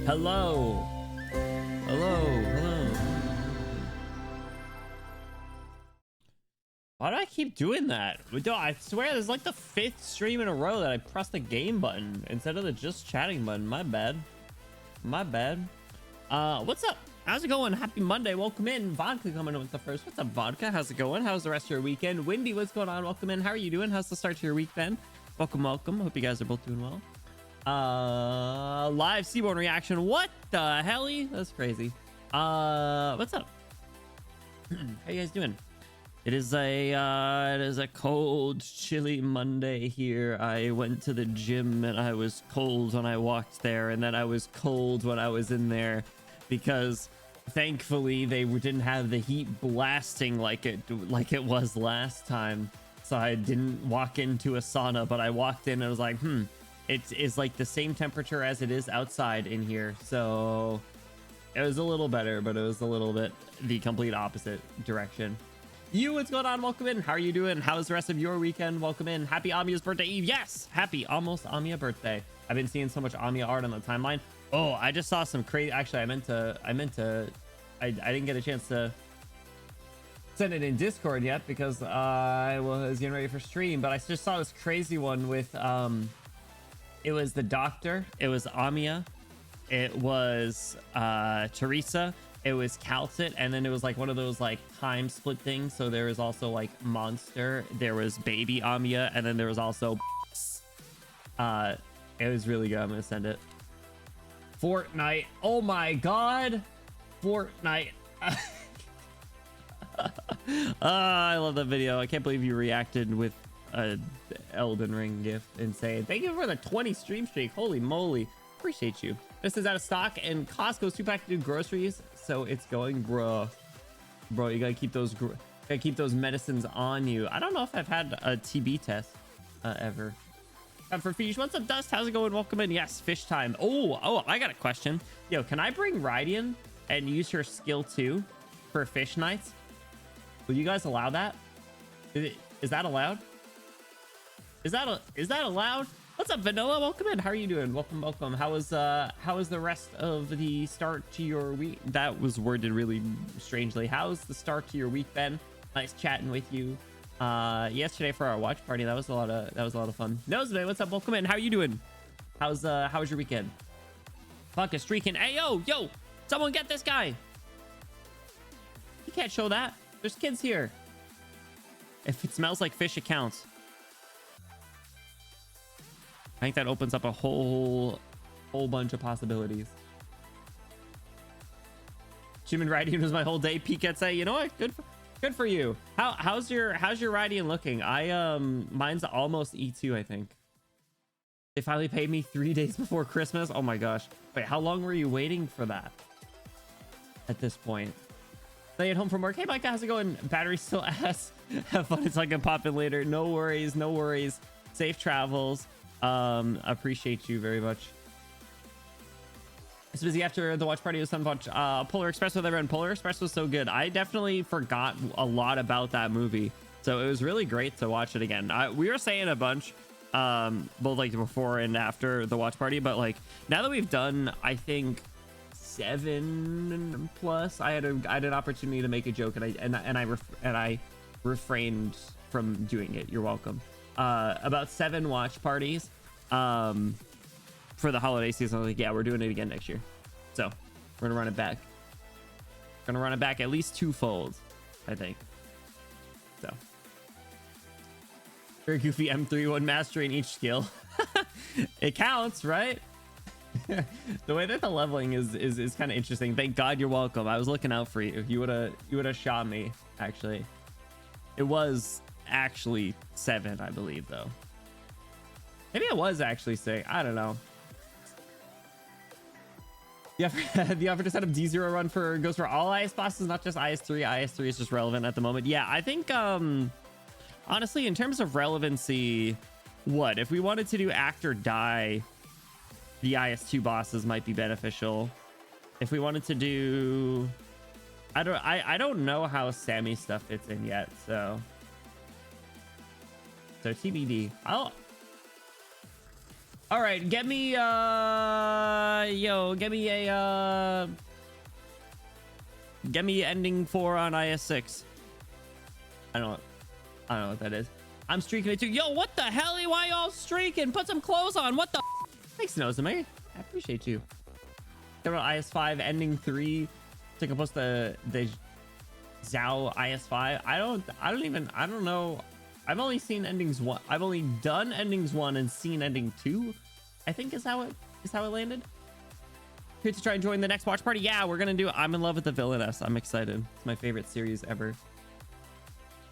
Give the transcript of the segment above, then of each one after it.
Hello. Hello. Why do I keep doing that? I swear there's like the 5th stream in a row that I pressed the game button instead of the just chatting button. My bad. What's up? How's it going? Happy Monday. Welcome in. Vodka coming in with the first. What's up, Vodka? How's it going? How's the rest of your weekend? Windy, what's going on? Welcome in. How are you doing? How's the start to your week been? Welcome. Hope you guys are both doing well. Live Seaborn reaction. What the hell? That's crazy. What's up? How you guys doing? It is a cold, chilly Monday here. I went to the gym and I was cold when I walked there, and then I was cold when I was in there because thankfully they didn't have the heat blasting like it was last time. So I didn't walk into a sauna, but I walked in and I was like, it's like the same temperature as it is outside in here. So it was a little better, but it was a little bit the complete opposite direction. You, what's going on? Welcome in. How are you doing? How's the rest of your weekend? Welcome in. Happy Amiya's birthday eve. Yes, happy almost Amiya birthday. I've been seeing so much Amiya art on the timeline. Oh, I just saw some crazy. Actually, I didn't get a chance to send it in Discord yet because I was getting ready for stream, but I just saw this crazy one with it was the Doctor, it was Amiya, it was Teresa, it was Calcit, and then it was like one of those like time split things. So there was also like Monster, there was Baby Amiya, and then there was also it was really good. I'm gonna send it. Fortnite. Oh my god, Fortnite. I love that video. I can't believe you reacted with a Elden Ring gif. Insane. Thank you for the 20 stream streak. Holy moly, appreciate you. This is out of stock and Costco's 2-pack to do groceries, so it's going, bro. You gotta keep those medicines on you. I don't know if I've had a TB test ever. For Fish, what's up, Dust? How's it going? Welcome in. Yes, fish time. Oh, I got a question. Yo, can I bring Rydian and use her skill 2 for fish nights? Will you guys allow that? Is that allowed? Is that allowed? What's up, Vanilla? Welcome in. How are you doing? Welcome. How was the rest of the start to your week? That was worded really strangely. How's the start to your week been? Nice chatting with you. Yesterday for our watch party. That was a lot of fun. Nosebay, what's up? Welcome in. How are you doing? How was your weekend? Fuck is streaking. Hey, yo, someone get this guy. You can't show that. There's kids here. If it smells like fish, it counts. I think that opens up a whole bunch of possibilities. Human Rydian was my whole day. Pete say, you know what? Good for you. How's your Rydian looking? Mine's almost E2, I think. They finally paid me 3 days before Christmas. Oh my gosh. Wait, how long were you waiting for that? At this point. Stay at home from work. Hey, Micah, how's it going? Battery still ass. Have fun until I can pop in later. No worries. Safe travels. Appreciate you very much. It's busy after the watch party with some bunch. Polar Express with everyone. Polar Express was so good. I definitely forgot a lot about that movie, so it was really great to watch it again. We were saying a bunch, both like before and after the watch party, but like now that we've done, I think 7 plus, I had an opportunity to make a joke, and I refrained from doing it. You're welcome. About 7 watch parties for the holiday season. I was like, yeah, we're doing it again next year, so we're gonna run it back at least 2-fold, I think. So very goofy M31 mastering each skill. It counts, right? The way that the leveling is kind of interesting. Thank God you're welcome. I was looking out for you. You would have shot me. Actually, it was actually 7, I believe, though. Maybe it was actually 6. I don't know. The offer to set up D0 run goes for all IS bosses, not just IS3. IS3 is just relevant at the moment. Yeah, I think honestly, in terms of relevancy, what if we wanted to do act or die, the IS2 bosses might be beneficial. If we wanted to do, I don't know how Sammy stuff fits in yet, so TBD. All right, get me get me ending 4 on IS6. I don't know what that is. I'm streaking it too. Yo, what the hell? Why y'all streaking? Put some clothes on. What the thanks, Nozame. I appreciate you. Talk about IS5 ending 3. Take a post the Zhao IS5. I don't know. I've only seen endings 1. I've only done endings 1 and seen ending 2. I think is how it landed. Here to try and join the next watch party. Yeah, we're gonna do I'm in love with the Villainess. I'm excited. It's my favorite series ever.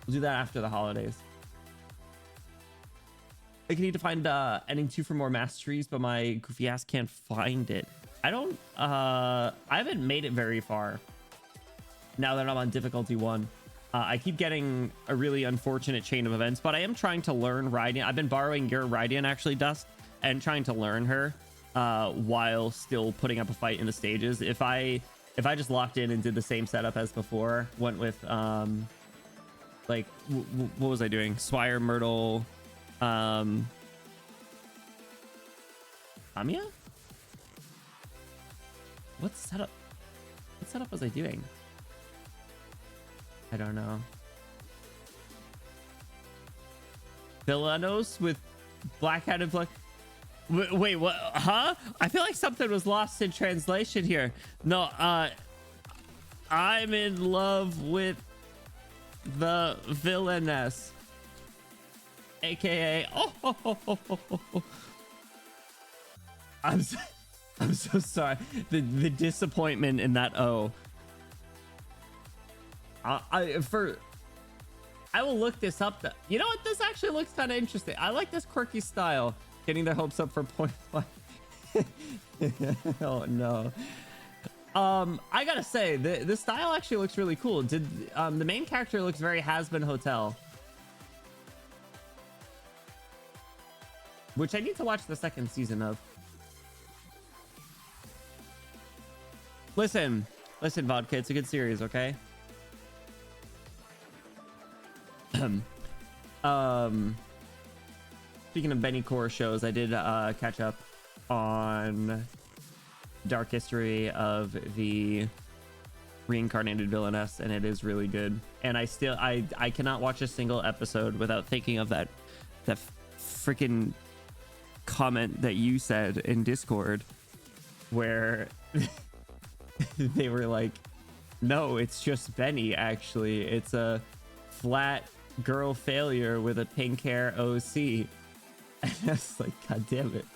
We'll do that after the holidays. I need to find ending 2 for more masteries, but my goofy ass can't find it. I haven't made it very far now that I'm on difficulty 1. I keep getting a really unfortunate chain of events, but I am trying to learn Rydian. I've been borrowing your Rydian, actually, Dust, and trying to learn her while still putting up a fight in the stages. If I just locked in and did the same setup as before, went with Like, what was I doing? Swire, Myrtle, Amiya? What setup was I doing? I don't know. Villanos with black hat and black. Wait, what? Huh? I feel like something was lost in translation here. No, I'm in love with the villainess, aka I'm so sorry. The disappointment in that I will look this up. You know what? This actually looks kind of interesting. I like this quirky style. Getting their hopes up for point five. Oh no. I gotta say, the style actually looks really cool. The main character looks very Has-Been Hotel, which I need to watch the second season of. Listen, Vodka, it's a good series, okay? Speaking of Benny Core shows, I did catch up on Dark History of the Reincarnated Villainess, and it is really good. And I cannot watch a single episode without thinking of that freaking comment that you said in Discord, where they were like, no, it's just Benny, actually. It's a flat girl failure with a pink hair OC. And I was like, God damn it.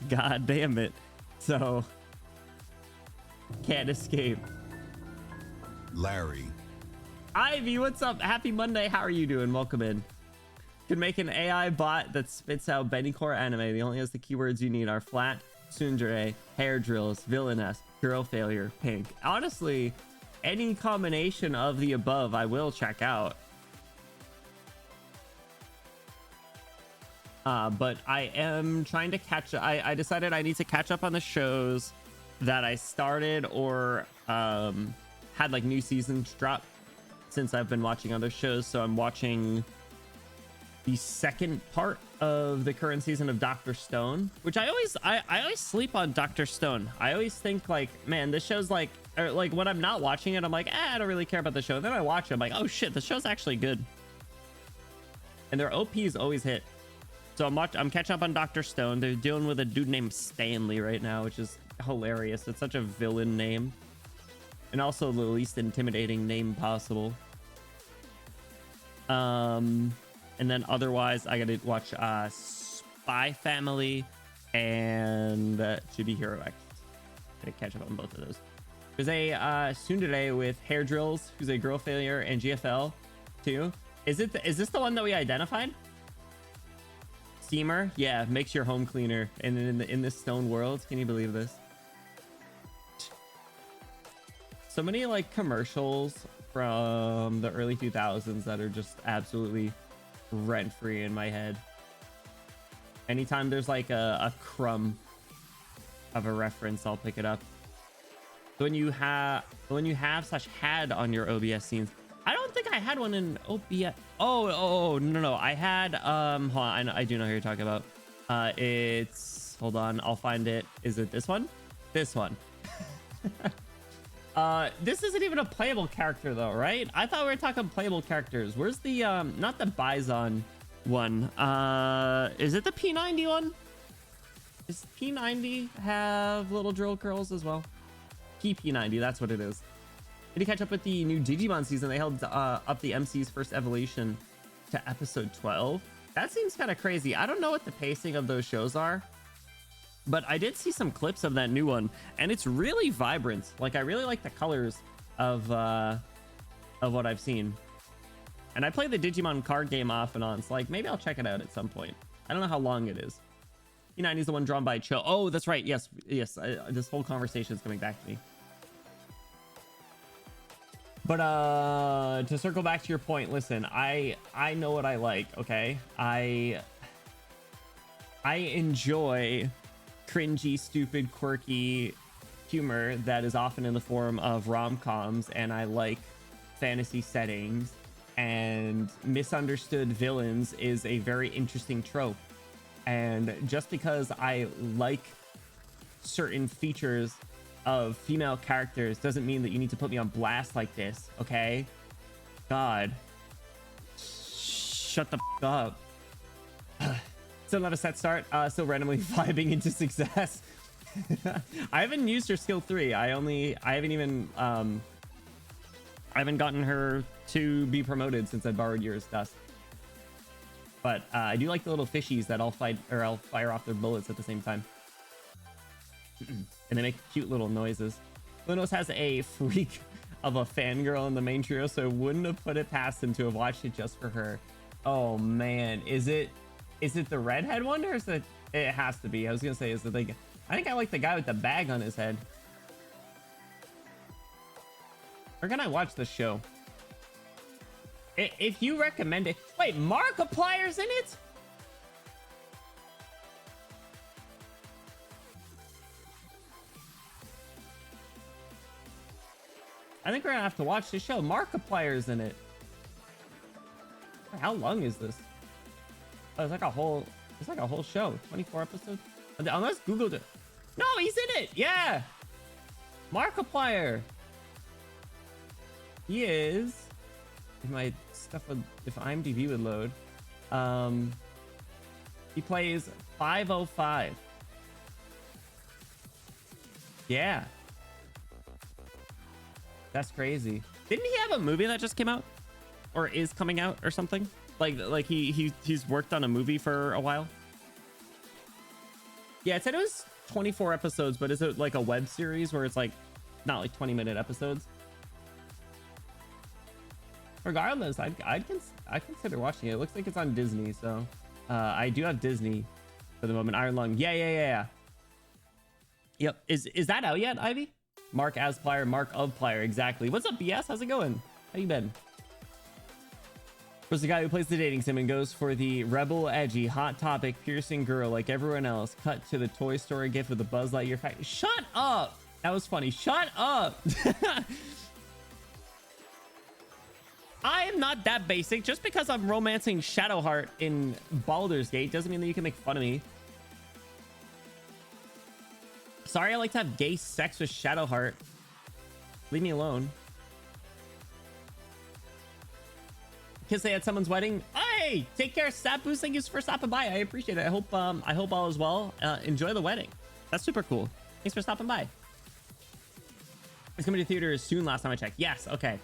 God damn it. So, can't escape. Larry. Ivy, what's up? Happy Monday. How are you doing? Welcome in. Can make an AI bot that spits out Benny Core anime. The only has the keywords you need are flat, tsundere, hair drills, villainess, girl failure, pink. Honestly, any combination of the above I will check out. But I am trying to catch. I decided I need to catch up on the shows that I started or had like new seasons drop since I've been watching other shows. So I'm watching the second part of the current season of Dr. Stone, which I always sleep on Dr. Stone. I always think like, man, this show's like, or like when I'm not watching it, I'm like, I don't really care about the show. And then I watch it, I'm like, oh shit, the show's actually good. And their OPs always hit. So I'm catching up on Dr. Stone. They're dealing with a dude named Stanley right now, which is hilarious. It's such a villain name. And also the least intimidating name possible. And then otherwise, I gotta watch Spy Family and To Be Hero X. Gotta catch up on both of those. There's a tsundere with hair drills, who's a girl failure, and GFL too. Is this the one that we identified? Steamer, yeah, makes your home cleaner. And in this stone world, can you believe this? So many like commercials from the early 2000s that are just absolutely rent-free in my head. Anytime there's like a crumb of a reference, I'll pick it up. So when you have /had on your OBS scenes, I don't think I had one in OBS. Oh no, I had hold on, I do know who you're talking about. It's, hold on, I'll find it. Is it this one? This one. This isn't even a playable character though, right? I thought we were talking playable characters. Where's the not the Bison one? Is it the P90 one? Does P90 have little drill curls as well? P90, that's what it is. Did you catch up with the new Digimon season? They held up the MC's first evolution to episode 12. That seems kind of crazy. I don't know what the pacing of those shows are, but I did see some clips of that new one, and it's really vibrant. Like, I really like the colors of what I've seen. And I play the Digimon card game off and on, so like maybe I'll check it out at some point. I don't know how long it is. P90 is the one drawn by Cho. Oh, that's right. Yes. This whole conversation is coming back to me. But to circle back to your point, listen, I know what I like, okay? I enjoy cringy, stupid, quirky humor that is often in the form of rom-coms, and I like fantasy settings, and misunderstood villains is a very interesting trope. And just because I like certain features of female characters doesn't mean that you need to put me on blast like this, okay? God. Shut the f up. Still not a set start. Still randomly vibing into success. I haven't used her skill 3. I haven't even I haven't gotten her to be promoted since I borrowed yours, Dust. But I do like the little fishies that I'll fire off their bullets at the same time. And they make cute little noises. Lunos has a freak of a fangirl in the main trio, so I wouldn't have put it past him to have watched it just for her. Oh man, is it the redhead one, or is it has to be? I was gonna say, is it like, I think I like the guy with the bag on his head. Where can I watch the show? If you recommend it. Wait, Markiplier's in it? I think we're gonna have to watch the show. Markiplier's in it. How long is this? Oh, it's like a whole show. 24 episodes? Unless Googled it. No, he's in it. Yeah. Markiplier. He is. If my stuff would, if IMDb would load. He plays 505. Yeah. That's crazy. Didn't he have a movie that just came out? Or is coming out or something? Like he's worked on a movie for a while? Yeah, it said it was 24 episodes, but is it like a web series where it's like not like 20-minute episodes? Regardless, I'd consider watching it. It looks like it's on Disney, so I do have Disney for the moment. Iron Lung. Yeah. Yep. Is that out yet, Ivy? Mark as Plier, Mark of Plier, exactly. What's up, BS? How's it going? How you been? Was the guy who plays the dating sim and goes for the rebel, edgy, hot topic, piercing girl like everyone else. Cut to the Toy Story gif with the Buzz Lightyear fact. Shut up! That was funny. Shut up! I am not that basic. Just because I'm romancing Shadowheart in Baldur's Gate doesn't mean that you can make fun of me. Sorry, I like to have gay sex with Shadowheart. Leave me alone. Because they had someone's wedding. Hey, take care, Sapu. Thank you for stopping by. I appreciate it. I hope all is well. Enjoy the wedding. That's super cool. Thanks for stopping by. It's coming to theaters soon. Last time I checked. Yes. Okay.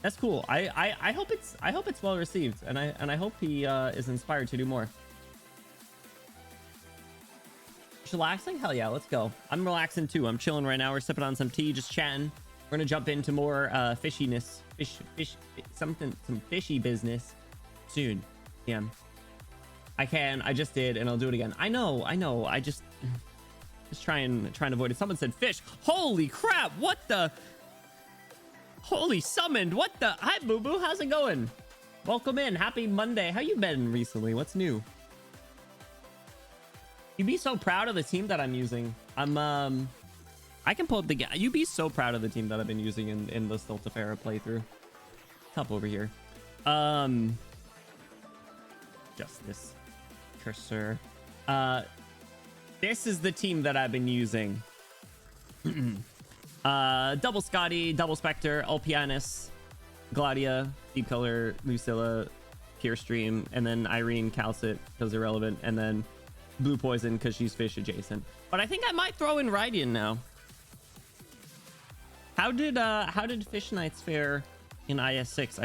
That's cool. I hope it's well received, and I hope he is inspired to do more. Relaxing? Hell yeah, let's go. I'm relaxing too. I'm chilling right now. We're sipping on some tea, just chatting. We're gonna jump into more fishiness, some fishy business soon. Yeah, I just did, and I'll do it again. I know. I just trying to avoid it. Someone said fish. Holy crap! What the? Holy summoned! What the? Hi, Boo Boo. How's it going? Welcome in. Happy Monday. How you been recently? What's new? You'd be so proud of the team that I'm using. I can pull up the... You'd be so proud of the team that I've been using in the Stultifera playthrough. Top over here. Just this cursor. This is the team that I've been using. Double Scotty, Double Spectre, Ulpianus, Gladia, Deep Color, Lucilla, Pure Stream, and then Irene Calcit because irrelevant, and then Blue Poison because she's fish adjacent. But I think I might throw in Rydian now. How did Fish Knights fare in IS6?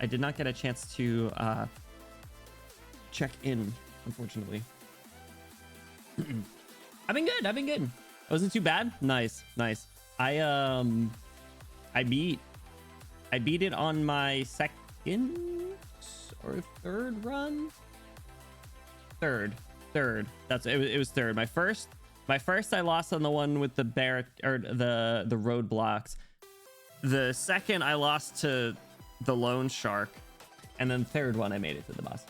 I did not get a chance to check in, unfortunately. I've been good. It wasn't too bad. Nice. I beat it on my second or third run. Third. That's it. It was third. My first I lost on the one with the bear or the roadblocks. The second I lost to the lone shark, and then third one I made it to the boss.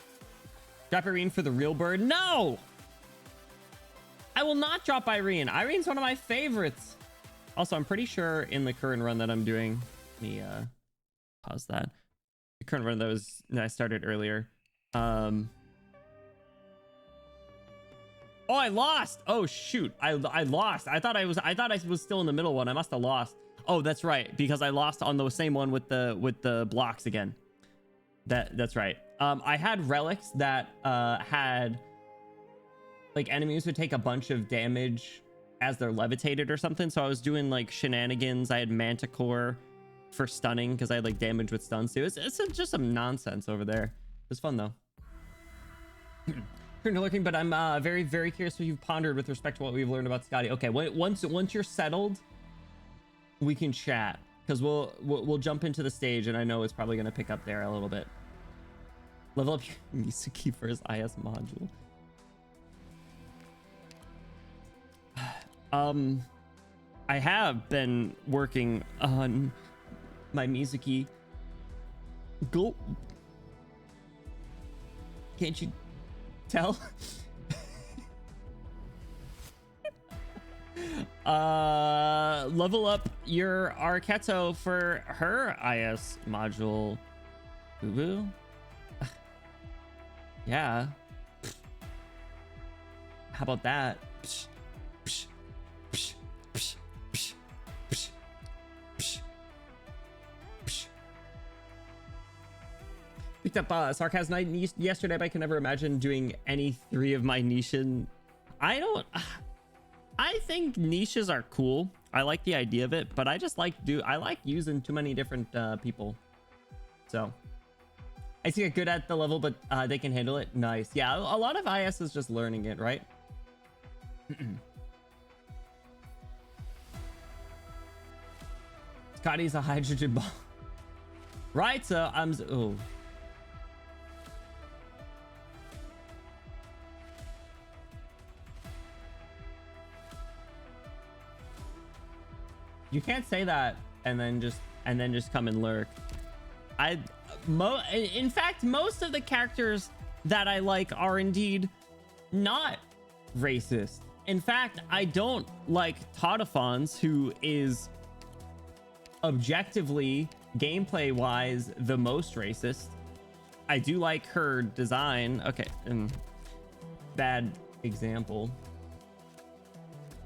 Drop Irene for the real bird. No, I will not drop Irene. Irene's one of my favorites. Also, I'm pretty sure in the current run that I'm doing, let me pause that. The current run that I started earlier. Oh, I lost. Oh shoot, I lost. I thought I was still in the middle one. I must have lost. Oh, that's right, because I lost on the same one with the blocks again. That's right. I had relics that had like enemies would take a bunch of damage as they're levitated or something. So I was doing like shenanigans. I had Manticore for stunning because I had like damage with stuns too. It's just some nonsense over there. It was fun though. Currently looking, but I'm very, very curious what you've pondered with respect to what we've learned about Scotty. Okay, once you're settled, we can chat because we'll jump into the stage, and I know it's probably gonna pick up there a little bit. Level up your Misuki for his IS module. I have been working on my Mizuki. Go. Can't you tell? Level up your Arketo for her IS module. Boo-boo. Yeah. How about that? Picked up Sarkaz Knight yesterday, but I can never imagine doing any 3 of my Nishin. I think niches are cool. I like the idea of it, but I just like using too many different people. So I see get good at the level, but they can handle it. Nice. Yeah, a lot of IS is just learning it, right? Scotty's a hydrogen bomb. Right, so oh. You can't say that and then just come and lurk. In fact, most of the characters that I like are indeed not racist. In fact, I don't like Todafons, who is objectively, gameplay wise, the most racist. I do like her design. Okay, bad example.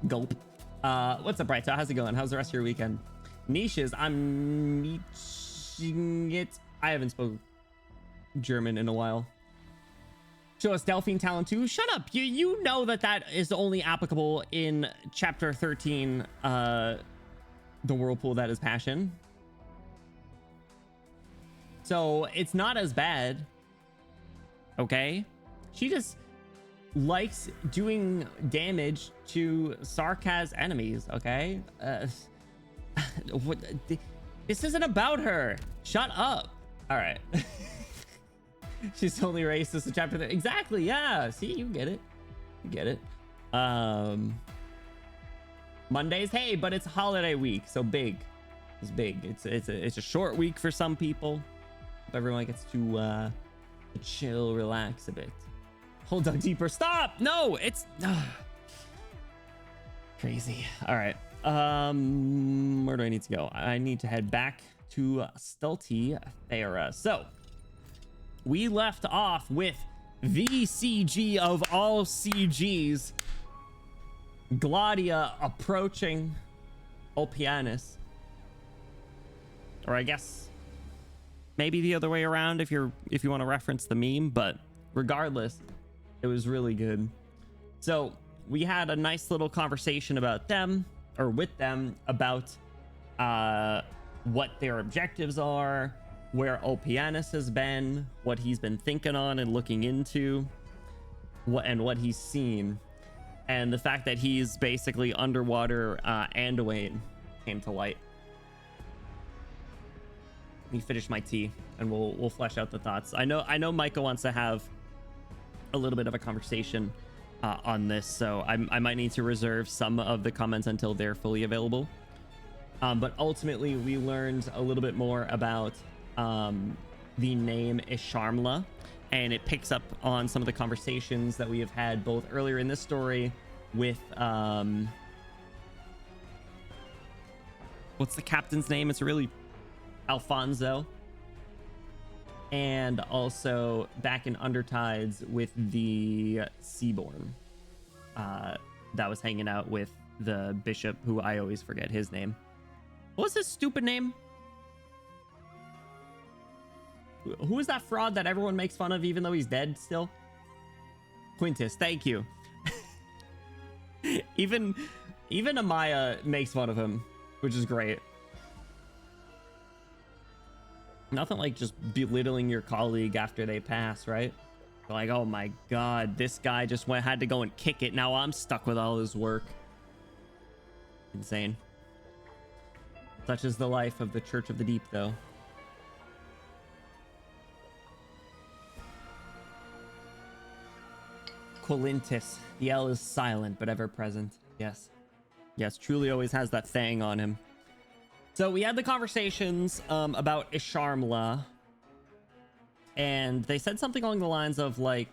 Gulp. What's up, Brighto? How's it going? How's the rest of your weekend? Niches, I'm niching it. I haven't spoken German in a while. Show us Delphine Talent 2. Shut up. You know that is only applicable in chapter 13, the whirlpool that is passion. So it's not as bad. Okay? She just likes doing damage to Sarkaz enemies, okay? What? This isn't about her. Shut up. All right. She's only racist in chapter 3. Exactly, yeah. See, you get it. You get it. Mondays, hey, but it's holiday week, so big. It's big. It's a short week for some people. Hope everyone gets to chill, relax a bit. Hold dug deeper. Stop! No, it's crazy. All right. Where do I need to go? I need to head back to Stultifera. So we left off with the CG of all CGs, Gladia approaching Olpianus. Or I guess maybe the other way around if you want to reference the meme, but regardless, it was really good. So we had a nice little conversation about them, or with them, about what their objectives are, where Olpianus has been, what he's been thinking on and looking into, what he's seen, and the fact that he's basically underwater Anduin came to light. Let me finish my tea and we'll flesh out the thoughts. I know Micah wants to have a little bit of a conversation on this, so I might need to reserve some of the comments until they're fully available. But ultimately, we learned a little bit more about the name Isharmla, and it picks up on some of the conversations that we have had both earlier in this story with what's the captain's name? It's really Alfonso. And also back in Undertides with the Seaborn that was hanging out with the bishop, who I always forget his name. What was his stupid name? Who is that fraud that everyone makes fun of even though he's dead still? Quintus, thank you. Even Amaya makes fun of him, which is great. Nothing like just belittling your colleague after they pass, right? Like, oh my god, this guy just had to go and kick it. Now I'm stuck with all his work. Insane. Such is the life of the Church of the Deep, though. Colintus. The L is silent, but ever present. Yes. Yes, truly always has that thing on him. So we had the conversations about Isharmla, and they said something along the lines of like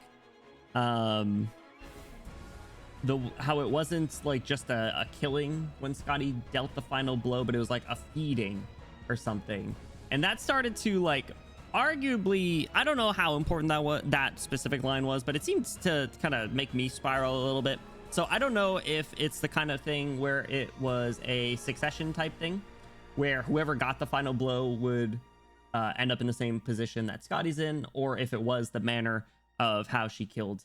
how it wasn't like just a killing when Scotty dealt the final blow, but it was like a feeding or something. And that started to like arguably, I don't know how important that specific line was, but it seems to kind of make me spiral a little bit. So I don't know if it's the kind of thing where it was a succession type thing, where whoever got the final blow would end up in the same position that Scotty's in, or if it was the manner of how she killed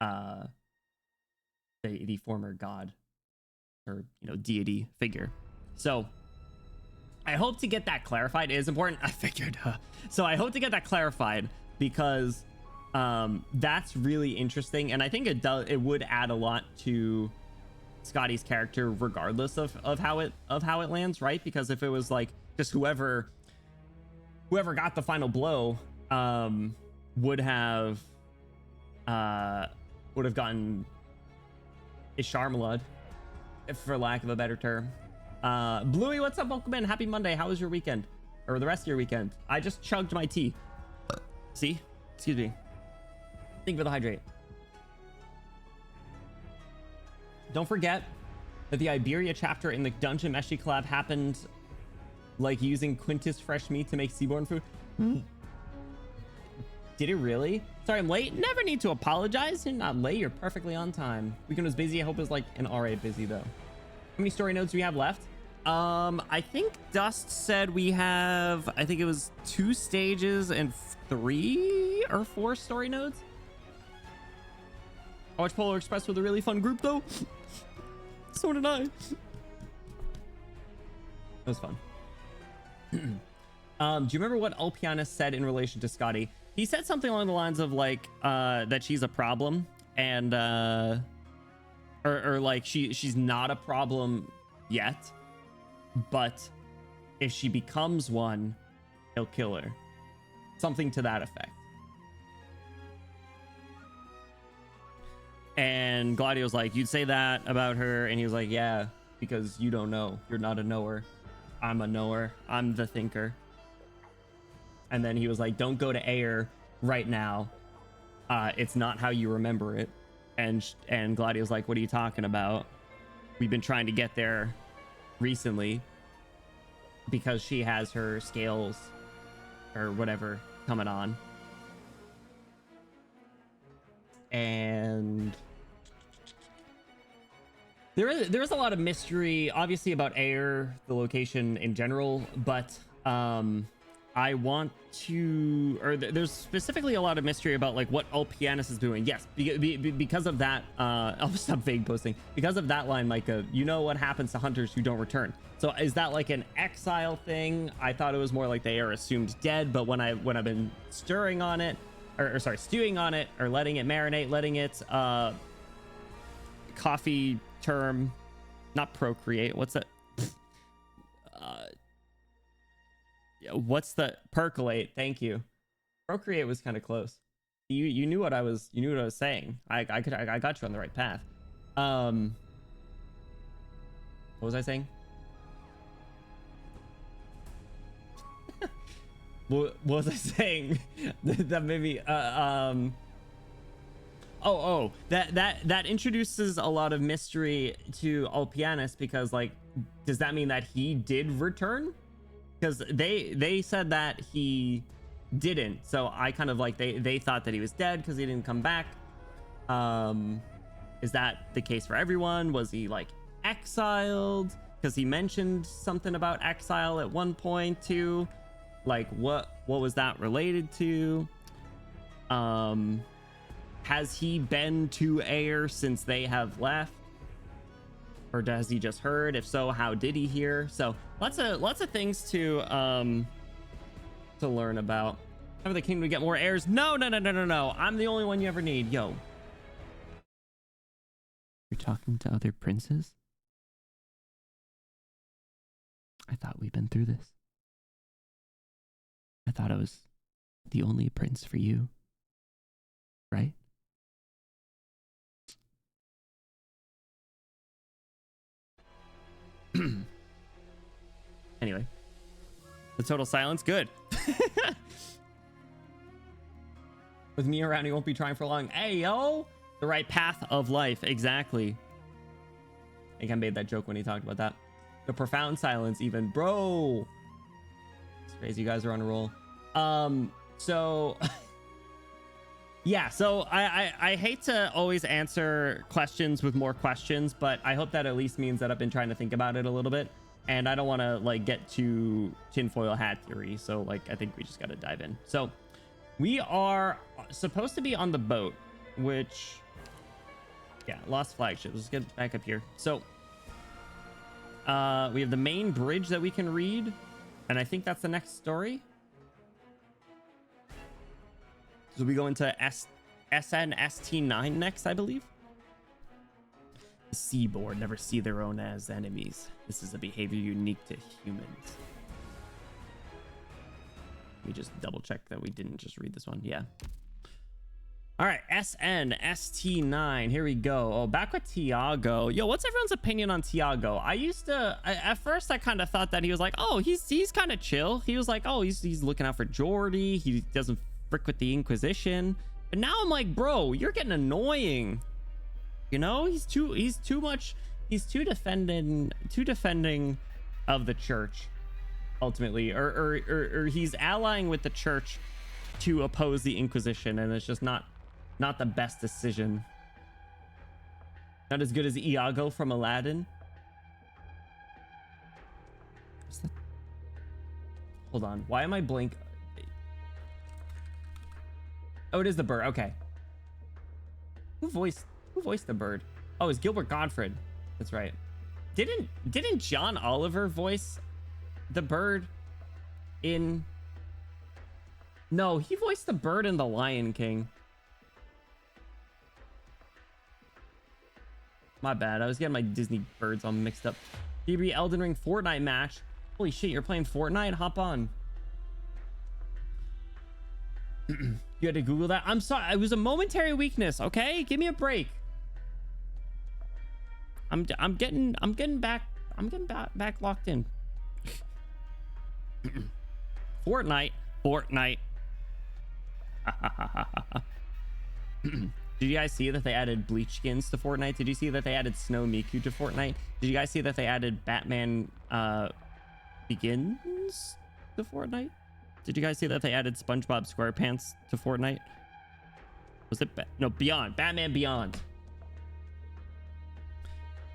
the former god or, you know, deity figure. So I hope to get that clarified. It is important. I figured. So I hope to get that clarified because that's really interesting, and I think it would add a lot to Scotty's character regardless of how it lands, right? Because if it was like just whoever got the final blow would have gotten Isharmlud, for lack of a better term. Bluey, what's up? Welcome in. Happy Monday. How was your weekend, or the rest of your weekend? I just chugged my tea. See, excuse me. Think for the hydrate. Don't forget that the Iberia chapter in the Dungeon Meshi collab happened like using Quintus fresh meat to make Seaborn food. Did it really? Sorry I'm late. Never need to apologize. You're not late. You're perfectly on time. Weekend was busy. I hope it was like an alright busy though. How many story nodes do we have left? I think Dust said we have, I think it was 2 stages and 3 or 4 story nodes. I watched Polar Express with a really fun group though. So did I. It was fun. Do you remember what Ulpianus said in relation to Scotty? He said something along the lines of like that she's a problem, and or like she's not a problem yet, but if she becomes one, he'll kill her. Something to that effect. And Gladio's like, you'd say that about her? And he was like, yeah, because you don't know. You're not a knower. I'm a knower. I'm the thinker. And then he was like, don't go to Ayer right now. It's not how you remember it. And Gladio's like, what are you talking about? We've been trying to get there recently because she has her scales or whatever coming on. And there is a lot of mystery, obviously, about Ayer, the location in general, but I want to, or there's specifically a lot of mystery about like what Ulpianus is doing. Yes, because of that, I'll stop vague posting. Because of that line, Micah, you know what happens to hunters who don't return. So is that like an exile thing? I thought it was more like they are assumed dead, but when I've been stirring on it, or sorry, stewing on it, or letting it marinate, letting it coffee term, not procreate, what's that? What's the percolate? Thank you. Procreate was kind of close. You knew what I was saying. I got you on the right path. What was I saying? What was I saying? That maybe That introduces a lot of mystery to Ulpianus, because like, does that mean that he did return? Because they said that he didn't, so I kind of like, they thought that he was dead because he didn't come back. Is that the case for everyone? Was he like exiled? Because he mentioned something about exile at one point too. Like, what was that related to? Has he been to Air since they have left, or does he just heard? If so, how did he hear? So lots of things to learn about. Have the kingdom to get more heirs? No. I'm the only one you ever need. Yo, you're talking to other princes? I thought we'd been through this. I thought I was the only prince for you, right? Anyway, the total silence, good. With me around, he won't be trying for long. Hey, yo, the right path of life, exactly. I think I made that joke when he talked about that. The profound silence, even, bro. It's crazy, you guys are on a roll. So yeah, so I hate to always answer questions with more questions, but I hope that at least means that I've been trying to think about it a little bit, and I don't want to like get to tinfoil hat theory. So like, I think we just got to dive in. So we are supposed to be on the boat, which, yeah, lost flagship. Let's get back up here. So we have the main bridge that we can read, and I think that's the next story. So we go into SNST9 next, I believe. The seaboard never see their own as enemies. This is a behavior unique to humans. Let me just double check that we didn't just read this one. Yeah. All right, SNST9. Here we go. Oh, back with Tiago. Yo, what's everyone's opinion on Tiago? At first I kind of thought that he was like, oh, he's kind of chill. He was like, oh, he's looking out for Jordy. He doesn't frick with the Inquisition. But now I'm like, bro, you're getting annoying. You know, he's too defending of the church ultimately, or he's allying with the church to oppose the Inquisition, and it's just not the best decision. Not as good as Iago from Aladdin. What's that? Hold on, why am I blank? Oh, it is the bird. Okay. Who voiced the bird? Oh, it's Gilbert Gottfried. That's right. Didn't John Oliver voice the bird in... No, he voiced the bird in The Lion King. My bad. I was getting my Disney birds all mixed up. DB Elden Ring Fortnite match. Holy shit, you're playing Fortnite? Hop on. You had to Google that? I'm sorry. It was a momentary weakness, okay? Give me a break. I'm getting back locked in. Fortnite. Did you guys see that they added bleach skins to Fortnite? Did you see that they added Snow Miku to Fortnite? Did you guys see that they added Batman Begins to Fortnite? Did you guys see that they added SpongeBob SquarePants to Fortnite? Was it no, Beyond? Batman Beyond.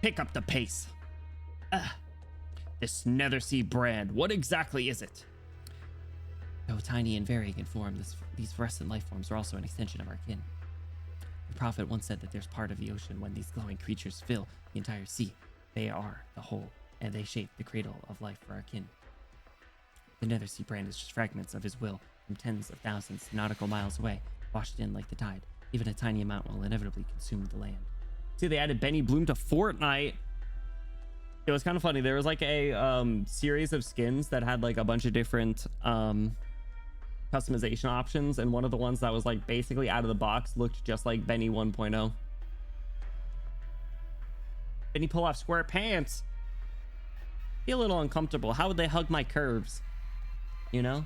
Pick up the pace. This Nethersea brand, what exactly is it? Though tiny and varying in form, these fluorescent life forms are also an extension of our kin. The prophet once said that there's part of the ocean when these glowing creatures fill the entire sea. They are the whole, and they shape the cradle of life for our kin. The Nethersea brand is just fragments of his will from tens of thousands nautical miles away, washed in like the tide. Even a tiny amount will inevitably consume the land. See, they added Benny Bloom to Fortnite. It was kind of funny. There was like a series of skins that had like a bunch of different customization options, and one of the ones that was like basically out of the box looked just like Benny 1.0. Benny pull off square pants. Be a little uncomfortable. How would they hug my curves? You know?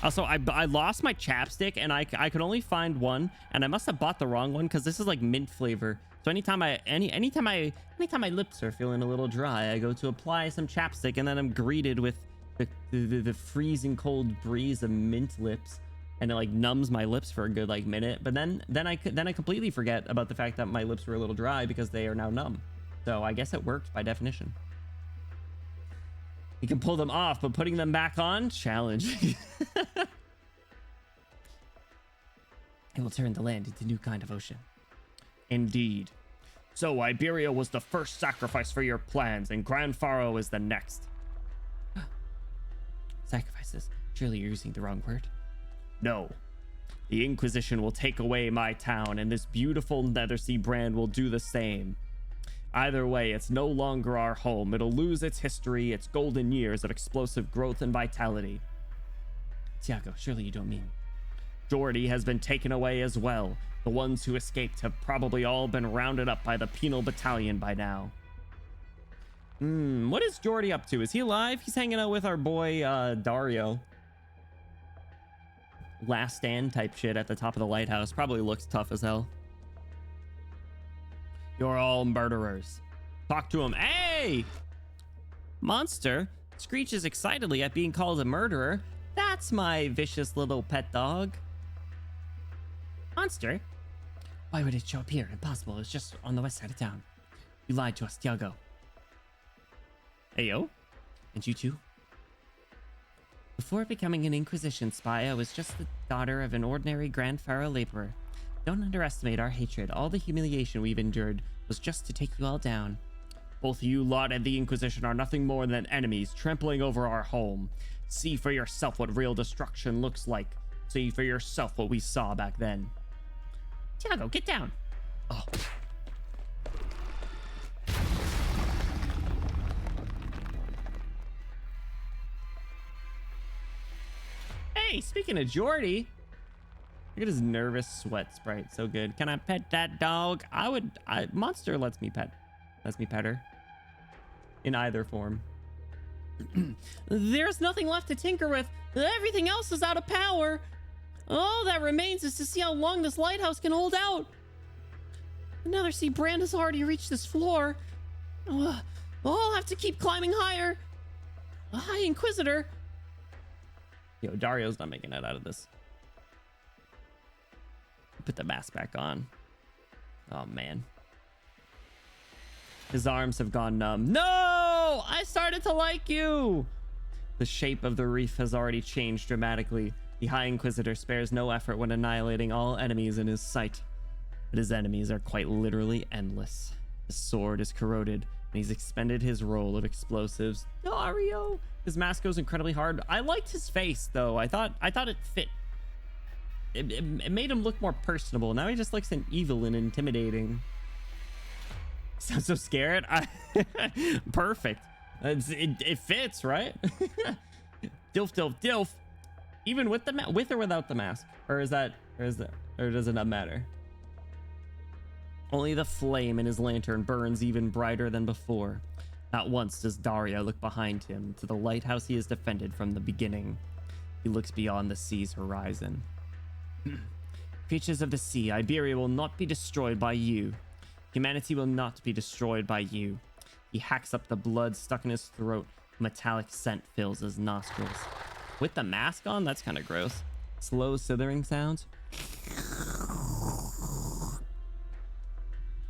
Also, I lost my chapstick, and I could only find one, and I must have bought the wrong one because this is like mint flavor. So anytime my lips are feeling a little dry, I go to apply some chapstick, and then I'm greeted with the freezing cold breeze of mint lips, and it like numbs my lips for a good like minute. But then I completely forget about the fact that my lips were a little dry because they are now numb. So I guess it worked by definition. You can pull them off, but putting them back on, challenging. It will turn the land into a new kind of ocean. Indeed. So Iberia was the first sacrifice for your plans, and Grand Pharaoh is the next. Sacrifices? Surely you're using the wrong word. No. The Inquisition will take away my town, and this beautiful Nethersea brand will do the same. Either way, it's no longer our home. It'll lose its history, its golden years of explosive growth and vitality. Tiago, surely you don't mean... Geordie has been taken away as well. The ones who escaped have probably all been rounded up by the penal battalion by now. What is Geordie up to? Is he alive? He's hanging out with our boy, Dario. Last stand type shit at the top of the lighthouse. Probably looks tough as hell. You're all murderers. Talk to him. Hey! Monster screeches excitedly at being called a murderer. That's my vicious little pet dog. Monster? Why would it show up here? Impossible. It's just on the west side of town. You lied to us, Tiago. Hey, yo. And you too? Before becoming an Inquisition spy, I was just the daughter of an ordinary Grand Pharaoh laborer. Don't underestimate our hatred. All the humiliation we've endured was just to take you all down. Both of you lot and the Inquisition are nothing more than enemies trampling over our home. See for yourself what real destruction looks like. See for yourself what we saw back then. Tiago, get down. Oh. Hey, speaking of Geordie, look at his nervous sweat sprite. So good. Can I pet that dog? Monster lets me pet her in either form. There's nothing left to tinker with. Everything else is out of power. All that remains is to see how long this lighthouse can hold out. The Nethersea brand has already reached this floor. I'll have to keep climbing higher. Hi, Inquisitor. Yo, Dario's not making it out of this. Put the mask back on. Oh, man. His arms have gone numb. No! I started to like you! The shape of the reef has already changed dramatically. The High Inquisitor spares no effort when annihilating all enemies in his sight. But his enemies are quite literally endless. His sword is corroded, and he's expended his roll of explosives. Dario! His mask goes incredibly hard. I liked his face, though. I thought it fit. It made him look more personable. Now he just looks evil and intimidating. Sounds so scared. Perfect. It fits, right? Dilf, dilf, dilf. Even with the with or without the mask, or does it not matter? Only the flame in his lantern burns even brighter than before. Not once does Dario look behind him to the lighthouse he has defended from the beginning. He looks beyond the sea's horizon. Creatures of the sea, Iberia will not be destroyed by you. Humanity will not be destroyed by you. He hacks up the blood stuck in his throat. Metallic scent fills his nostrils. With the mask on, that's kind of gross. Slow slithering sounds.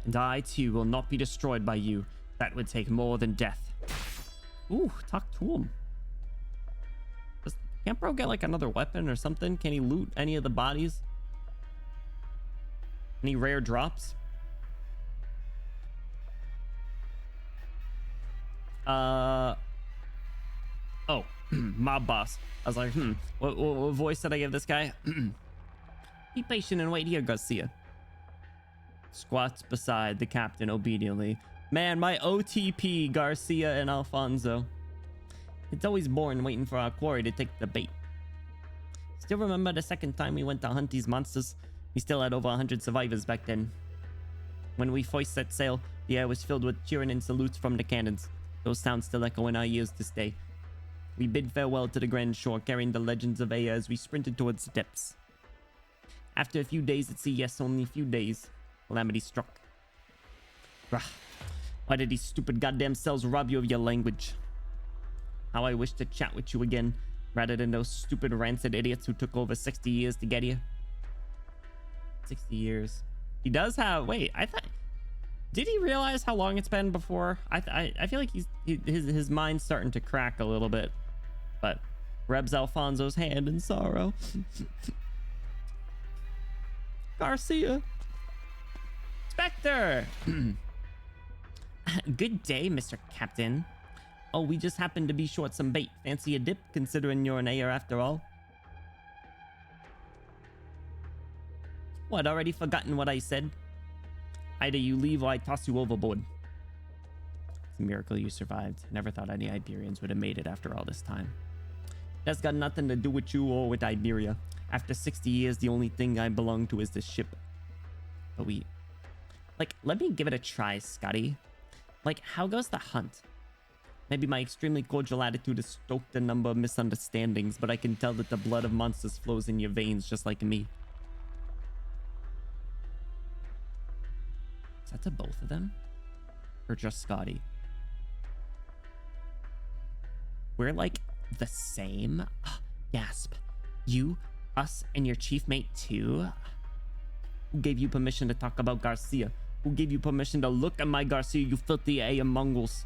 And I too will not be destroyed by you. That would take more than death. Ooh, talk to him. Can't bro get like another weapon or something? Can he loot any of the bodies? Any rare drops? Oh, mob boss. I was like, what voice did I give this guy? Be patient and wait here, Garcia. Squats beside the captain obediently. Man, my OTP, Garcia and Alfonso. It's always boring waiting for our quarry to take the bait. Still remember the second time we went to hunt these monsters? We still had over 100 survivors back then. When we first set sail, the air was filled with cheering and salutes from the cannons. Those sounds still echo in our ears this day. We bid farewell to the grand shore, carrying the legends of Aya as we sprinted towards the depths. After a few days at sea, yes, only a few days, calamity struck. Rah. Why did these stupid goddamn cells rob you of your language? How I wish to chat with you again, rather than those stupid rancid idiots who took over 60 years to get here. 60 years. He does have... Wait, I thought... Did he realize how long it's been before? I feel like his mind's starting to crack a little bit. But Rebs Alfonso's hand in sorrow. Garcia. Spectre. Good day, Mr. Captain. Oh, we just happened to be short some bait. Fancy a dip, considering you're an Ayer after all? What, already forgotten what I said? Either you leave or I toss you overboard. It's a miracle you survived. Never thought any Iberians would have made it after all this time. That's got nothing to do with you or with Iberia. After 60 years, the only thing I belong to is this ship. But we... Like, let me give it a try, Scotty. Like, how goes the hunt? Maybe my extremely cordial attitude has stoked a number of misunderstandings, but I can tell that the blood of monsters flows in your veins just like me. Is that to both of them? Or just Scotty? We're like the same? Gasp. You, us, and your chief mate too? Who gave you permission to talk about Garcia? Who gave you permission to look at my Garcia, you filthy A Mongols?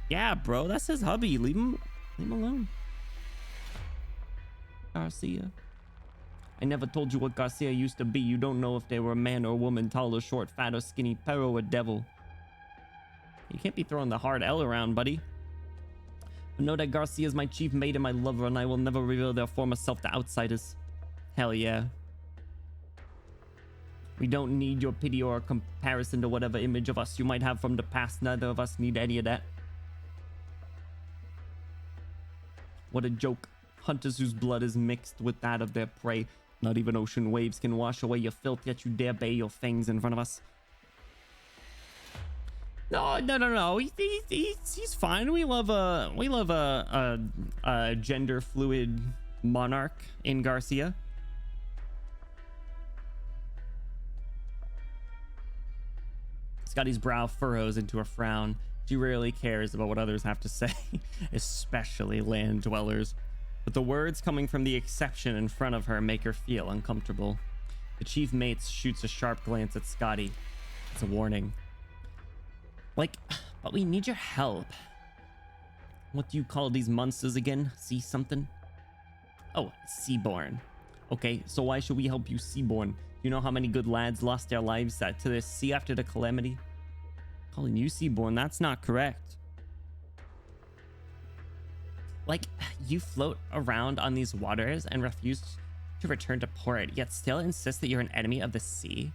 Yeah, bro, that's his hubby. Leave him alone. Garcia. I never told you what Garcia used to be. You don't know if they were a man or a woman, tall or short, fat or skinny, perro or devil. You can't be throwing the hard L around, buddy. But know that Garcia is my chief mate and my lover, and I will never reveal their former self to outsiders. Hell yeah. We don't need your pity or comparison to whatever image of us you might have from the past. Neither of us need any of that. What a joke. Hunters whose blood is mixed with that of their prey. Not even ocean waves can wash away your filth, yet you dare bay your fangs in front of us. No. He's fine. We love a gender fluid monarch in Garcia. Scotty's brow furrows into a frown. She rarely cares about what others have to say, especially land dwellers. But the words coming from the exception in front of her make her feel uncomfortable. The chief mate shoots a sharp glance at Scotty. It's a warning. Like, but we need your help. What do you call these monsters again? See something? Oh, Seaborn. Okay, so why should we help you, Seaborn? You know how many good lads lost their lives to the sea after the calamity? Calling you Seaborn, that's not correct. Like, you float around on these waters and refuse to return to port, yet still insist that you're an enemy of the sea?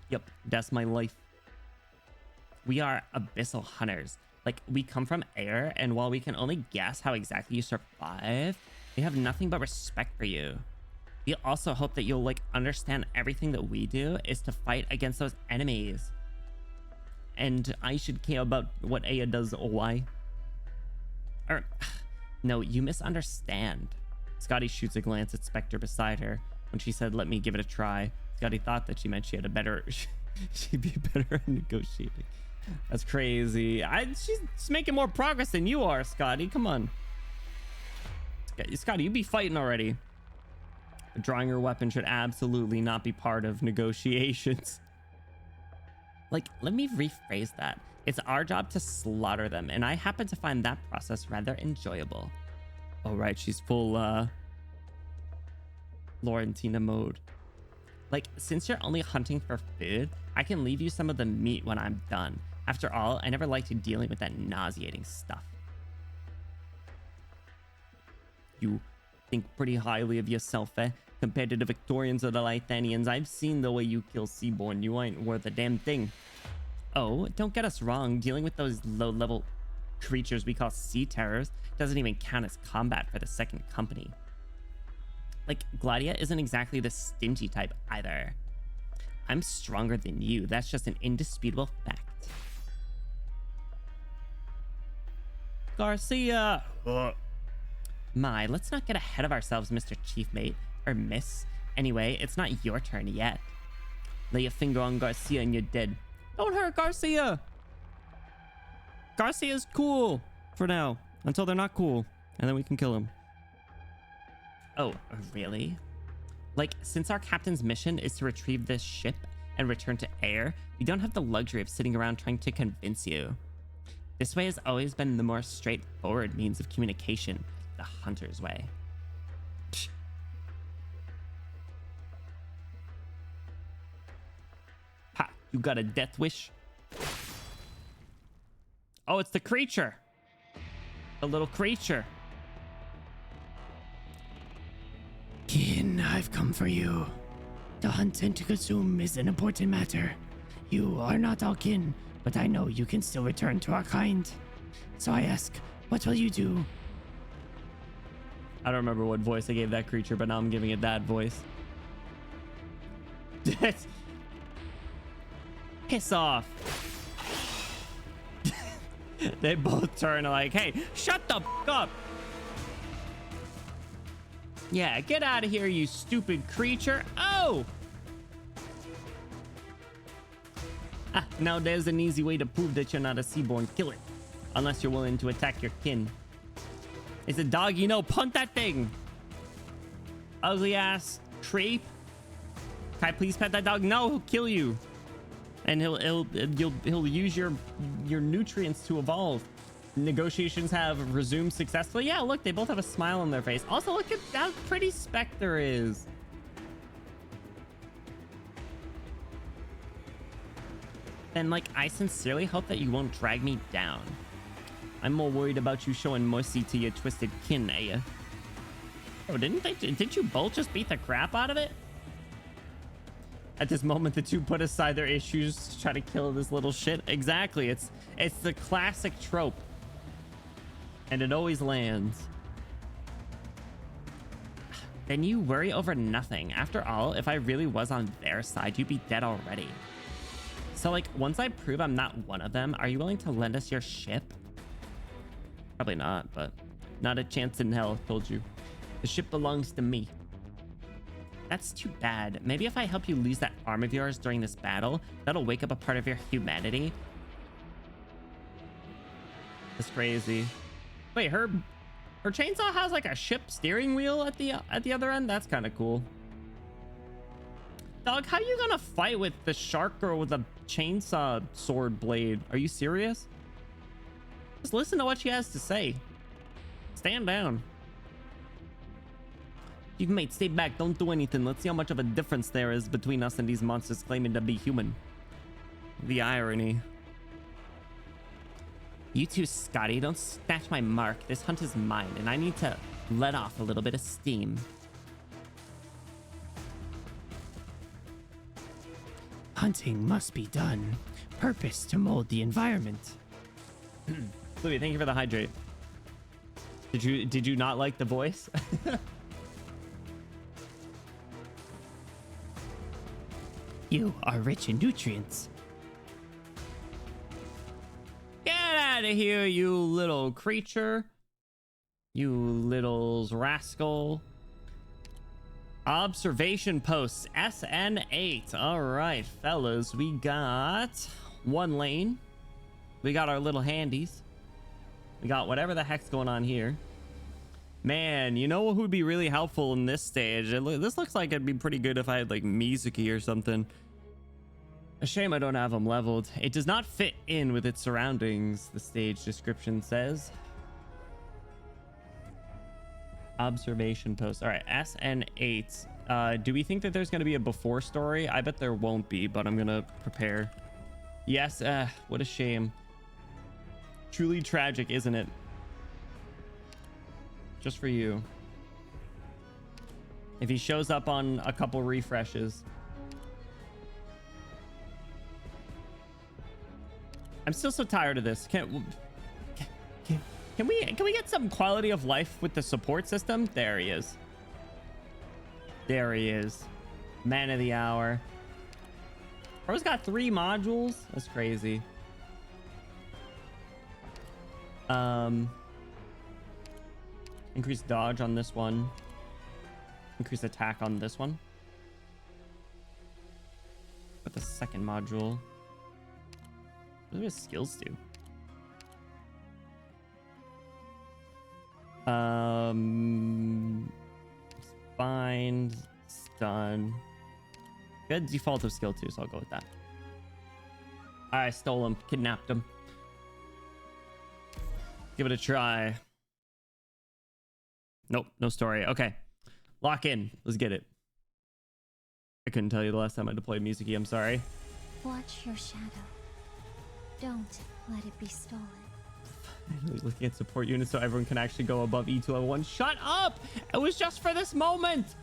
Yep, that's my life. We are abyssal hunters. Like, we come from air, and while we can only guess how exactly you survive, we have nothing but respect for you. We also hope that you'll, like, understand everything that we do is to fight against those enemies. And I should care about what Aya does or why. Or, no, you misunderstand. Scotty shoots a glance at Spectre beside her. When she said, let me give it a try, Scotty thought that she meant she had a better... she'd be better at negotiating. That's crazy. She's making more progress than you are, Scotty. Come on. Scotty, you be fighting already. Drawing her weapon should absolutely not be part of negotiations. Like, let me rephrase that. It's our job to slaughter them, and I happen to find that process rather enjoyable. Oh, right, she's full, Laurentina mode. Like, since you're only hunting for food, I can leave you some of the meat when I'm done. After all, I never liked dealing with that nauseating stuff. You think pretty highly of yourself, eh? Compared to the Victorians or the Lythanians, I've seen the way you kill Seaborn. You ain't worth a damn thing. Oh, don't get us wrong. Dealing with those low-level creatures we call sea terrors doesn't even count as combat for the second company. Like, Gladia isn't exactly the stingy type either. I'm stronger than you. That's just an indisputable fact. Garcia! My, let's not get ahead of ourselves, Mr. Chief Mate. Or Miss. Anyway, it's not your turn yet. Lay a finger on Garcia and you're dead. Don't hurt Garcia! Garcia's cool for now. Until they're not cool. And then we can kill him. Oh, really? Like, since our captain's mission is to retrieve this ship and return to air, we don't have the luxury of sitting around trying to convince you. This way has always been the more straightforward means of communication, the hunter's way. Psh. Ha, you got a death wish? Oh, it's the creature. The little creature. Kin, I've come for you. The hunt and to consume is an important matter. You are not all kin, but I know you can still return to our kind. So I ask, what will you do? I don't remember what voice I gave that creature, but now I'm giving it that voice. Piss off. They both turn like, hey, shut the f up. Yeah, get out of here, you stupid creature. Oh! Ah, now there's an easy way to prove that you're not a seaborn. Kill it. Unless you're willing to attack your kin. It's a dog, you know, punt that thing. Ugly ass creep. Can I please pet that dog? No, he'll kill you. And he'll use your nutrients to evolve. Negotiations have resumed successfully. Yeah, look, they both have a smile on their face. Also, look at how pretty Spectre is. And like, I sincerely hope that you won't drag me down. I'm more worried about you showing mercy to your twisted kin, eh? Oh, didn't you both just beat the crap out of it? At this moment, the two put aside their issues to try to kill this little shit. Exactly. It's the classic trope. And it always lands. Then you worry over nothing. After all, if I really was on their side, you'd be dead already. So, like, once I prove I'm not one of them, are you willing to lend us your ship? Probably not, but not a chance in hell, told you. The ship belongs to me. That's too bad. Maybe if I help you lose that arm of yours during this battle, that'll wake up a part of your humanity. That's crazy. Wait, her chainsaw has like a ship steering wheel at the other end? That's kind of cool. Dog, how are you gonna fight with the shark girl with a chainsaw sword blade? Are you serious? Just listen to what she has to say. Stand down. You mate, stay back. Don't do anything. Let's see how much of a difference there is between us and these monsters claiming to be human. The irony. You two, Scotty, don't snatch my mark. This hunt is mine, and I need to let off a little bit of steam. Hunting must be done. Purpose to mold the environment. Louis, thank you for the hydrate. Did you not like the voice? You are rich in nutrients. Get out of here, you little creature. You little rascal. Observation posts SN8. All right, fellas, we got one lane. We got our little handies. We got whatever the heck's going on here. Man, you know who would be really helpful in this stage? This looks like it'd be pretty good if I had like Mizuki or something. A shame I don't have them leveled. It does not fit in with its surroundings, the stage description says. Observation post. All right, SN8. Do we think that there's going to be a before story? I bet there won't be, but I'm going to prepare. Yes, what a shame. Truly tragic, isn't it? Just for you. If he shows up on a couple refreshes. I'm still so tired of this. Can we get some quality of life with the support system? There he is. There he is. Man of the hour. Bro's got 3 modules. That's crazy. Increase dodge on this one. Increase attack on this one. With the second module. What do his skills do? Bind, stun. Good default of skill 2, so I'll go with that. I stole him, kidnapped him. Give it a try. Nope, no story. Okay. Lock in. Let's get it. I couldn't tell you the last time I deployed Music-y. I'm sorry. Watch your shadow. Don't let it be stolen. Looking at support units so everyone can actually go above E2 level 1. Shut up! It was just for this moment!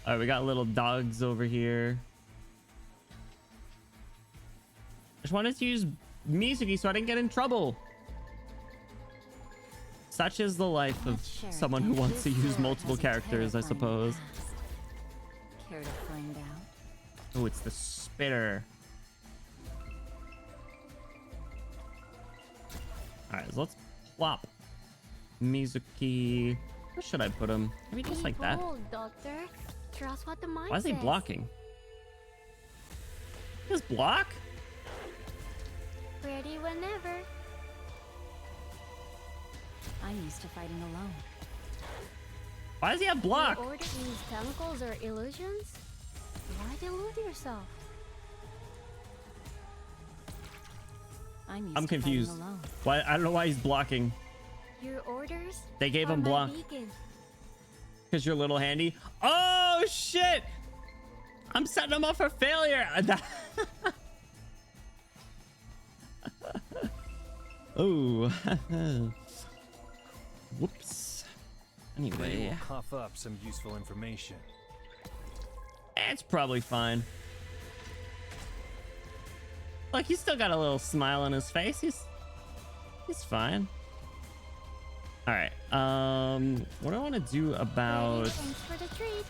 Alright, we got little dogs over here. I just wanted to use Music-y so I didn't get in trouble. Such is the life of someone who wants to use multiple characters, I suppose. Care to find out? Oh, it's the spitter. Alright, so let's plop Mizuki. Where should I put him? Maybe just like that. Doctor. Trust what the mind Why is he says. blocking? His block? Ready whenever. I'm used to fighting alone. Why does he have block? You order use chemicals or illusions? Why delude yourself? I'm confused. Why? I don't know why he's blocking. Your orders? They gave are him my block. beacon. Because you're a little handy. Oh, shit! I'm setting him up for failure. Oh. Whoops. They Anyway, will cough up some useful information. it's probably fine. Look, he's still got a little smile on his face. He's fine. All right. What do I want to do about Thanks for the treat.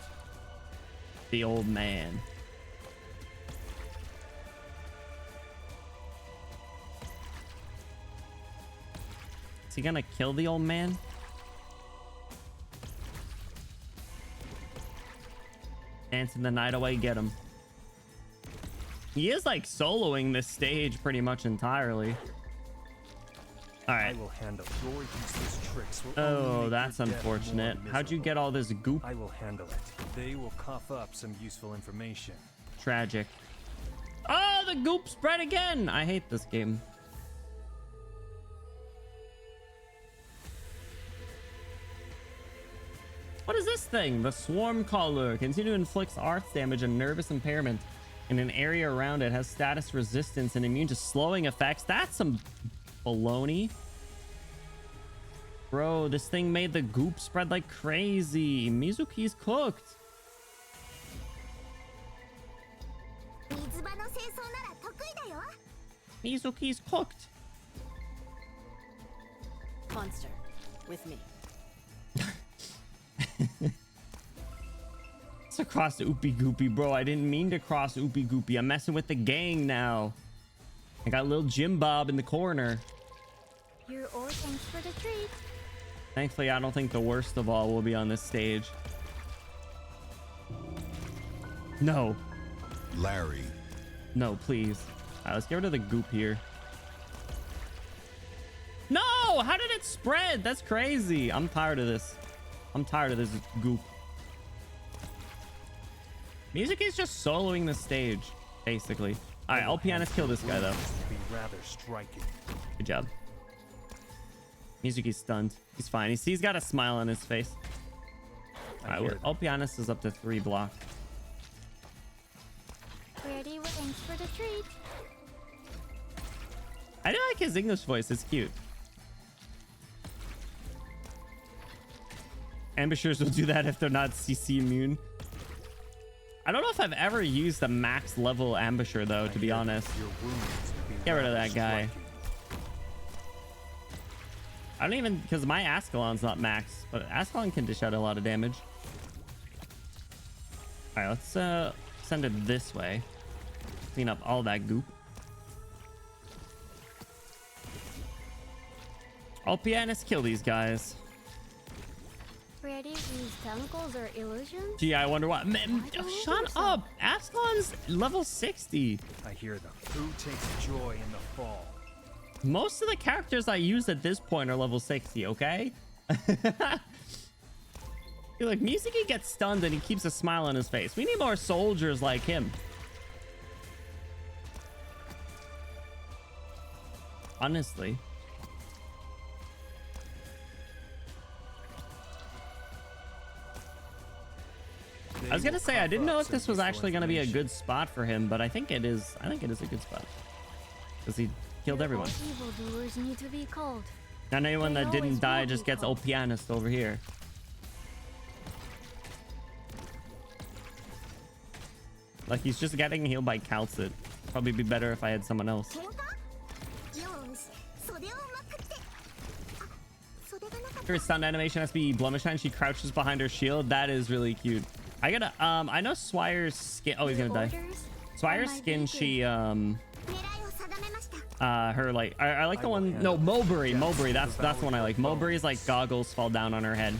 the old man? Is he gonna kill the old man? Dancing the night away, get him. He is like soloing this stage pretty much entirely. All right. I will handle your useless tricks. Will only Oh, make that's your death unfortunate. more How'd you miserable. get all this goop? I will handle it. They will cough up some useful information. Tragic. Oh, the goop spread again. I hate this game. What is this thing? The Swarm Caller. Continue inflicts arts damage and nervous impairment in an area around it. Has status resistance and immune to slowing effects. That's some baloney. Bro, this thing made the goop spread like crazy. Mizuki's cooked. Mizuki's cooked. Monster, with me. It's across Oopie Goopy, bro. I didn't mean to cross Oopie Goopy. I'm messing with the gang now. I got little Jim Bob in the corner. Your order. Thanks for the treat. Thankfully, I don't think the worst of all will be on this stage. No. Larry. No, please. All right, let's get rid of the goop here. No! How did it spread? That's crazy. I'm tired of this. I'm tired of this goop. Music is just soloing the stage, basically. All right, I'll pianist kill this guy, though. Be rather striking. Good job. Music is stunned. He's fine. He's got a smile on his face. All right, hear Alpianus is up to 3 block. Ready. Thanks for the treat. I do like his English voice. It's cute. Ambushers will do that if they're not CC immune. I don't know if I've ever used a max level ambusher, though, to be honest. Your wounds be Get rid of rather that guy. striking. I don't even, because my Ascalon's not max, but Ascalon can dish out a lot of damage. All right, let's send it this way. Clean up all that goop. All pianists kill these guys. Ready to use tentacles or illusions? Gee, I wonder what. Man, shut up. Ascalon's level 60. I hear them. Who takes joy in the fall? Most of the characters I use at this point are level 60, okay? Look, Mizuki gets stunned and he keeps a smile on his face. We need more soldiers like him. Honestly. I was gonna say, I didn't know if this was actually gonna be a good spot for him, but I think it is. I think it is a good spot because he killed everyone. Evildoers need to be called. And anyone They that didn't always die will just be gets called. old pianist over here. Like he's just getting healed by Calcit. Probably be better if I had someone else. Her stun animation has to be Blumishine. She crouches behind her shield. That is really cute. I gotta I know Swire's skin. Oh, he's gonna die. Swire's skin, she her like I like the one. No, Mulberry. That's the one I like. Mulberry's like goggles fall down on her head.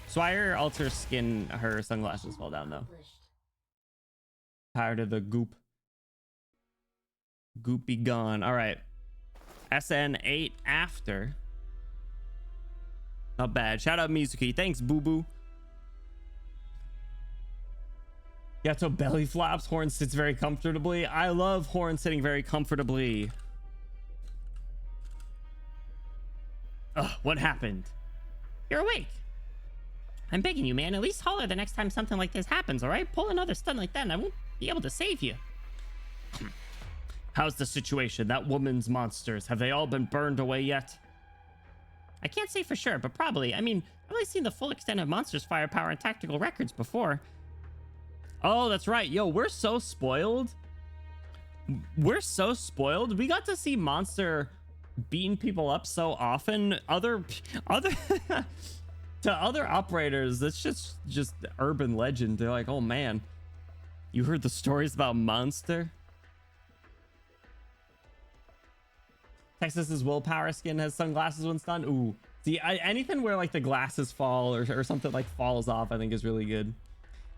Swire alters skin, her sunglasses fall down though. Tired of the goop. Goop be gone. All right. SN8 after. Not bad. Shout out Mizuki. Thanks, boo boo. Yeah, so belly flaps. Horn sits very comfortably. I love Horn sitting very comfortably. Ugh, what happened? You're awake. I'm begging you, man. At least holler the next time something like this happens, all right? Pull another stun like that and I won't be able to save you. How's the situation? That woman's monsters, have they all been burned away yet? I can't say for sure, but probably. I mean, I've only seen the full extent of Monster's firepower and tactical records before. Oh, that's right. Yo, we're so spoiled. We're so spoiled. We got to see Monster beating people up so often. Other to other operators, that's just urban legend. They're like, oh man, you heard the stories about Monster? Texas's willpower skin has sunglasses when stunned. Ooh, see, anything where like the glasses fall or something like falls off, I think is really good.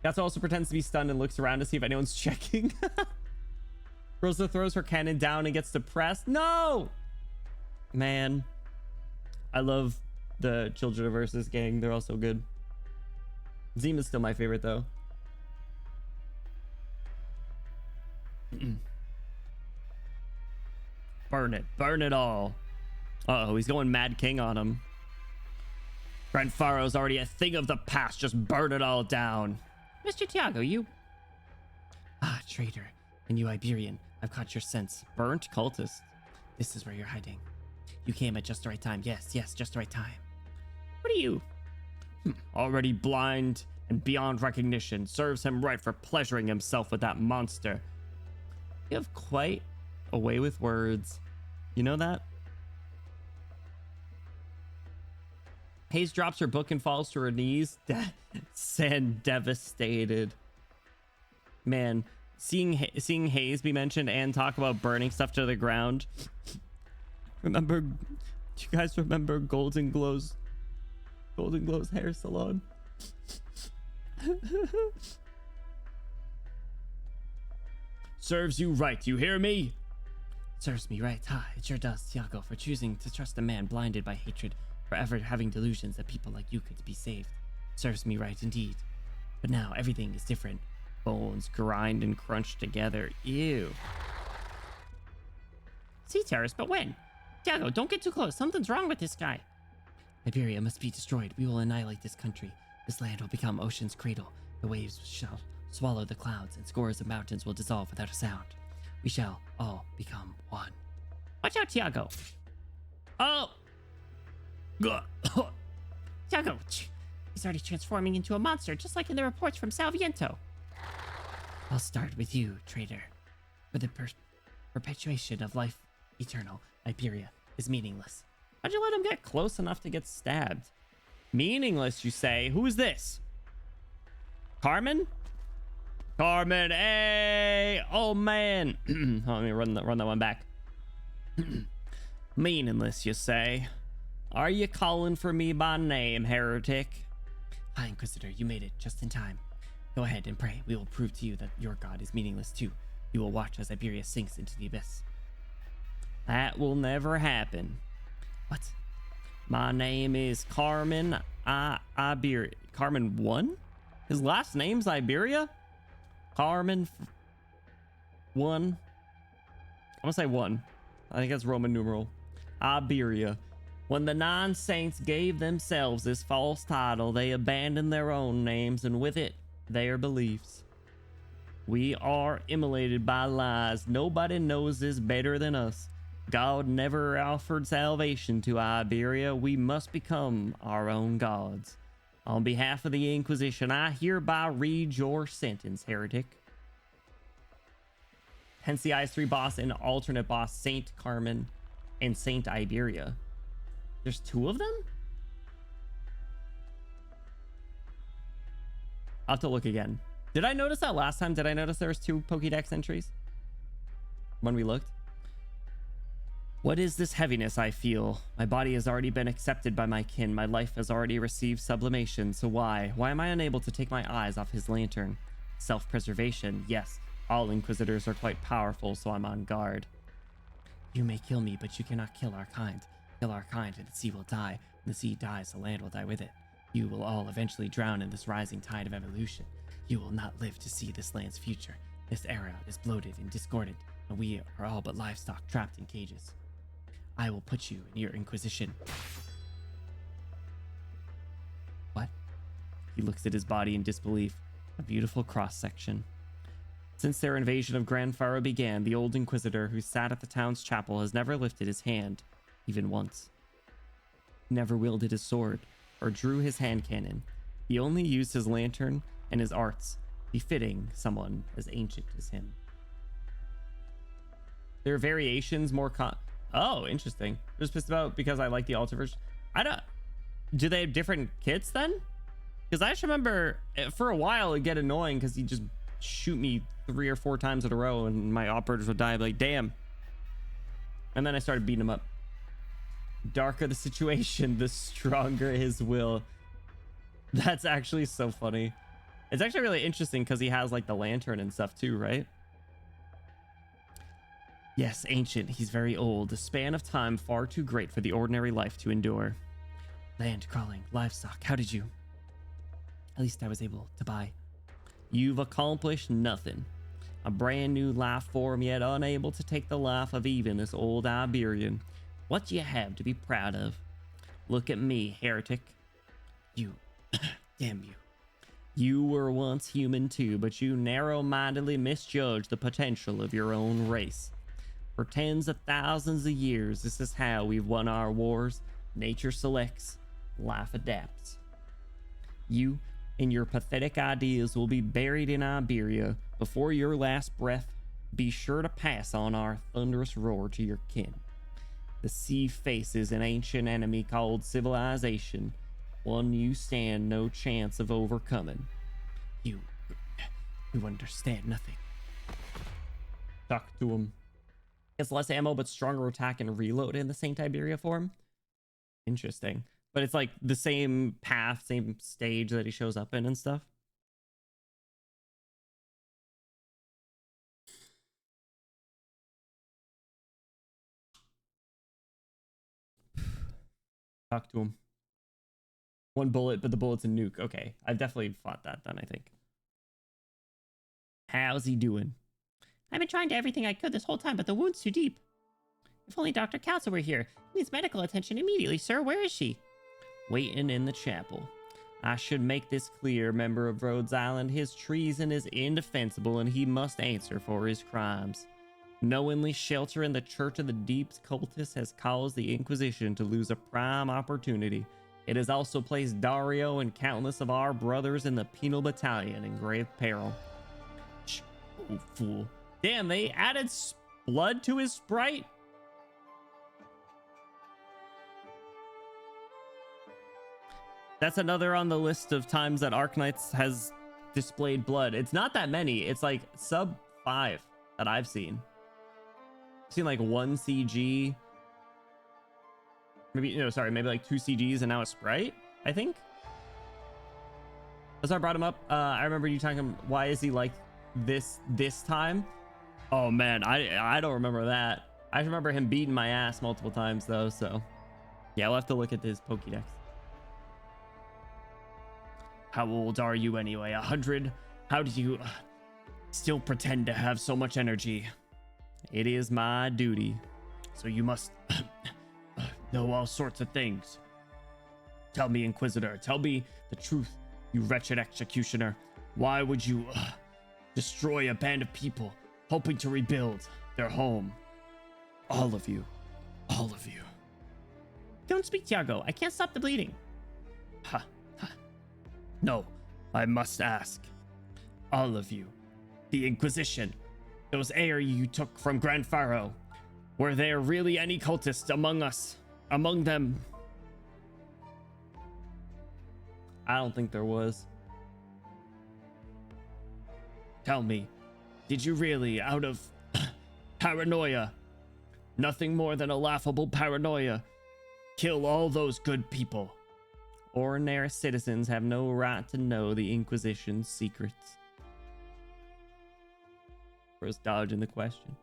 Yatsu also pretends to be stunned and looks around to see if anyone's checking. Rosa throws her cannon down and gets depressed. No, man, I love the Children of Versus gang. They're all so good. Zima's still my favorite though. Burn it all. Uh-oh, he's going Mad King on him. Brent Faro's already a thing of the past. Just burn it all down. Mr. Tiago, you... Ah, traitor. And you Iberian. I've caught your scent. Burnt cultist. This is where you're hiding. You came at just the right time. Yes, just the right time. What are you? Already blind and beyond recognition. Serves him right for pleasuring himself with that monster. You have quite a way with words. You know that? Hayes drops her book and falls to her knees. Sand devastated. Man, seeing Hayes be mentioned and talk about burning stuff to the ground. Remember, do you guys remember Golden Glow's hair salon? Serves you right, you hear me? Serves me right. It sure does, Tiago, for choosing to trust a man blinded by hatred, for ever having delusions that people like you could be saved. Serves me right indeed. But now everything is different. Bones grind and crunch together. Ew. Sea terrorist, but when? Tiago, don't get too close. Something's wrong with this guy. Iberia must be destroyed. We will annihilate this country. This land will become ocean's cradle. The waves shall swallow the clouds, and scores of mountains will dissolve without a sound. We shall all become one. Watch out, Tiago. Oh! Tiago! He's already transforming into a monster, just like in the reports from Salviento. I'll start with you, traitor. For the perpetuation of life eternal, Iberia is meaningless. How'd you let him get close enough to get stabbed? Meaningless, you say? Who's this? Carmen? Carmen, hey! Oh, man. Let me run that one back. Meaningless, you say? Are you calling for me by name, heretic? High Inquisitor, you made it just in time. Go ahead and pray. We will prove to you that your god is meaningless too. You will watch as Iberia sinks into the abyss. That will never happen. What? My name is Carmen Iberia. Carmen 1? His last name's Iberia? Carmen 1. I'm gonna say 1. I think that's Roman numeral. Iberia. When the 9 saints gave themselves this false title, they abandoned their own names and with it, their beliefs. We are immolated by lies. Nobody knows this better than us. God never offered salvation to Iberia. We must become our own gods. On behalf of the Inquisition, I hereby read your sentence, heretic. Hence the IS3 boss and alternate boss, Saint Carmen and Saint Iberia. There's 2 of them? I'll have to look again. Did I notice that last time? Did I notice there was 2 Pokédex entries when we looked? What is this heaviness I feel? My body has already been accepted by my kin. My life has already received sublimation. So why? Why am I unable to take my eyes off his lantern? Self-preservation. Yes, all Inquisitors are quite powerful, so I'm on guard. You may kill me, but you cannot kill our kind. Kill our kind and the sea will die. When the sea dies, the land will die with it. You will all eventually drown in this rising tide of evolution. You will not live to see this land's future. This era is bloated and discordant, and we are all but livestock trapped in cages. I will put you in your Inquisition. What? He looks at his body in disbelief. A beautiful cross-section. Since their invasion of Grand Faro began, the old Inquisitor who sat at the town's chapel has never lifted his hand, even once. He never wielded his sword or drew his hand cannon. He only used his lantern and his arts, befitting someone as ancient as him. There are variations more Oh, interesting. Just pissed about because I like the altar version. Do they have different kits then? Because I just remember for a while it'd get annoying because he'd just shoot me 3 or 4 times in a row and my operators would die. I'd be like, damn. And then I started beating him up. Darker the situation, the stronger his will. That's actually so funny. It's actually really interesting because he has like the lantern and stuff too, right? Yes, ancient. He's very old. A span of time far too great for the ordinary life to endure. Land, crawling, livestock. How did you? At least I was able to buy. You've accomplished nothing. A brand new life form, yet unable to take the life of even this old Iberian. What do you have to be proud of? Look at me, heretic. You. Damn you. You were once human too, but you narrow-mindedly misjudged the potential of your own race. For tens of thousands of years, this is how we've won our wars. Nature selects, life adapts. You and your pathetic ideas will be buried in Iberia before your last breath. Be sure to pass on our thunderous roar to your kin. The sea faces an ancient enemy called civilization, one you stand no chance of overcoming. You understand nothing. Talk to him. Gets less ammo but stronger attack and reload in the Saint Iberia form. Interesting. But it's like the same path, same stage that he shows up in and stuff. Talk to him. 1 bullet, but the bullet's a nuke. Okay, I've definitely fought that then, I think. How's he doing? I've been trying to do everything I could this whole time, but the wound's too deep. If only Dr. Council were here. He needs medical attention immediately, sir. Where is she? Waiting in the chapel. I should make this clear, member of Rhodes Island. His treason is indefensible and he must answer for his crimes. Knowingly sheltering the Church of the Deep's cultists has caused the Inquisition to lose a prime opportunity. It has also placed Dario and countless of our brothers in the penal battalion in grave peril. Shh, oh, fool. Damn, they added blood to his sprite? That's another on the list of times that Arknights has displayed blood. It's not that many. It's like sub 5 that I've seen. seen like one CG. Maybe, sorry, maybe like 2 CGs and now a Sprite, I think. As I brought him up, I remember you talking, why is he like this time? Oh man, I don't remember that. I remember him beating my ass multiple times though, so yeah, we'll have to look at his Pokédex. How old are you anyway? 100? How do you still pretend to have so much energy? It is my duty. So you must know all sorts of things. Tell me, Inquisitor. Tell me the truth, you wretched executioner. Why would you destroy a band of people hoping to rebuild their home? All of you. All of you. Don't speak, Tiago. I can't stop the bleeding. Ha. No, I must ask. All of you. The Inquisition. Those heir you took from Grand Pharaoh. Were there really any cultists among us? Among them? I don't think there was. Tell me, did you really, out of paranoia, nothing more than a laughable paranoia, kill all those good people? Ordinary citizens have no right to know the Inquisition's secrets. First dodging the question.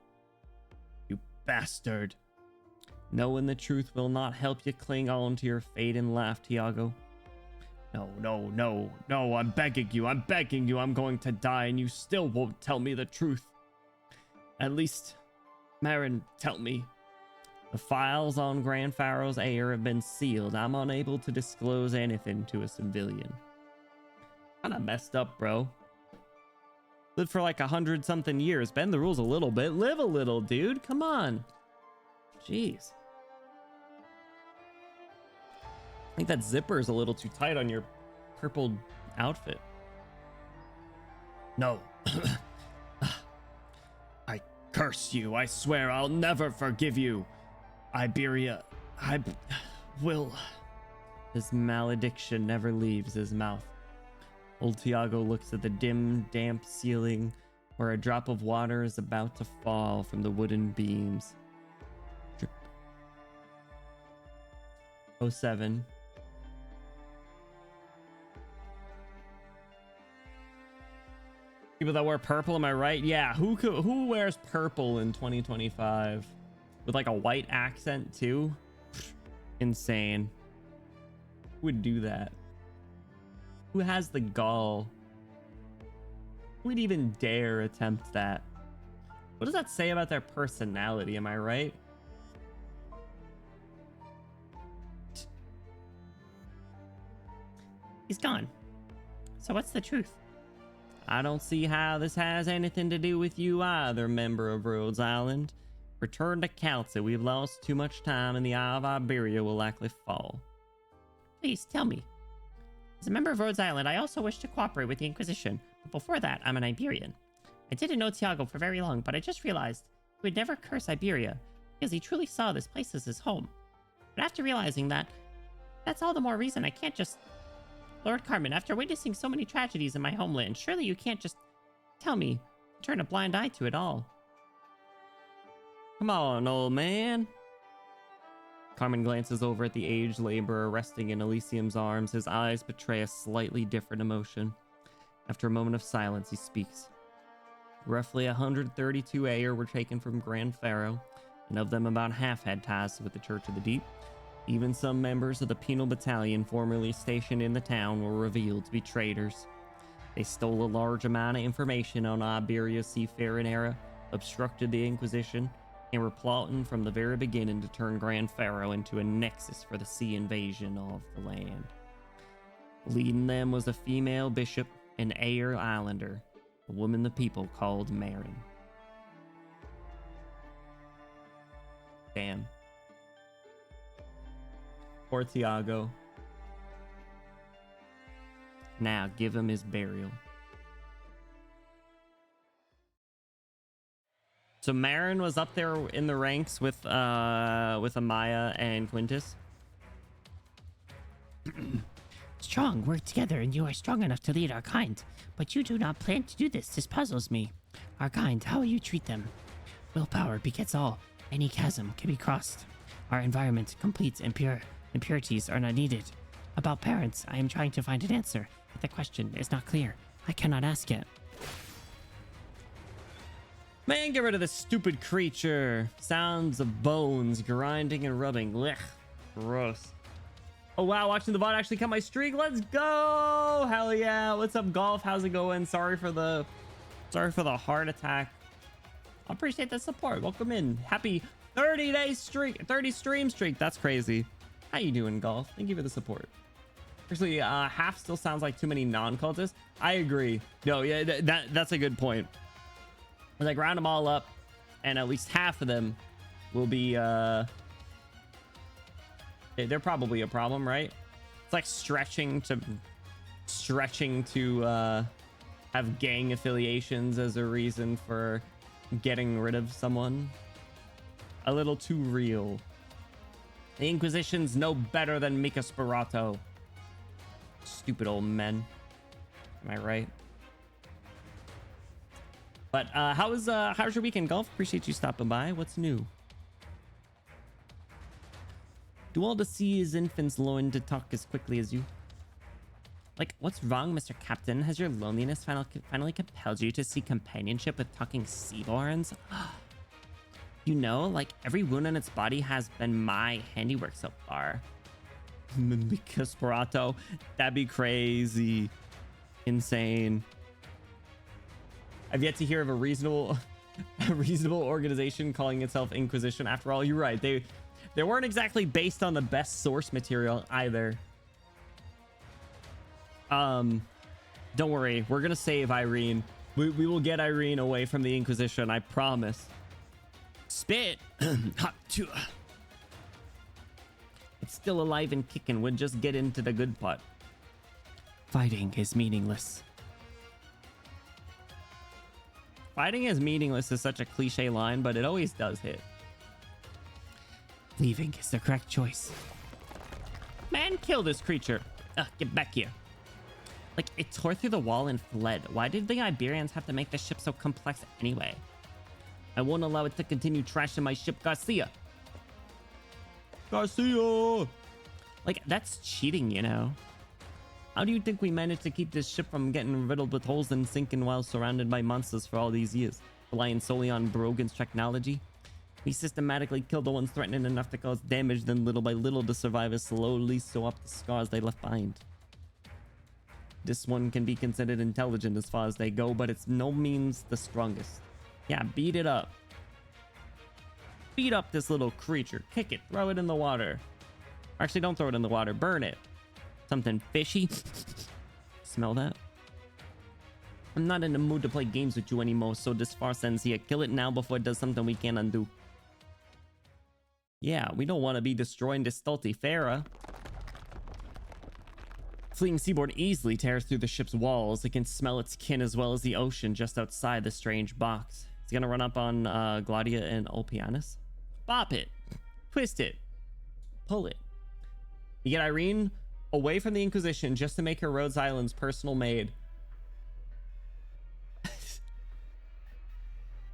You bastard. Knowing the truth will not help you cling on to your fate in life, Tiago. No, I'm begging you, I'm going to die and you still won't tell me the truth. At least, Marin, tell me. The files on Grand Pharaoh's heir have been sealed. I'm unable to disclose anything to a civilian. Kinda messed up, bro. Lived for like 100-something years. Bend the rules a little bit. Live a little, dude. Come on. Jeez. I think that zipper is a little too tight on your purple outfit. No. I curse you. I swear I'll never forgive you. Iberia, I will. His malediction never leaves his mouth. Old Tiago looks at the dim, damp ceiling where a drop of water is about to fall from the wooden beams. Drip. 07. People that wear purple, am I right? Yeah, who wears purple in 2025? With like a white accent too? Insane. Who would do that? Who has the gall? Who would even dare attempt that? What does that say about their personality, am I right? He's gone. So what's the truth? I don't see how this has anything to do with you either, member of Rhodes Island. Return to council. We've lost too much time and the Eye of Iberia will likely fall. Please, tell me. As a member of Rhodes Island, I also wish to cooperate with the Inquisition, but before that, I'm an Iberian. I didn't know Tiago for very long, but I just realized he would never curse Iberia, because he truly saw this place as his home. But after realizing that, that's all the more reason I can't just... Lord Carmen, after witnessing so many tragedies in my homeland, surely you can't just tell me, turn a blind eye to it all. Come on, old man. Carmen glances over at the aged laborer resting in Elysium's arms. His eyes betray a slightly different emotion. After a moment of silence, he speaks. Roughly 132 Aer were taken from Grand Pharaoh, and of them about half had ties with the Church of the Deep. Even some members of the penal battalion formerly stationed in the town were revealed to be traitors. They stole a large amount of information on Iberia's seafaring era, obstructed the Inquisition, and were plotting from the very beginning to turn Grand Pharaoh into a nexus for the sea invasion of the land. Leading them was a female bishop, an Aer Islander, a woman the people called Marin. Damn. Poor Tiago. Now give him his burial. So Marin was up there in the ranks with Amaya and Quintus. Strong, work together, and you are strong enough to lead our kind. But you do not plan to do this. This puzzles me. Our kind, how will you treat them? Willpower begets all. Any chasm can be crossed. Our environment complete and pure. Impurities are not needed. About parents, I am trying to find an answer, but the question is not clear. I cannot ask it. Man, get rid of this stupid creature. Sounds of bones grinding and rubbing. Blech. Gross. Oh wow, watching the bot actually cut my streak. Let's go. Hell yeah. What's up, Golf? How's it going? Sorry for the heart attack. I appreciate the support. Welcome in. Happy 30-day streak, 30 stream streak. That's crazy. How you doing, Golf? Thank you for the support. Actually, half still sounds like too many non-cultists. I agree. No, yeah, that's a good point. Like, round them all up, and at least half of them will be, they're probably a problem, right? It's like stretching to have gang affiliations as a reason for getting rid of someone. A little too real. The Inquisition's no better than Mika Sparato. Stupid old men. Am I right? But how's your weekend, Golf? Appreciate you stopping by. What's new? Do all the seas infants learn to talk as quickly as you? Like, what's wrong, Mr. Captain? Has your loneliness finally compelled you to seek companionship with talking seaborns? You know, like, every wound on its body has been my handiwork so far. Mika Sparato. That'd be crazy. Insane. I've yet to hear of a reasonable organization calling itself Inquisition. After all, you're right. They weren't exactly based on the best source material either. Don't worry. We're gonna save Irene. We will get Irene away from the Inquisition. I promise. Spit. Hot too. It's still alive and kicking. We'll just get into the good part. Fighting is meaningless. Fighting is meaningless is such a cliche line, but it always does hit. Leaving is the correct choice. Man, kill this creature. Get back here. Like, it tore through the wall and fled. Why did the Iberians have to make the ship so complex anyway? I won't allow it to continue trashing my ship, Garcia. Garcia! Like, that's cheating, you know? How do you think we managed to keep this ship from getting riddled with holes and sinking while surrounded by monsters for all these years? Relying solely on Brogan's technology? We systematically killed the ones threatening enough to cause damage, then little by little the survivors slowly sew up the scars they left behind. This one can be considered intelligent as far as they go, but it's no means the strongest. Yeah, beat it up. Beat up this little creature. Kick it. Throw it in the water. Actually, don't throw it in the water. Burn it. Something fishy. Smell that? I'm not in the mood to play games with you anymore, so this farce ends here. Kill it now before it does something we can't undo. Yeah, we don't want to be destroying this Stultifera. Fleeing seaboard easily tears through the ship's walls. It can smell its kin as well as the ocean just outside the strange box. It's gonna run up on Gladia and Ulpianus. Bop it. Twist it. Pull it. You get Irene away from the Inquisition just to make her Rhodes Island's personal maid.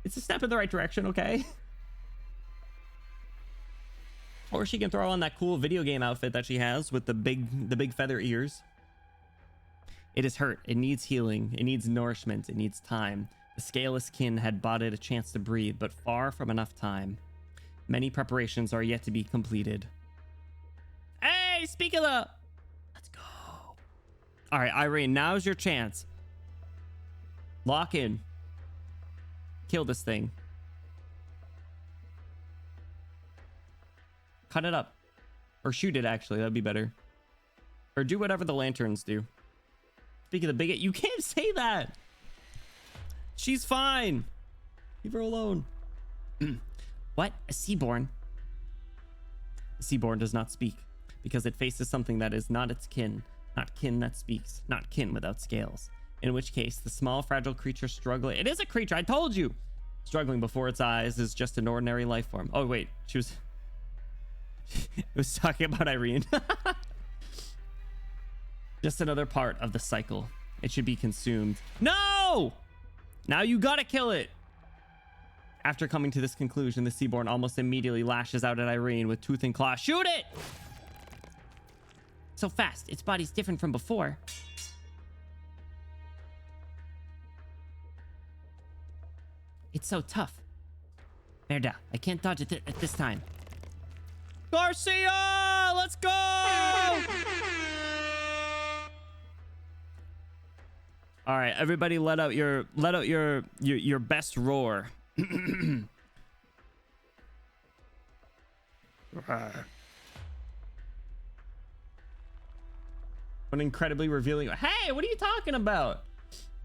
It's a step in the right direction, okay? Or she can throw on that cool video game outfit that she has with the big feather ears. It is hurt. It needs healing. It needs nourishment. It needs time. The scaleless kin had bought it a chance to breathe, but far from enough time. Many preparations are yet to be completed. Hey, speak of the... Let's go. All right, Irene, now's your chance. Lock in. Kill this thing. Cut it up. Or shoot it, actually. That'd be better. Or do whatever the lanterns do. Speak of the bigot, you can't say that. She's fine. Leave her alone. What? A seaborn? The seaborn does not speak because it faces something that is not its kin. Not kin that speaks. Not kin without scales. In which case, the small, fragile creature struggling... It is a creature, I told you! Struggling before its eyes is just an ordinary life form. Oh, wait. She was... it was talking about Irene. Just another part of the cycle. It should be consumed. No! Now you gotta kill it. After coming to this conclusion, the Seaborn almost immediately lashes out at Irene with tooth and claw. Shoot it! So fast. Its body's different from before. It's so tough. Merda, I can't dodge it at this time. Garcia, let's go! All right, everybody, let out your best roar. An incredibly revealing. Hey, what are you talking about?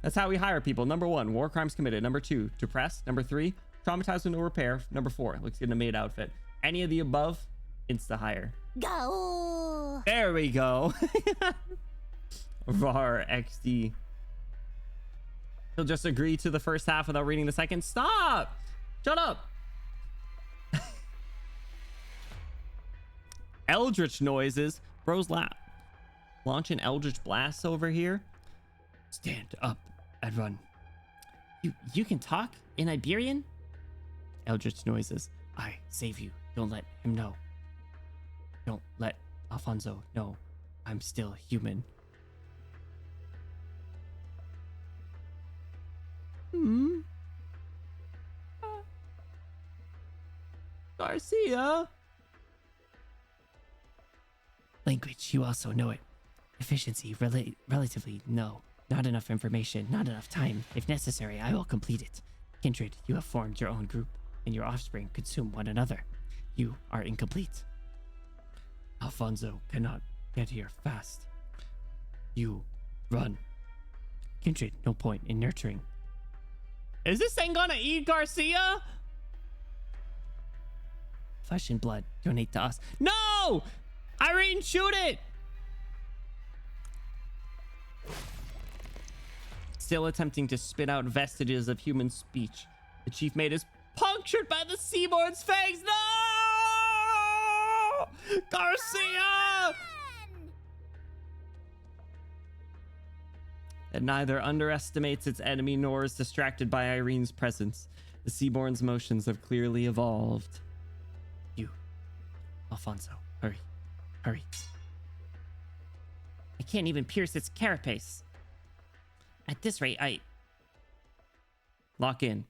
That's how we hire people. Number 1, war crimes committed. Number 2, depressed. Number 3, traumatized with no repair. Number 4, looks good in a maid outfit. Any of the above, insta hire. Go. There we go. Var XD. He'll just agree to the first half without reading the second. Stop! Shut up! Eldritch noises. Bro's lap. Launch an Eldritch blast over here. Stand up and run. You can talk in Iberian? Eldritch noises. I save you. Don't let him know. Don't let Alfonso know. I'm still human. Garcia. Language, you also know it. Efficiency, relatively, no. Not enough information, not enough time. If necessary, I will complete it. Kindred, you have formed your own group, and your offspring consume one another. You are incomplete. Alfonso cannot get here fast. You run. Kindred, no point in nurturing. Is this thing gonna eat Garcia? Flesh and blood, donate to us. No! Irene, shoot it! Still attempting to spit out vestiges of human speech. The chief mate is punctured by the Seaborn's fangs. No! Garcia! It neither underestimates its enemy nor is distracted by Irene's presence. The Seaborn's motions have clearly evolved. You, Alfonso, hurry. Hurry. I can't even pierce its carapace. At this rate, Lock in.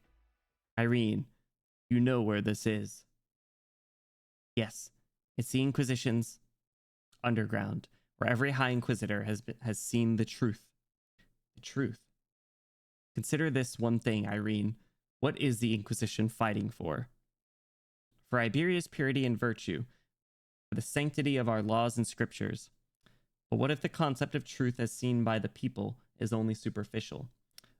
Irene, you know where this is. Yes, it's the Inquisition's underground, where every High Inquisitor has seen the truth. The truth. Consider this one thing, Irene. What is the Inquisition fighting for? For Iberia's purity and virtue, for the sanctity of our laws and scriptures. But what if the concept of truth as seen by the people is only superficial?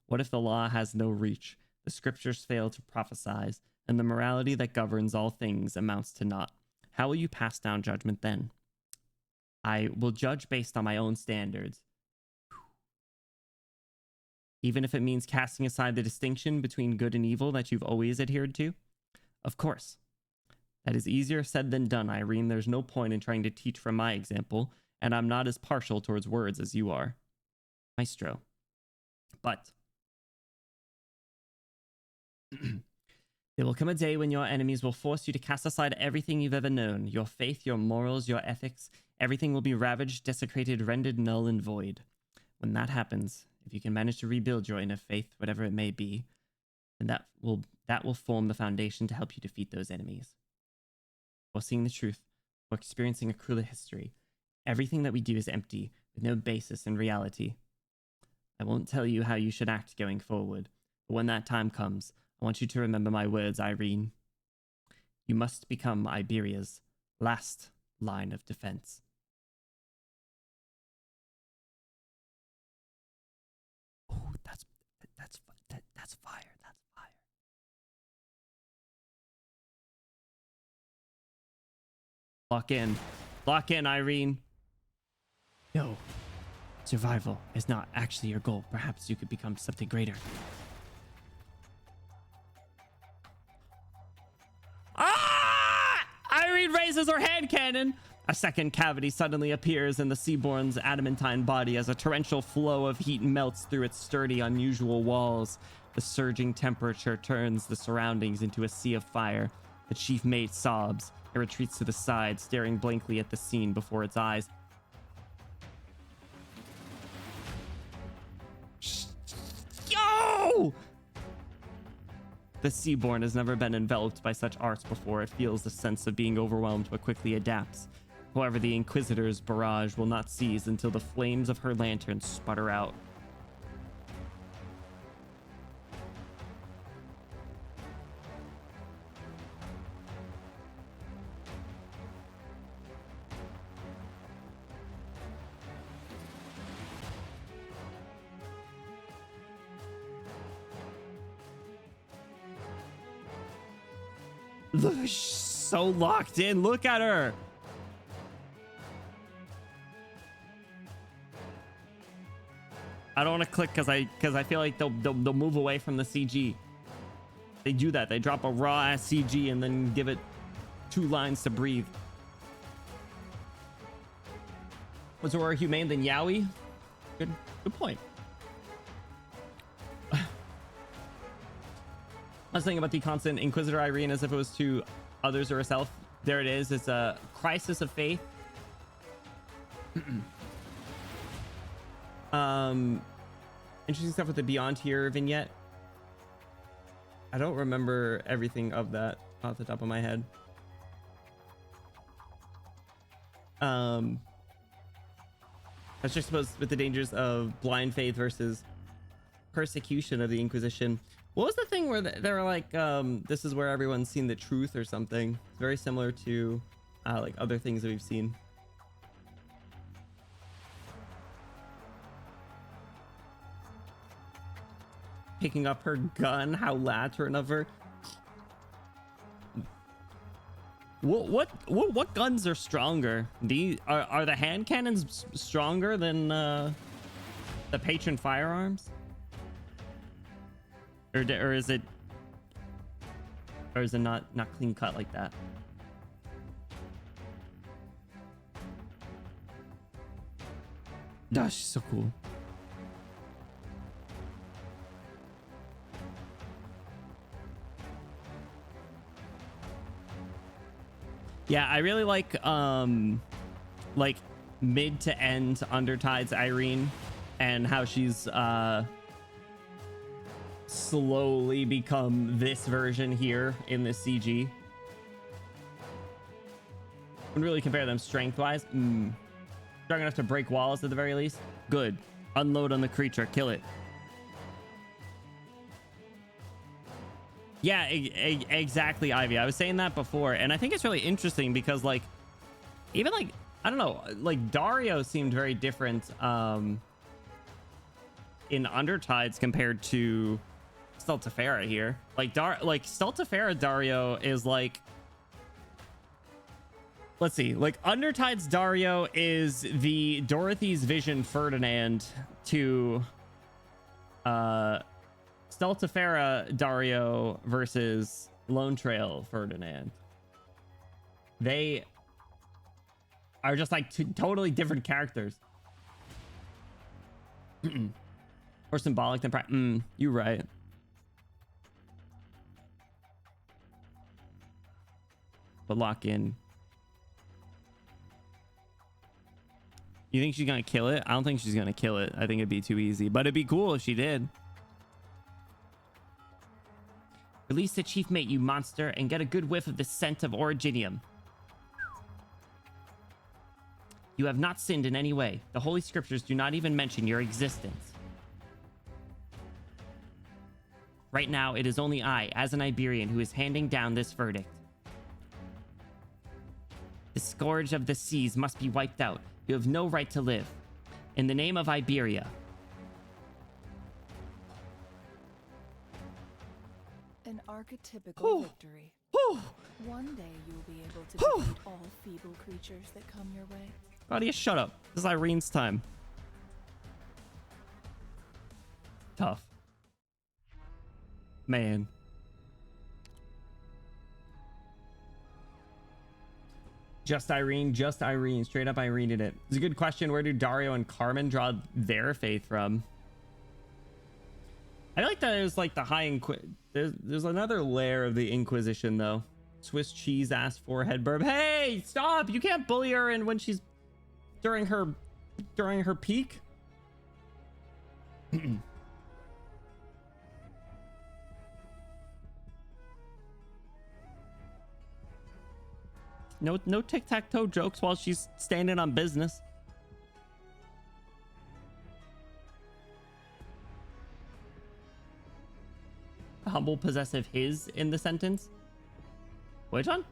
What if the law has no reach, the scriptures fail to prophesize, and the morality that governs all things amounts to naught? How will you pass down judgment then? I will judge based on my own standards. Even if it means casting aside the distinction between good and evil that you've always adhered to? Of course. That is easier said than done, Irene. There's no point in trying to teach from my example, and I'm not as partial towards words as you are, Maestro. But there will come a day when your enemies will force you to cast aside everything you've ever known, your faith, your morals, your ethics. Everything will be ravaged, desecrated, rendered null and void. When that happens, if you can manage to rebuild your inner faith, whatever it may be, then that will form the foundation to help you defeat those enemies. While seeing the truth, or experiencing a crueler history, everything that we do is empty, with no basis in reality. I won't tell you how you should act going forward, but when that time comes, I want you to remember my words, Irene. You must become Iberia's last line of defense. Oh, that's fire. That's fire. Lock in. Lock in, Irene. No. Survival is not actually your goal. Perhaps you could become something greater. Ah! Irene raises her hand cannon. A second cavity suddenly appears in the Seaborn's adamantine body as a torrential flow of heat melts through its sturdy, unusual walls. The surging temperature turns the surroundings into a sea of fire. The chief mate sobs and retreats to the side, staring blankly at the scene before its eyes. Yo! The Seaborn has never been enveloped by such arts before. It feels the sense of being overwhelmed, but quickly adapts. However, the Inquisitor's barrage will not cease until the flames of her lantern sputter out. Look, she's so locked in. Look at her. I don't want to click because I feel like they'll move away from the CG. They do that. They drop a raw ass CG and then give it 2 lines to breathe. Was Aurora humane than Yowie? Good point. I was thinking about the constant Inquisitor Irene as if it was to others or herself. There it is. It's a crisis of faith. Interesting stuff with the Beyond Here vignette. I don't remember everything of that off the top of my head. That's just supposed with the dangers of blind faith versus persecution of the Inquisition. What was the thing where they were like, this is where everyone's seen the truth or something? It's very similar to like other things that we've seen. Picking up her gun, how lateran of her. What guns are stronger? Are the hand cannons stronger than the patron firearms? Or is it not clean cut like that? Gosh, she's so cool. Yeah, I really like mid to end Undertide's Irene and how she's slowly become this version here in the CG. Wouldn't really compare them strength-wise. Strong enough to break walls at the very least. Good. Unload on the creature. Kill it. Yeah, exactly, Ivy. I was saying that before, and I think it's really interesting because, like, even like, I don't know, like Dario seemed very different in Undertides compared to Stultifera here. Like Stultifera Dario is like, let's see, like Undertides Dario is the Dorothy's Vision Ferdinand to Stultifera Dario versus Lone Trail Ferdinand. They are just like two totally different characters. More symbolic than you're right. But lock in. You think she's gonna kill it? I don't think she's gonna kill it. I think it'd be too easy, but it'd be cool if she did. Release the chief mate, you monster, and get a good whiff of the scent of Originium. You have not sinned in any way. The Holy Scriptures do not even mention your existence. Right now, it is only I, as an Iberian, who is handing down this verdict. The scourge of the seas must be wiped out. You have no right to live. In the name of Iberia. An archetypical victory. One day you'll be able to defeat all feeble creatures that come your way. Claudia, shut up. This is Irene's time. Tough. Man. Just Irene, straight up Irene in it. It's a good question. Where do Dario and Carmen draw their faith from? I like that it was like the high there's another layer of the Inquisition though. Swiss cheese ass forehead burb. Hey, stop! You can't bully her and when she's during her peak. No tic-tac-toe jokes while she's standing on business. Humble possessive his in the sentence. Which one?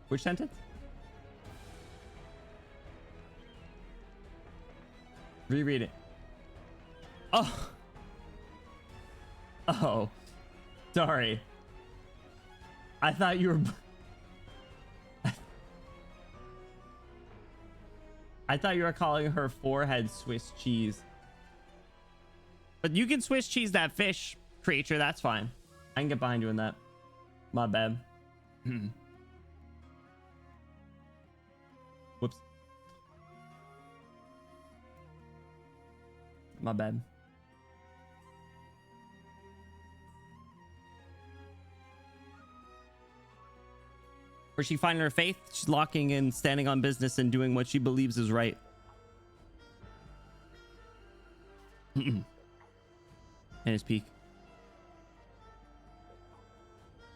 Which sentence? Reread it. Oh. Oh. Sorry. I thought you were... I thought you were calling her forehead Swiss cheese. But you can Swiss cheese that fish creature. That's fine. I can get behind you in that. My bad. Whoops. My bad. Where's she finding her faith? She's locking in, standing on business, and doing what she believes is right. And his peak.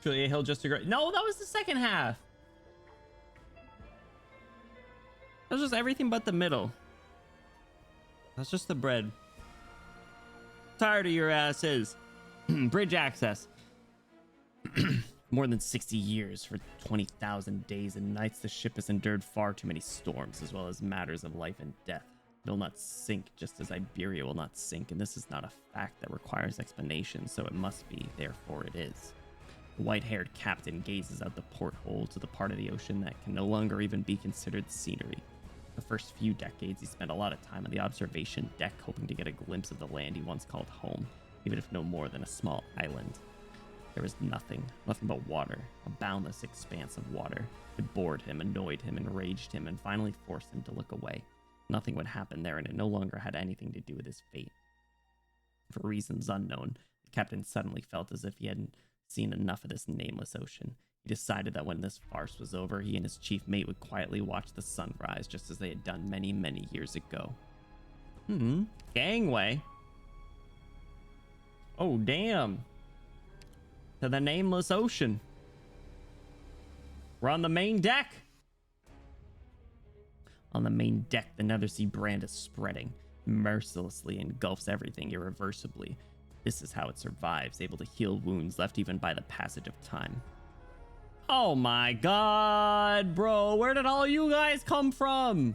Julia Hill just agreed. No, that was the second half. That was just everything but the middle. That's just the bread. Tired of your asses. Bridge access. More than 60 years for 20,000 days and nights, the ship has endured far too many storms, as well as matters of life and death. It will not sink, just as Iberia will not sink, and this is not a fact that requires explanation, so it must be, therefore it is. The white-haired captain gazes out the porthole to the part of the ocean that can no longer even be considered scenery. The first few decades, he spent a lot of time on the observation deck, hoping to get a glimpse of the land he once called home, even if no more than a small island. There was nothing but water, a boundless expanse of water. It bored him, annoyed him, enraged him, and finally forced him to look away. Nothing would happen there, and it no longer had anything to do with his fate. For reasons unknown, the captain suddenly felt as if he hadn't seen enough of this nameless ocean. He decided that when this farce was over, he and his chief mate would quietly watch the sun rise, just as they had done many, many years ago. Gangway. Oh, damn. To the nameless ocean. We're on the main deck. On the main deck, the Nethersea brand is spreading, mercilessly engulfs everything irreversibly. This is how it survives, able to heal wounds left even by the passage of time. Oh my god, bro, where did all you guys come from?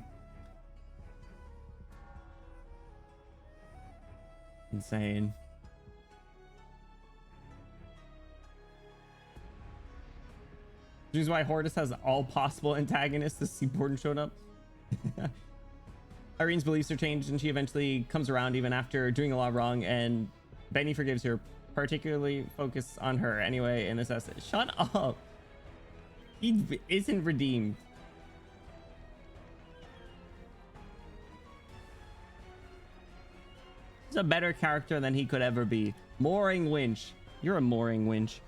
Insane. This is why Hortus has all possible antagonists to see Borden showed up. Irene's beliefs are changed and she eventually comes around even after doing a lot wrong, and Benny forgives her, particularly focused on her anyway in this essay. Shut up. He isn't redeemed. He's a better character than he could ever be. Mooring winch. You're a mooring winch.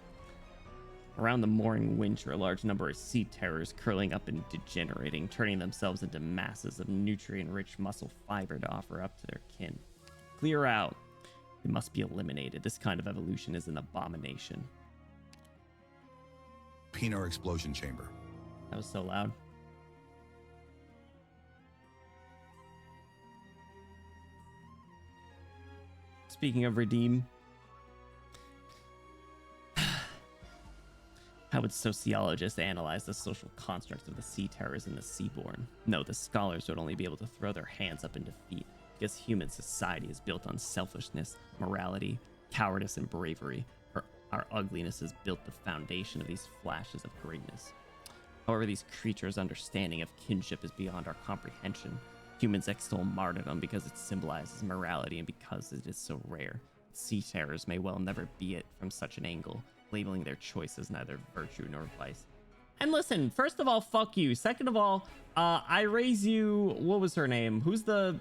Around the mooring winch are a large number of sea terrors curling up and degenerating, turning themselves into masses of nutrient-rich muscle fiber to offer up to their kin. Clear out. They must be eliminated. This kind of evolution is an abomination. Pinar explosion chamber. That was so loud. Speaking of redeem, how would sociologists analyze the social constructs of the sea terrors and the seaborn? No, the scholars would only be able to throw their hands up in defeat, because human society is built on selfishness, morality, cowardice, and bravery. Our ugliness has built the foundation of these flashes of greatness. However, these creatures' understanding of kinship is beyond our comprehension. Humans extol martyrdom because it symbolizes morality and because it is so rare. Sea terrors may well never be it from such an angle, labeling their choice as neither virtue nor vice. And listen, first of all, fuck you. Second of all, I raise you. What was her name? Who's the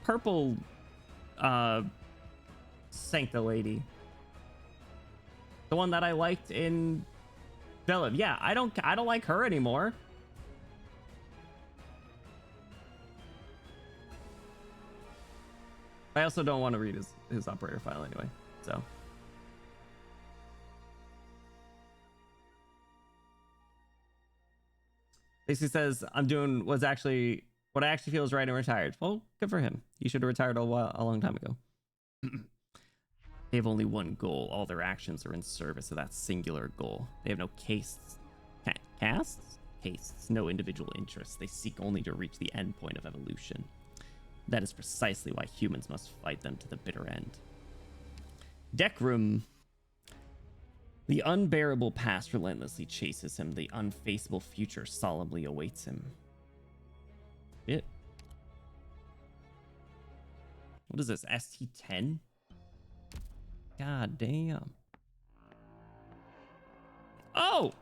purple Sancta lady? The one that I liked in Villa. Yeah, I don't like her anymore. I also don't want to read his operator file anyway, so. Basically says, I'm doing what I actually feel is right and retired. Well, good for him. He should have retired a long time ago. They have only one goal. All their actions are in service of that singular goal. They have no castes. Castes? No individual interests. They seek only to reach the end point of evolution. That is precisely why humans must fight them to the bitter end. Deck room. The unbearable past relentlessly chases him. The unfaceable future solemnly awaits him. It. What is this? ST10? God damn. Oh!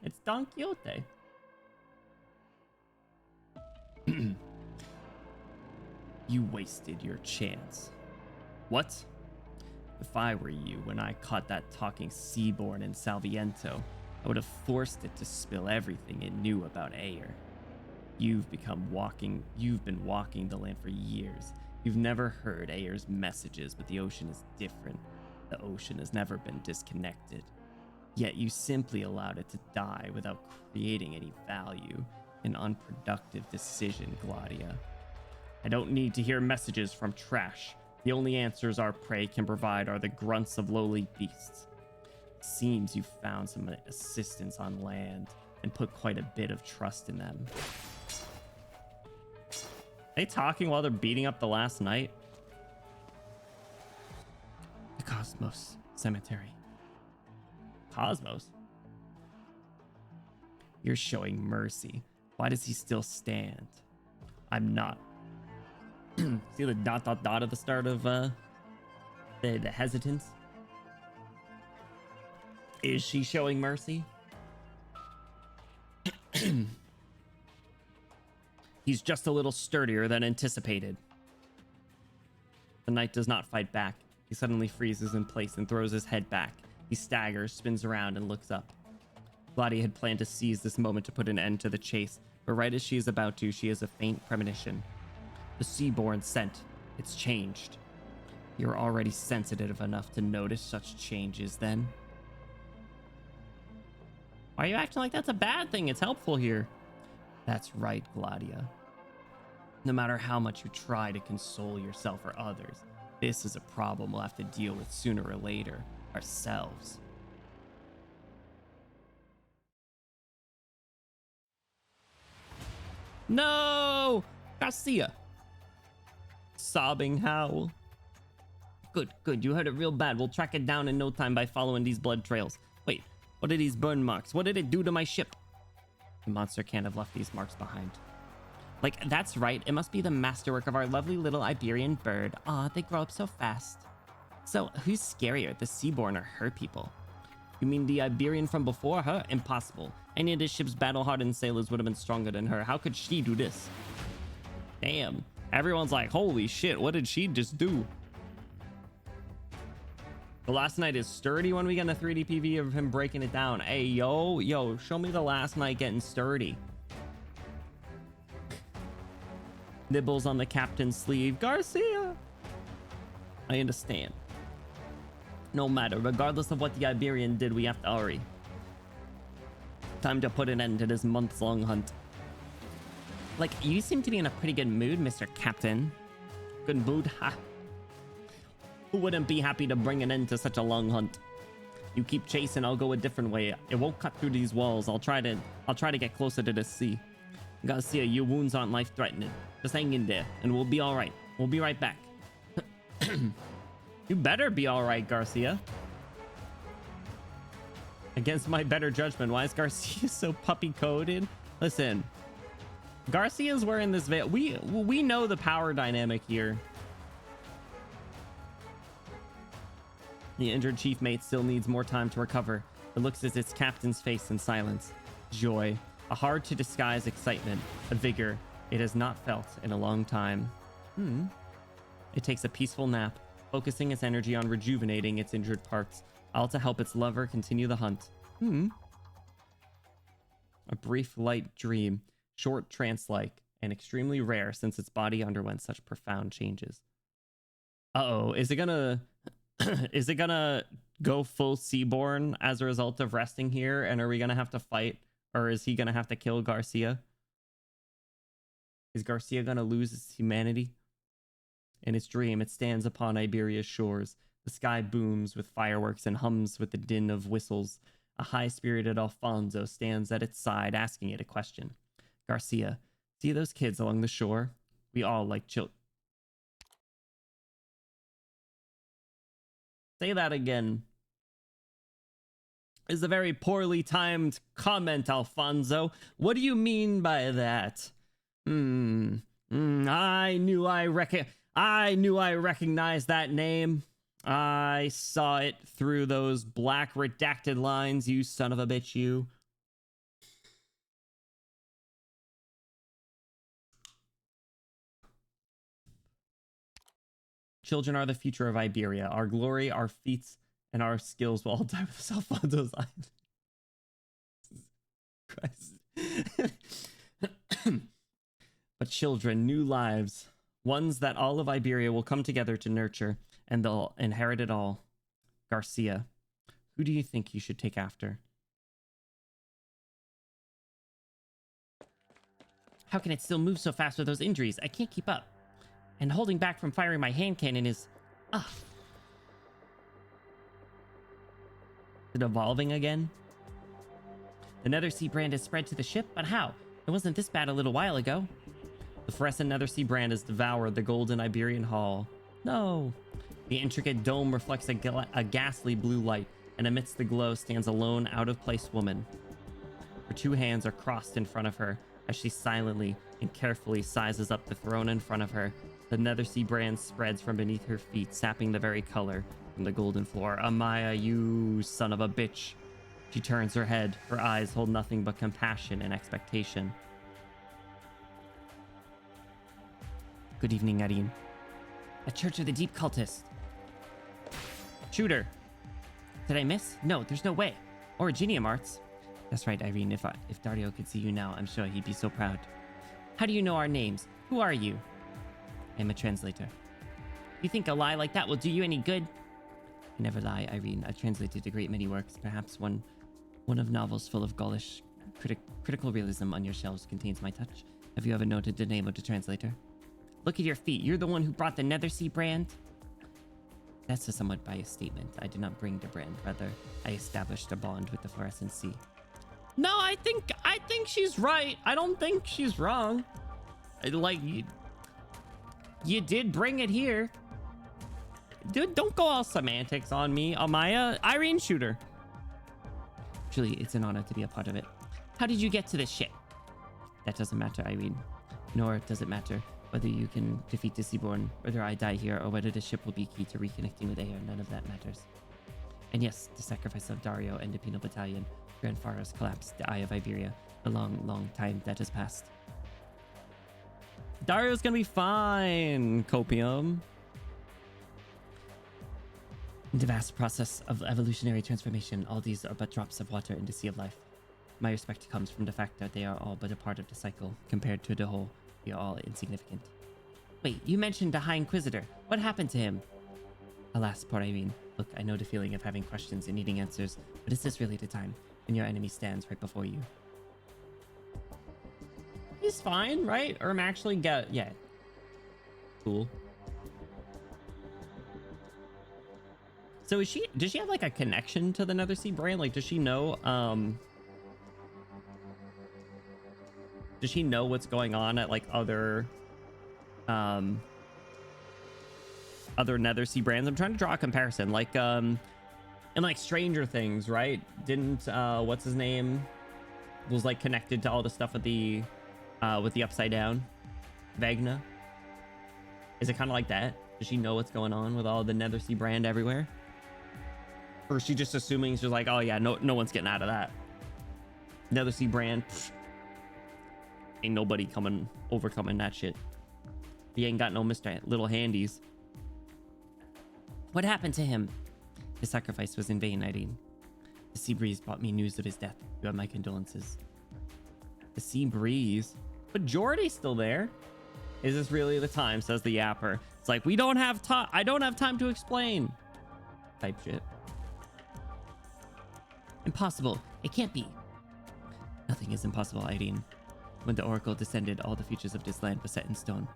It's Don Quixote. You wasted your chance. What? If I were you, when I caught that talking seaborn in Salviento, I would have forced it to spill everything it knew about Ayer. You've been walking the land for years. You've never heard Ayer's messages, but the ocean is different. The ocean has never been disconnected. Yet you simply allowed it to die without creating any value. An unproductive decision, Gladia. I don't need to hear messages from trash. The only answers our prey can provide are the grunts of lowly beasts. It seems you found some assistance on land and put quite a bit of trust in them. Are they talking while they're beating up the last knight? The Cosmos Cemetery. Cosmos? You're showing mercy. Why does he still stand? I'm not. See the ... at the start of the hesitance? Is she showing mercy? He's just a little sturdier than anticipated. The knight does not fight back. He suddenly freezes in place and throws his head back. He staggers, spins around, and looks up. Gladia had planned to seize this moment to put an end to the chase, but right as she is about to, she has a faint premonition. The seaborn scent. It's changed. You're already sensitive enough to notice such changes, then? Why are you acting like that's a bad thing? It's helpful here. That's right, Gladia. No matter how much you try to console yourself or others, this is a problem we'll have to deal with sooner or later, ourselves. No! Garcia! Sobbing howl. Good. You heard it real bad. We'll track it down in no time by following these blood trails. Wait, what are these burn marks? What did it do to my ship? The monster can't have left these marks behind. Like, that's right. It must be the masterwork of our lovely little Iberian bird. Aw, they grow up so fast. So, who's scarier, the seaborn or her people? You mean the Iberian from before her? Impossible. Any of this ship's battle-hardened sailors would have been stronger than her. How could she do this? Damn. Everyone's like, holy shit, what did she just do? The last knight is sturdy when we get a 3D PV of him breaking it down. Hey, yo, show me the last knight getting sturdy. Nibbles on the captain's sleeve. Garcia! I understand. No matter, regardless of what the Iberian did, we have to hurry. Time to put an end to this months-long hunt. Like, you seem to be in a pretty good mood, Mr. Captain. Good mood, ha. Who wouldn't be happy to bring an end to such a long hunt? You keep chasing, I'll go a different way. It won't cut through these walls. I'll try to get closer to the sea. Garcia, your wounds aren't life-threatening. Just hang in there, and we'll be all right. We'll be right back. You better be all right, Garcia. Against my better judgment, why is Garcia so puppy-coded? Listen, Garcia's wearing this veil. We know the power dynamic here. The injured chief mate still needs more time to recover. It looks at its captain's face in silence. Joy, a hard to disguise excitement, a vigor it has not felt in a long time. It takes a peaceful nap, focusing its energy on rejuvenating its injured parts, all to help its lover continue the hunt. A brief light dream, short trance-like, and extremely rare since its body underwent such profound changes. Uh-oh, is it gonna is it gonna go full Seaborn as a result of resting here? And are we gonna have to fight, or is he gonna have to kill Garcia? Is Garcia gonna lose his humanity? In its dream, it stands upon Iberia's shores. The sky booms with fireworks and hums with the din of whistles. A high-spirited Alfonso stands at its side, asking it a question. Garcia, see those kids along the shore? We all like children. Say that again. Is a very poorly timed comment, Alfonso. What do you mean by that? I knew I recognized that name. I saw it through those black redacted lines, you son of a bitch, you. Children are the future of Iberia. Our glory, our feats, and our skills will all die with us, Alfonso's eyes. Christ. But children, new lives, ones that all of Iberia will come together to nurture, and they'll inherit it all. Garcia, who do you think you should take after? How can it still move so fast with those injuries? I can't keep up. And holding back from firing my hand cannon is... Is it evolving again? The Nether Sea brand has spread to the ship, but how? It wasn't this bad a little while ago. The fluorescent Nether Sea brand has devoured the golden Iberian Hall. No. The intricate dome reflects a ghastly blue light, and amidst the glow stands a lone, out-of-place woman. Her two hands are crossed in front of her as she silently and carefully sizes up the throne in front of her. The Nether Sea brand spreads from beneath her feet, sapping the very color from the golden floor. Amaya, you son of a bitch. She turns her head. Her eyes hold nothing but compassion and expectation. Good evening, Irene. A Church of the Deep cultist. Shoot her. Did I miss? No, there's no way. Originium arts. That's right, Irene. If Dario could see you now, I'm sure he'd be so proud. How do you know our names? Who are you? I'm a translator. You think a lie like that will do you any good? I never lie, Irene. I've translated a great many works. Perhaps one of novels full of Gaulish critical realism on your shelves contains my touch. Have you ever noted the name of the translator? Look at your feet. You're the one who brought the Nether Sea brand? That's a somewhat biased statement. I did not bring the brand. Rather, I established a bond with the fluorescent sea. No, I think she's right. I don't think she's wrong. Like, you did bring it here. Dude, don't go all semantics on me. Amaya, Irene, shooter. Truly, it's an honor to be a part of it. How did you get to this ship? That doesn't matter, Irene. Nor does it matter whether you can defeat the Seaborn, whether I die here, or whether the ship will be key to reconnecting with Air. None of that matters. And yes, the sacrifice of Dario and the Penal Battalion, Grandfather's collapse, the Eye of Iberia, a long, long time that has passed. Dario's gonna be fine, Copium. In the vast process of evolutionary transformation, all these are but drops of water in the sea of life. My respect comes from the fact that they are all but a part of the cycle. Compared to the whole, we are all insignificant. Wait, you mentioned the High Inquisitor. What happened to him? Alas, poor Irene. Look, I know the feeling of having questions and needing answers, but is this really the time when your enemy stands right before you? He's fine, right? actually yeah. Cool. So does she have like a connection to the Nether Sea brand? Like, does she know what's going on at like other Nether Sea brands? I'm trying to draw a comparison. Like in like Stranger Things, right? Didn't what's his name was like connected to all the stuff with the Upside Down? Vegna? Is it kind of like that? Does she know what's going on with all the Nether Sea brand everywhere? Or is she just assuming, she's like, oh yeah, no one's getting out of that. Another sea brand. Pfft. Ain't nobody overcoming that shit. He ain't got no Mr. Little Handies. What happened to him? His sacrifice was in vain, Irene. The sea breeze brought me news of his death. You have my condolences. The sea breeze? But Jordy's still there. Is this really the time? Says the yapper. It's like, we don't have time. I don't have time to explain. Type shit. Impossible. It can't be. Nothing is impossible, Irene. When the oracle descended, all the features of this land were set in stone.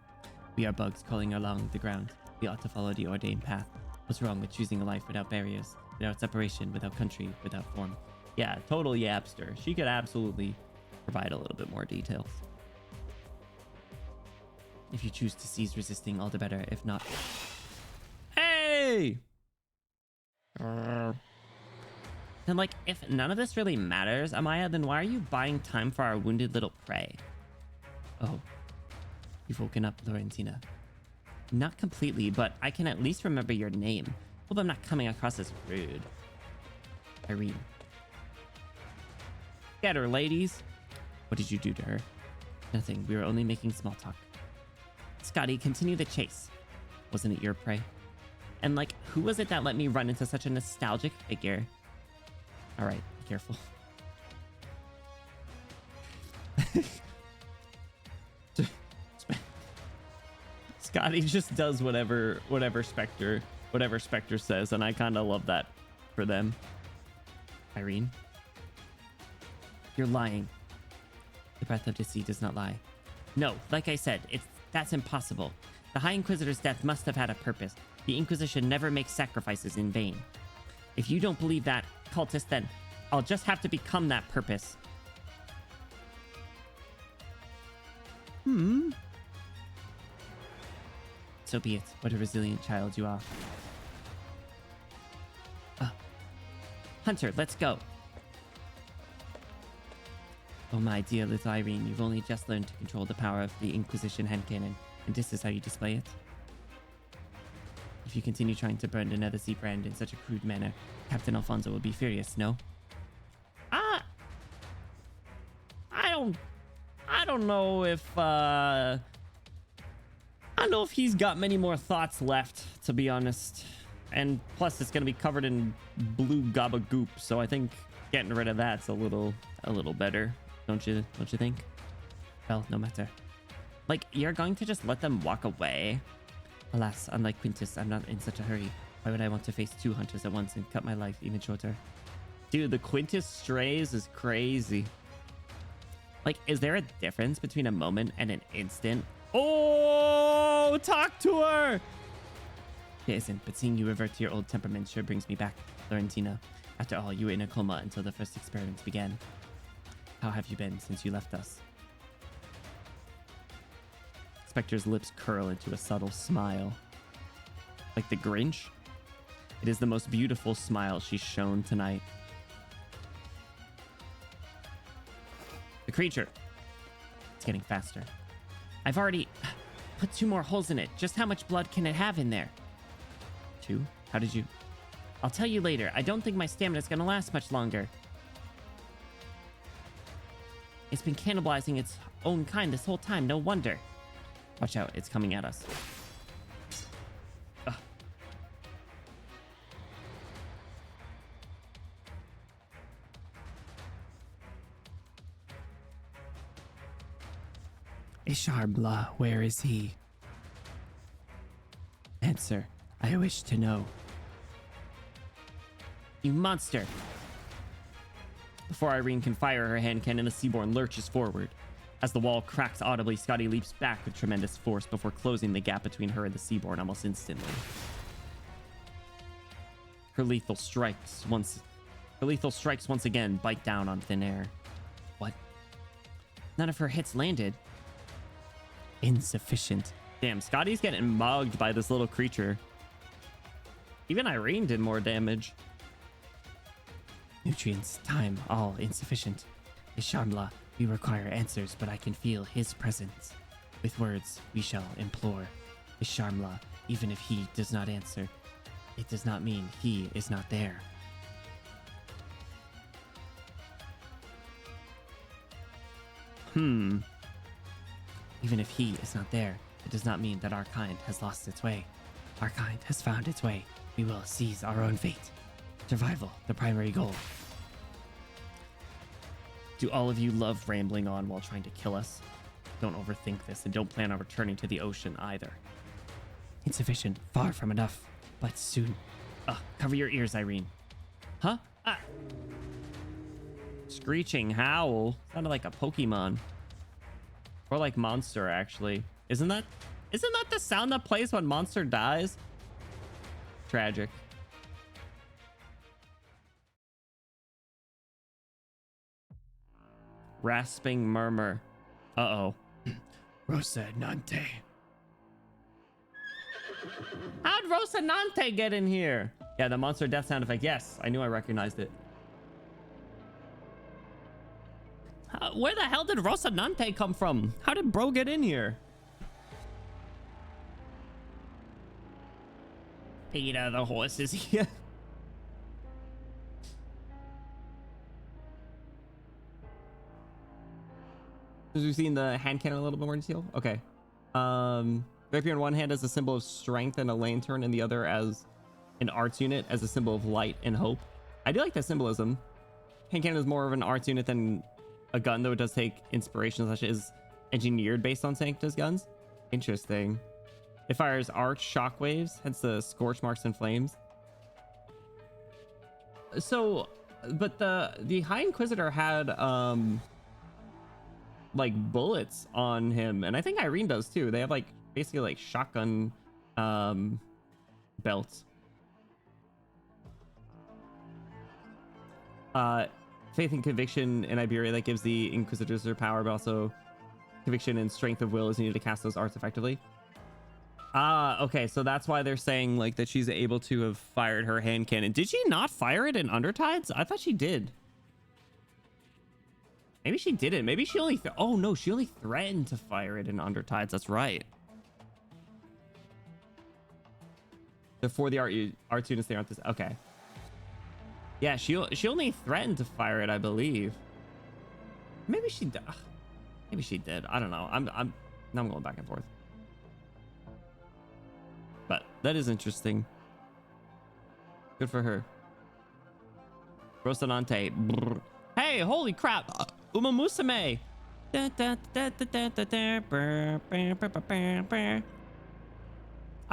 We are bugs crawling along the ground. We ought to follow the ordained path. What's wrong with choosing a life without barriers, without separation, without country, without form? Yeah, total yapster. She could absolutely provide a little bit more details. If you choose to cease resisting, all the better. If not... Hey! Then, like, if none of this really matters, Amaya, then why are you buying time for our wounded little prey? Oh. You've woken up, Laurentina. Not completely, but I can at least remember your name. Hope I'm not coming across as rude. Irene. Get her, ladies. What did you do to her? Nothing. We were only making small talk. Scotty, continue the chase. Wasn't it your prey? And, like, who was it that let me run into such a nostalgic figure? All right, be careful. Scotty just does whatever Spectre says, and I kind of love that for them. Irene, you're lying. The breath of the sea does not lie. No, like I said, that's impossible. The High Inquisitor's death must have had a purpose. The Inquisition never makes sacrifices in vain. If you don't believe that, cultist, then I'll just have to become that purpose. So be it. What a resilient child you are. Hunter, let's go. Oh my dear little Irene, you've only just learned to control the power of the Inquisition hand cannon, and this is how you display it? If you continue trying to burn another sea brand in such a crude manner, Captain Alfonso will be furious, no? I don't know if I don't know if he's got many more thoughts left, to be honest. And plus it's gonna be covered in blue gabagoop, so I think getting rid of that's a little better. Don't you think? Well, no matter. Like, you're going to just let them walk away? Alas, unlike Quintus, I'm not in such a hurry. Why would I want to face two hunters at once and cut my life even shorter? Dude, the Quintus strays is crazy. Like, is there a difference between a moment and an instant? Oh, talk to her! There isn't, but seeing you revert to your old temperament sure brings me back, Laurentina. After all, you were in a coma until the first experiments began. How have you been since you left us? Spectre's lips curl into a subtle smile. Like the Grinch? It is the most beautiful smile she's shown tonight. The creature. It's getting faster. I've already put 2 more holes in it. Just how much blood can it have in there? 2? How did you... I'll tell you later. I don't think my stamina's gonna last much longer. It's been cannibalizing its own kind this whole time. No wonder. Watch out. It's coming at us. Ugh. Isharbla, where is he? Answer. I wish to know. You monster! Before Irene can fire her hand cannon, the Seaborn lurches forward. As the wall cracks audibly, Scotty leaps back with tremendous force before closing the gap between her and the Seaborn almost instantly. Her lethal strikes once again bite down on thin air. What? None of her hits landed. Insufficient. Damn, Scotty's getting mugged by this little creature. Even Irene did more damage. Nutrients, time, all insufficient. Isharbla, we require answers, but I can feel his presence. With words, we shall implore. Isharbla, even if he does not answer, it does not mean he is not there. Even if he is not there, it does not mean that our kind has lost its way. Our kind has found its way. We will seize our own fate. Survival, the primary goal. Do all of you love rambling on while trying to kill us? Don't overthink this, and don't plan on returning to the ocean either. Insufficient, far from enough, but soon. Cover your ears, Irene. Huh? Screeching howl. Sounded like a Pokemon. Or like Monster, actually. Isn't that the sound that plays when Monster dies? Tragic. Rasping murmur. Uh-oh. Rocinante. How'd Rocinante get in here? Yeah, the monster death sound effect. Yes, I knew I recognized it. Where the hell did Rocinante come from? How did bro get in here? Peter, the horse is here. Because we've seen the hand cannon a little bit more detail. Okay. Rapier in one hand as a symbol of strength and a lantern in the other as an arts unit as a symbol of light and hope. I do like that symbolism. Hand cannon is more of an arts unit than a gun, though it does take inspiration such as engineered based on Sancta's guns. Interesting. It fires arch shockwaves, hence the scorch marks and flames. So, but the High Inquisitor had like bullets on him, and I think Irene does too. They have like basically like shotgun belts. Faith and conviction in Iberia that gives the Inquisitors their power, but also conviction and strength of will is needed to cast those arts effectively. Okay, so that's why they're saying like that she's able to have fired her hand cannon. Did she not fire it in Undertides? I thought she did. Maybe she didn't. Maybe she only oh no, she only threatened to fire it in Undertides. That's right. Before the art units, they aren't this. Okay. Yeah, she only threatened to fire it, I believe. Maybe she did. Maybe she did. I don't know. Now I'm going back and forth. But that is interesting. Good for her. Rocinante. Brr. Hey, holy crap. Uma Musume. I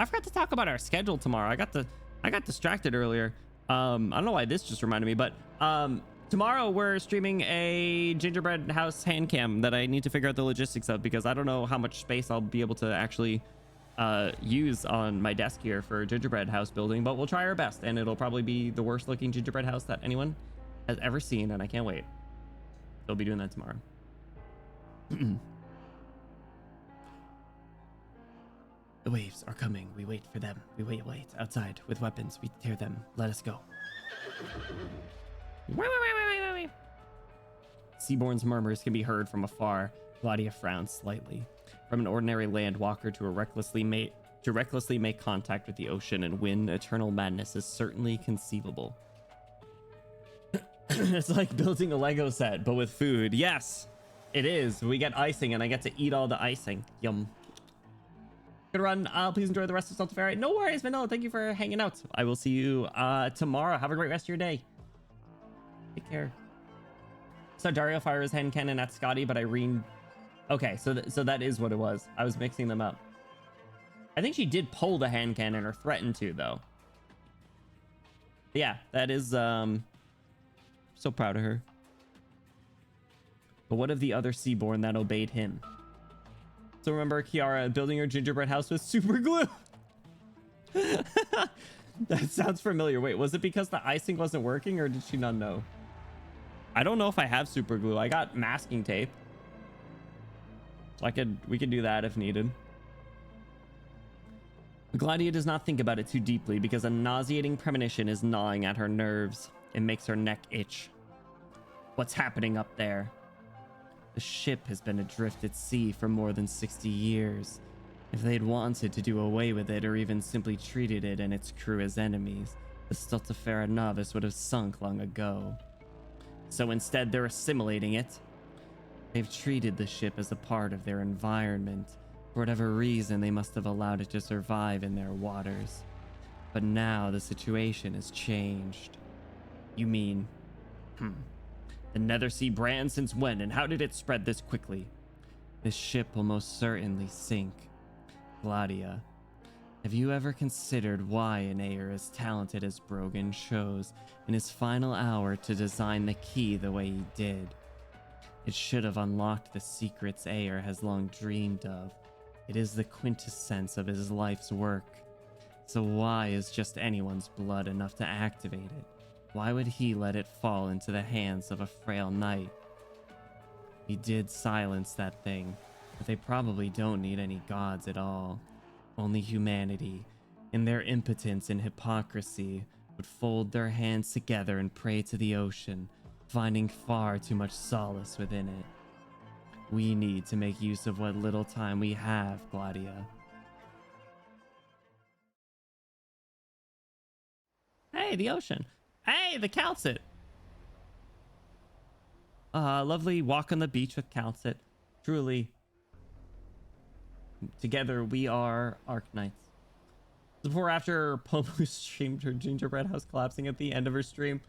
forgot to talk about our schedule tomorrow. I got distracted earlier. I don't know why this just reminded me, but tomorrow we're streaming a gingerbread house hand cam that I need to figure out the logistics of, because I don't know how much space I'll be able to actually use on my desk here for gingerbread house building, but we'll try our best, and it'll probably be the worst looking gingerbread house that anyone has ever seen, and I can't wait. They'll be doing that tomorrow. The waves are coming. We wait for them. We wait outside with weapons. We tear them. Let us go. Seaborn's murmurs can be heard from afar. Claudia frowns slightly. From an ordinary land walker to recklessly make contact with the ocean and win eternal madness is certainly conceivable. It's like building a Lego set, but with food. Yes, it is. We get icing, and I get to eat all the icing. Yum. Good run. Please enjoy the rest of Stultifera. No worries, Vanilla. Thank you for hanging out. I will see you tomorrow. Have a great rest of your day. Take care. So Dario fires hand cannon at Scotty, but Irene... Okay, so that is what it was. I was mixing them up. I think she did pull the hand cannon, or threatened to, though. Yeah, that is... So proud of her. But what of the other Seaborn that obeyed him? So remember, Kiara, building your gingerbread house with super glue? That sounds familiar. Wait, was it because the icing wasn't working, or did she not know? I don't know if I have super glue. I got masking tape. So we could do that if needed. Gladia does not think about it too deeply because a nauseating premonition is gnawing at her nerves. It makes her neck itch. What's happening up there? The ship has been adrift at sea for more than 60 years. If they'd wanted to do away with it, or even simply treated it and its crew as enemies, the Stultifera Navis would have sunk long ago. So instead, they're assimilating it. They've treated the ship as a part of their environment. For whatever reason, they must have allowed it to survive in their waters. But now the situation has changed. You mean... The Nethersea brand since when, and how did it spread this quickly? This ship will most certainly sink. Gladia, have you ever considered why an Aer as talented as Brogan chose in his final hour to design the key the way he did? It should have unlocked the secrets Aer has long dreamed of. It is the quintessence of his life's work. So why is just anyone's blood enough to activate it? Why would he let it fall into the hands of a frail knight? He did silence that thing, but they probably don't need any gods at all. Only humanity, in their impotence and hypocrisy, would fold their hands together and pray to the ocean, finding far too much solace within it. We need to make use of what little time we have, Gladia. Hey, the ocean. Hey, the Calcit. Lovely walk on the beach with Calcit. Truly. Together we are Arknights. Before or after Pomu streamed her gingerbread house collapsing at the end of her stream.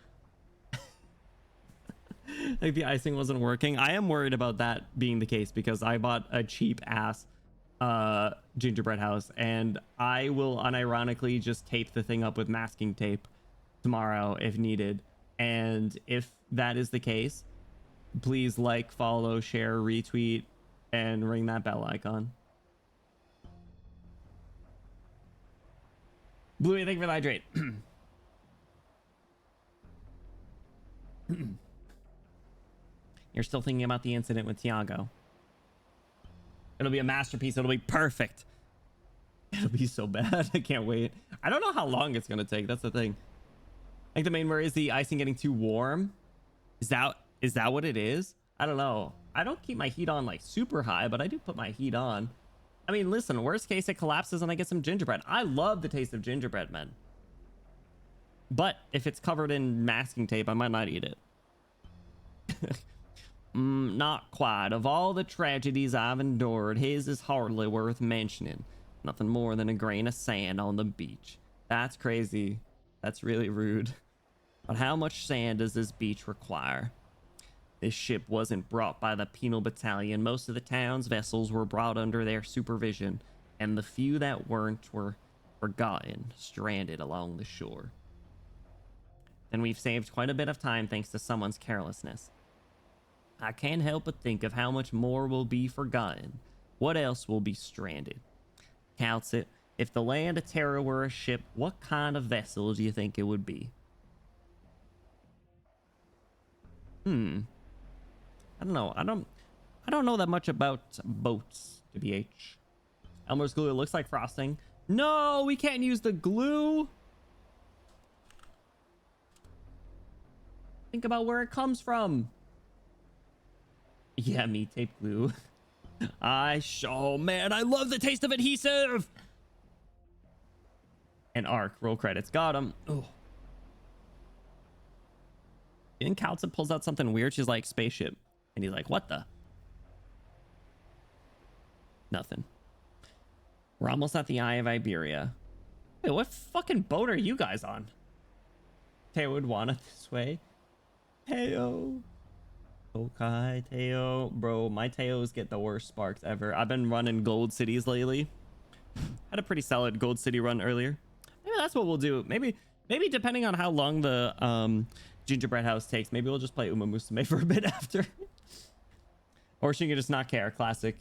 Like the icing wasn't working. I am worried about that being the case because I bought a cheap ass gingerbread house and I will unironically just tape the thing up with masking tape tomorrow if needed. And if that is the case, please like, follow, share, retweet, and ring that bell icon. Bluey, thank you for the hydrate. You're still thinking about the incident with Tiago. It'll be a masterpiece. It'll be perfect. It'll be so bad. I can't wait. I don't know how long it's gonna take. That's the thing. Like the main worry is the icing getting too warm. Is that what it is? I don't know. I don't keep my heat on like super high, but I do put my heat on. I mean, listen, worst case it collapses and I get some gingerbread. I love the taste of gingerbread, man. But if it's covered in masking tape, I might not eat it. Not quite. Of all the tragedies I've endured, his is hardly worth mentioning. Nothing more than a grain of sand on the beach. That's crazy. That's really rude. But how much sand does this beach require? This ship wasn't brought by the penal battalion. Most of the town's vessels were brought under their supervision, and the few that weren't were forgotten, stranded along the shore. And we've saved quite a bit of time thanks to someone's carelessness. I can't help but think of how much more will be forgotten. What else will be stranded? Calcit, if the Land of Terror were a ship, what kind of vessel do you think it would be? I don't know. I don't know that much about boats, to BH. Elmer's glue, it looks like frosting. No, we can't use the glue. Think about where it comes from. Yeah, me tape glue. Oh man, I love the taste of adhesive. And Arc, roll credits. Got him. Oh. And Calcit pulls out something weird. She's like, spaceship. And he's like, what the? Nothing. We're almost at the Eye of Iberia. Wait, what fucking boat are you guys on? Teo would want it this way. Teo. Okay, Teo. Bro, my Teos get the worst sparks ever. I've been running gold cities lately. Had a pretty solid gold city run earlier. Maybe that's what we'll do. Maybe depending on how long the gingerbread house takes, maybe we'll just play Uma Musume for a bit after. Or she can just not care. Classic.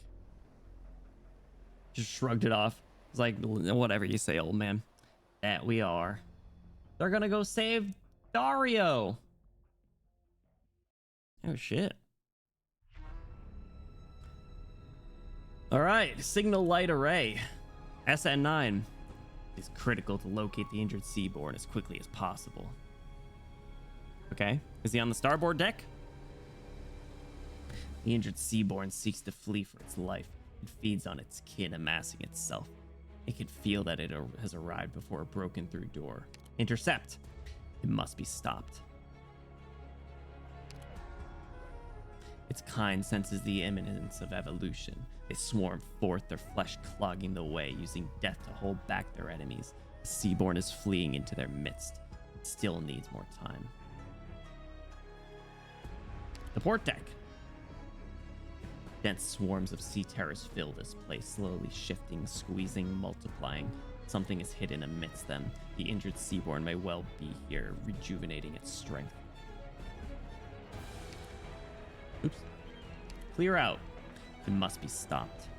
Just shrugged it off. It's like, whatever you say, old man. That we are. They're gonna go save Dario. Oh shit. All right, signal light array. SN9 is critical to locate the injured seaborne as quickly as possible. Okay, is he on the starboard deck? The injured seaborne seeks to flee for its life. It feeds on its kin, amassing itself. It can feel that it has arrived before a broken through door. Intercept. It must be stopped. Its kind senses the imminence of evolution. They swarm forth, their flesh clogging the way, using death to hold back their enemies. The Seaborn is fleeing into their midst. It still needs more time. The port deck. Dense swarms of sea terrors fill this place, slowly shifting, squeezing, multiplying. Something is hidden amidst them. The injured Seaborn may well be here, rejuvenating its strength. Oops. Clear out. It must be stopped.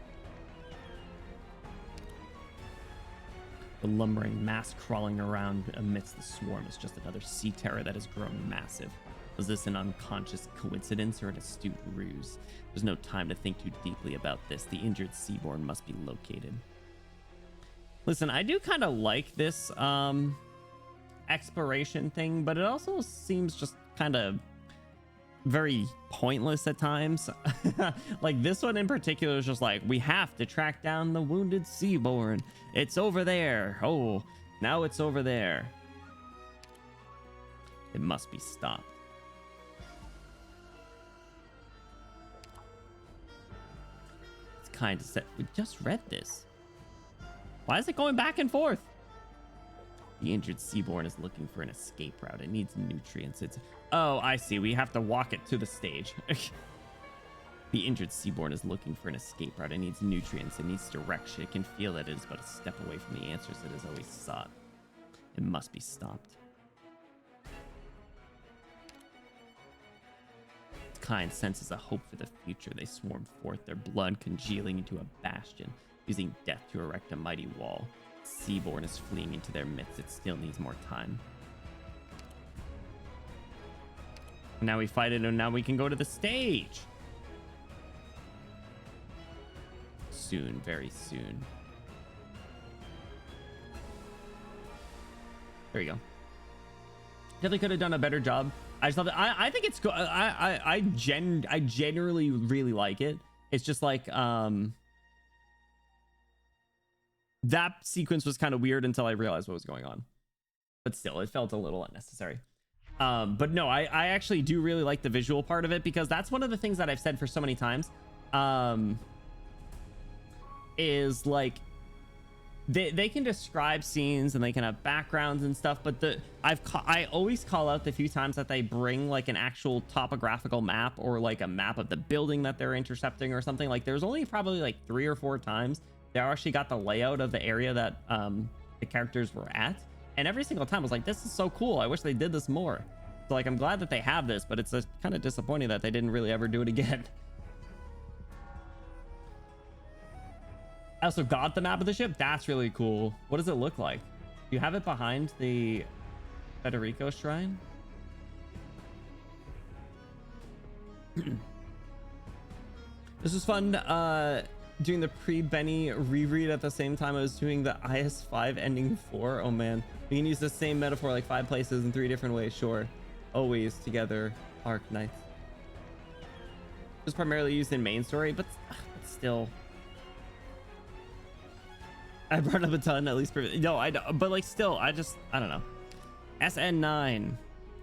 The lumbering mass crawling around amidst the swarm is just another sea terror that has grown massive. Was this an unconscious coincidence or an astute ruse? There's no time to think too deeply about this. The injured Seaborn must be located. Listen, I do kind of like this exploration thing, but it also seems just kind of very pointless at times. Like this one in particular is just like, we have to track down the wounded Seaborn. It's over there. Oh, now it's over there. It must be stopped. It's kind of set. We just read this. Why is it going back and forth? The injured Seaborn is looking for an escape route. It needs nutrients. Oh, I see. We have to walk it to the stage. The injured Seaborn is looking for an escape route. It needs nutrients. It needs direction. It can feel that it is but a step away from the answers it has always sought. It must be stopped. Its kind senses a hope for the future. They swarm forth, their blood congealing into a bastion, using death to erect a mighty wall. Seaborn is fleeing into their midst. It still needs more time. Now we fight it, and now we can go to the stage. Soon, very soon. There you go. Definitely could have done a better job. I just thought that I think it's cool. I generally really like it. It's just like that sequence was kind of weird until I realized what was going on. But still, it felt a little unnecessary. But no, I actually do really like the visual part of it, because that's one of the things that I've said for so many times. Is like they can describe scenes and they can have backgrounds and stuff, but I always call out the few times that they bring like an actual topographical map or like a map of the building that they're intercepting or something. Like there's only probably like 3 or 4 times they actually got the layout of the area that the characters were at, and every single time I was like, this is so cool. I wish they did this more. So like, I'm glad that they have this, but it's kind of disappointing that they didn't really ever do it again. I also got the map of the ship. That's really cool. What does it look like? Do you have it behind the Federico shrine? This was fun doing the pre-Benny reread at the same time I was doing the IS5 ending 4. Oh man, we can use the same metaphor like 5 places in 3 different ways. Sure, always together. Arknights. It was primarily used in main story, but still. I brought up a ton, at least. No, I don't, but like still, I don't know. SN9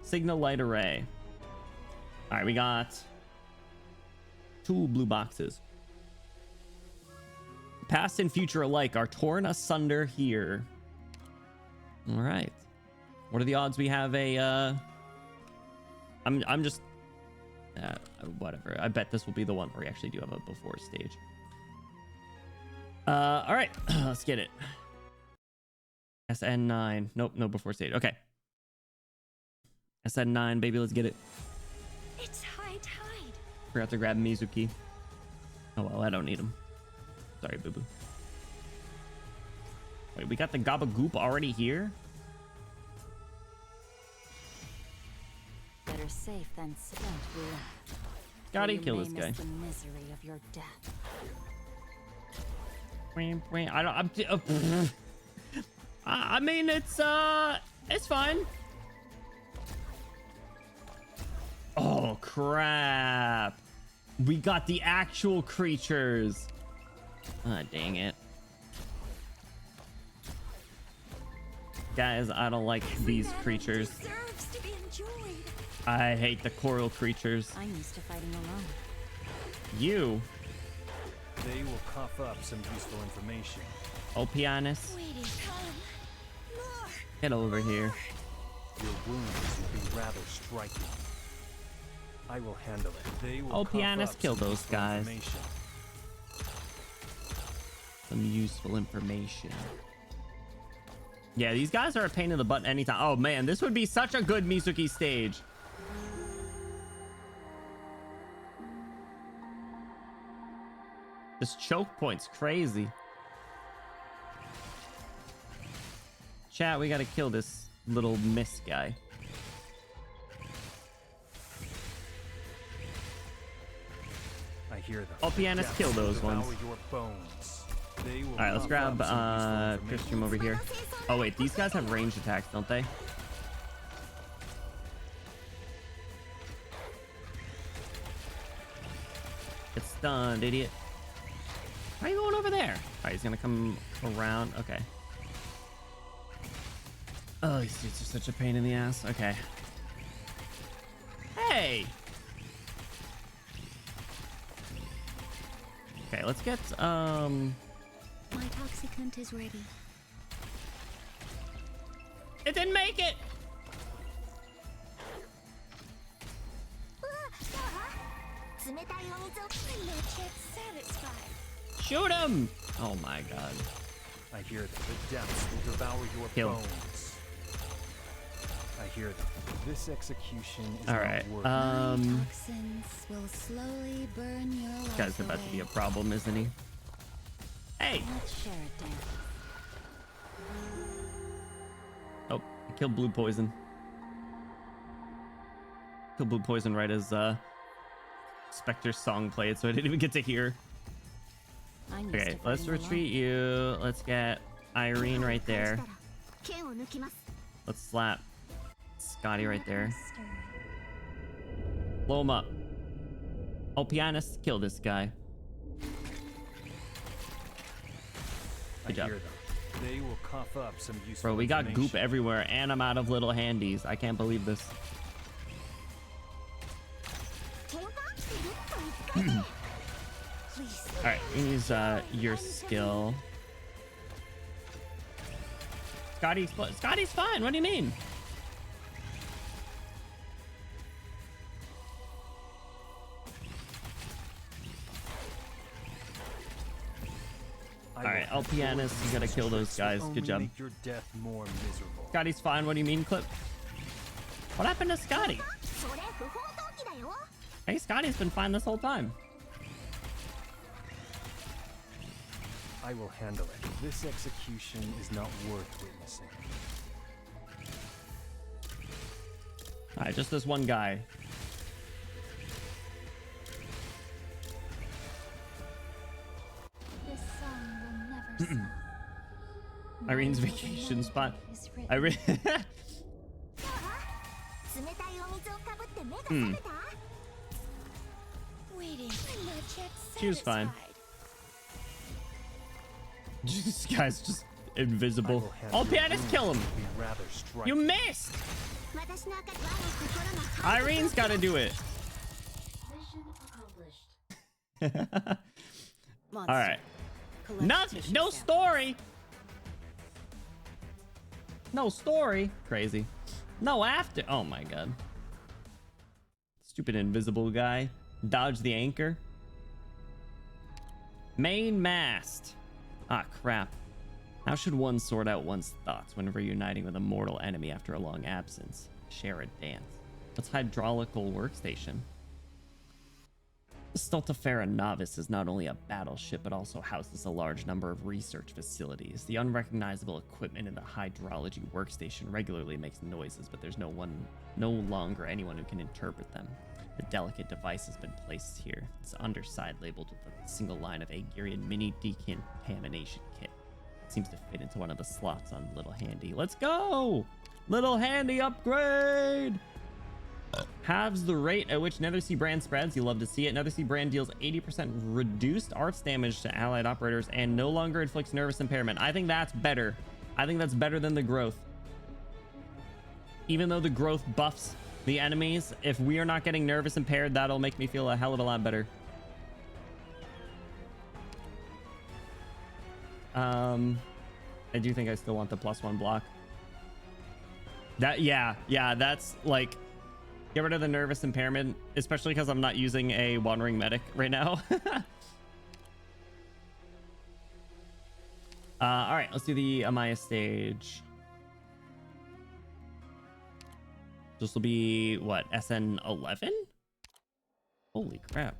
signal light array. All right, we got 2 blue boxes. Past and future alike are torn asunder here. All right, what are the odds we have a I'm just whatever. I bet this will be the one where we actually do have a before stage. All right, let's get it. SN9. Nope, no before stage. Okay. SN9, baby, let's get it. It's high tide. Forgot to grab Mizuki. Oh well, I don't need him. Sorry, boo boo. Wait, we got the Gabagoop already here? Better safe than spent, Bula. Gotta kill this guy. The misery of your death. I don't. I mean, it's fine. Oh crap! We got the actual creatures. Ah, dang it, guys! I don't like these creatures. Deserves to be enjoyed. I hate the coral creatures. I'm used to fighting alone. You. They will cough up some useful information. Oh, pianist. Get over here. Your wounds will be rather striking. I will handle it. They will Oh, cough pianist, up kill some those useful guys. information. Some useful information. Yeah, these guys are a pain in the butt anytime. Oh man, this would be such a good Mizuki stage. This choke point's crazy. Chat, we gotta kill this little miss guy. I hear them. Oh, pianist, Death kill will those devour ones. your bones. They will All right, let's cough grab up some useful Tristram information. over here. Oh wait, these guys have ranged attacks, don't they? Get stunned, idiot. Why are you going over there? All right, he's gonna come around. Okay. Oh, these dudes are such a pain in the ass. Okay. Hey. Okay, let's get My toxicant is ready. It didn't make it. Shoot him! Oh my god. I hear them. The depths will devour your Kill. bones. I hear them. This execution is All not right. worth Toxins will slowly burn your This life guy's about to be a away. problem, isn't he? Hey! Let's share it down. Oh, I killed blue poison. Killed blue poison right as Spectre's song played, so I didn't even get to hear. I'm used Okay, to let's fighting retreat you. Let's get Irene right there. Let's slap Scotty right there. Blow him up. Oh, pianist, kill this guy. I Good job. hear them. They will cough up some useful Bro, we got goop information. everywhere, and I'm out of little handies. I can't believe this. Alright, we use your skill. Scotty's fine. What do you mean? I All right, will I'll pianist. You gotta kill those guys. only Good job. Make your death more miserable. Scotty's fine. What do you mean, Clip? What happened to Scotty? Hey, Scotty's been fine this whole time. I will handle it. This execution is not worth witnessing. All right, just this one guy. This song will never stop. Irene's My vacation name spot. is written. Irene. Waiting. She was fine. This guy's just invisible. Oh, pianist, kill him. Be rather striking. You missed. Irene's got to do it. All right. Nothing. No story. No story. Crazy. No after. Oh my god. Stupid invisible guy. Dodge the anchor. Main mast. Ah, crap. How should one sort out one's thoughts whenever uniting with a mortal enemy after a long absence? Share a dance. What's hydraulical workstation? The Stultifera Navis is not only a battleship, but also houses a large number of research facilities. The unrecognizable equipment in the hydrology workstation regularly makes noises, but there's no longer anyone who can interpret them. The delicate device has been placed here. Its underside labeled with a single line of Agirian mini decontamination kit. It seems to fit into one of the slots on Little Handy. Let's go! Little Handy upgrade! Halves the rate at which Nether Sea Brand spreads. You love to see it. Nether Sea Brand deals 80% reduced arts damage to allied operators and no longer inflicts nervous impairment. I think that's better. I think that's better than the growth. Even though the growth buffs the enemies, if we are not getting nervous impaired, that'll make me feel a hell of a lot better. I do think I still want the +1 block. That, yeah, that's like, get rid of the nervous impairment, especially because I'm not using a wandering medic right now. All right, let's do the Amaya stage. This will be what, SN 11? Holy crap.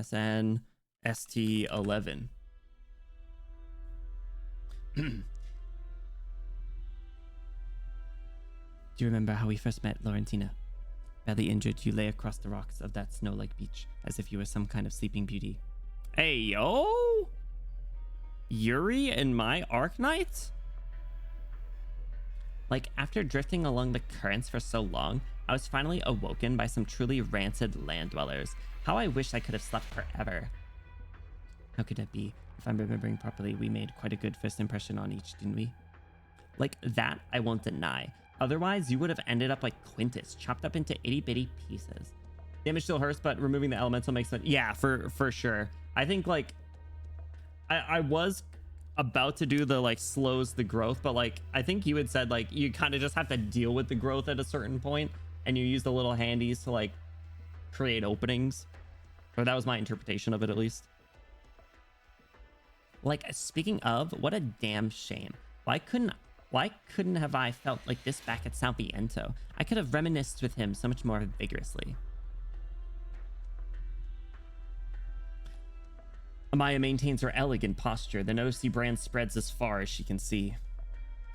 SN ST 11. Do you remember how we first met, Laurentina? Badly injured, you lay across the rocks of that snow-like beach as if you were some kind of sleeping beauty. Hey, yo! Yuri and my Arknights? Like, after drifting along the currents for so long, I was finally awoken by some truly rancid land dwellers. How I wish I could have slept forever. How could that be? If I'm remembering properly, we made quite a good first impression on each, didn't we? Like, that I won't deny. Otherwise, you would have ended up like Quintus, chopped up into itty-bitty pieces. Damage still hurts, but removing the elemental makes it... Yeah, for sure. I think, like... I was about to do the, like, slows the growth, but, like, I think you had said, like, you kind of just have to deal with the growth at a certain point, and you use the little handies to, like, create openings. Or that was my interpretation of it, at least. Like, speaking of, what a damn shame. Why couldn't have I felt like this back at Salviento? I could have reminisced with him so much more vigorously. Amaya maintains her elegant posture. The OC brand spreads as far as she can see.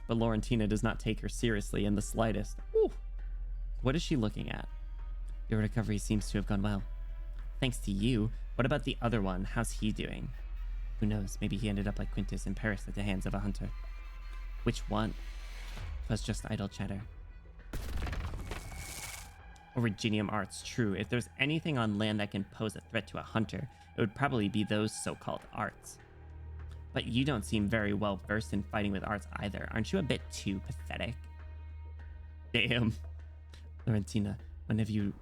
But Laurentina does not take her seriously in the slightest. Ooh. What is she looking at? Your recovery seems to have gone well. Thanks to you. What about the other one? How's he doing? Who knows? Maybe he ended up like Quintus in Paris at the hands of a hunter. Which one? It was just idle chatter. Originium arts, true. If there's anything on land that can pose a threat to a hunter, it would probably be those so-called arts. But you don't seem very well versed in fighting with arts either. Aren't you a bit too pathetic? Damn. Laurentina, have you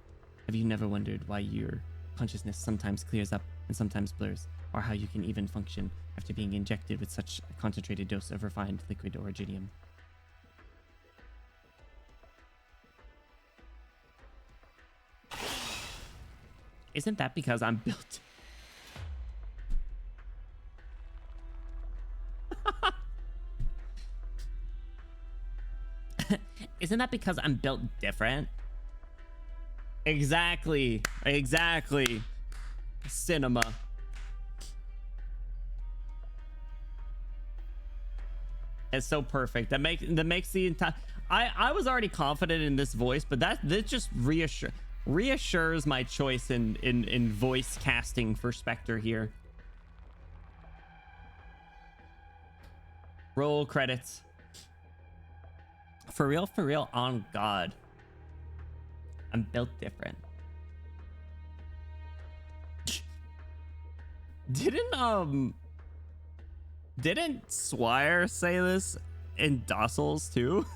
never wondered why your consciousness sometimes clears up and sometimes blurs, or how you can even function after being injected with such a concentrated dose of refined liquid originium? Isn't that because I'm built... Isn't that because I'm built different? Exactly. Cinema. It's so perfect. That makes the entire... I was already confident in this voice, but that just reassures my choice in voice casting for Spectre here. Roll credits. For real, on God. I'm built different. Didn't Swire say this in Docils too?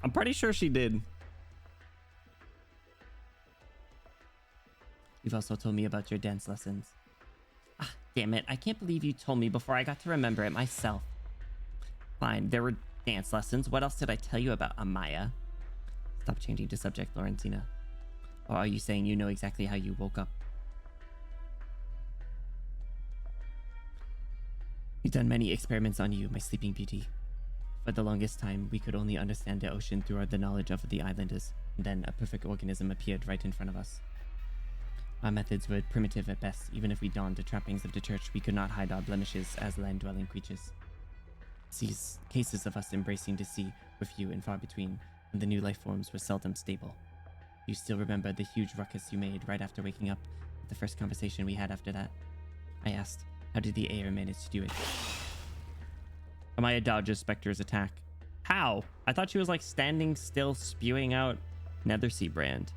I'm pretty sure she did. You've also told me about your dance lessons. Ah, damn it. I can't believe you told me before I got to remember it myself. Fine, there were dance lessons. What else did I tell you about Amaya? Stop changing the subject, Laurentina. Or are you saying you know exactly how you woke up? We've done many experiments on you, my sleeping beauty. For the longest time, we could only understand the ocean through the knowledge of the islanders. And then a perfect organism appeared right in front of us. Our methods were primitive at best. Even if we donned the trappings of the church, we could not hide our blemishes as land-dwelling creatures. These cases of us embracing the sea were few and far between, and the new life forms were seldom stable. You still remember the huge ruckus you made right after waking up, the first conversation we had after that? I asked, how did the air manage to do it? Amaya dodges Spectre's attack. How? I thought she was like standing still, spewing out Nethersea brand.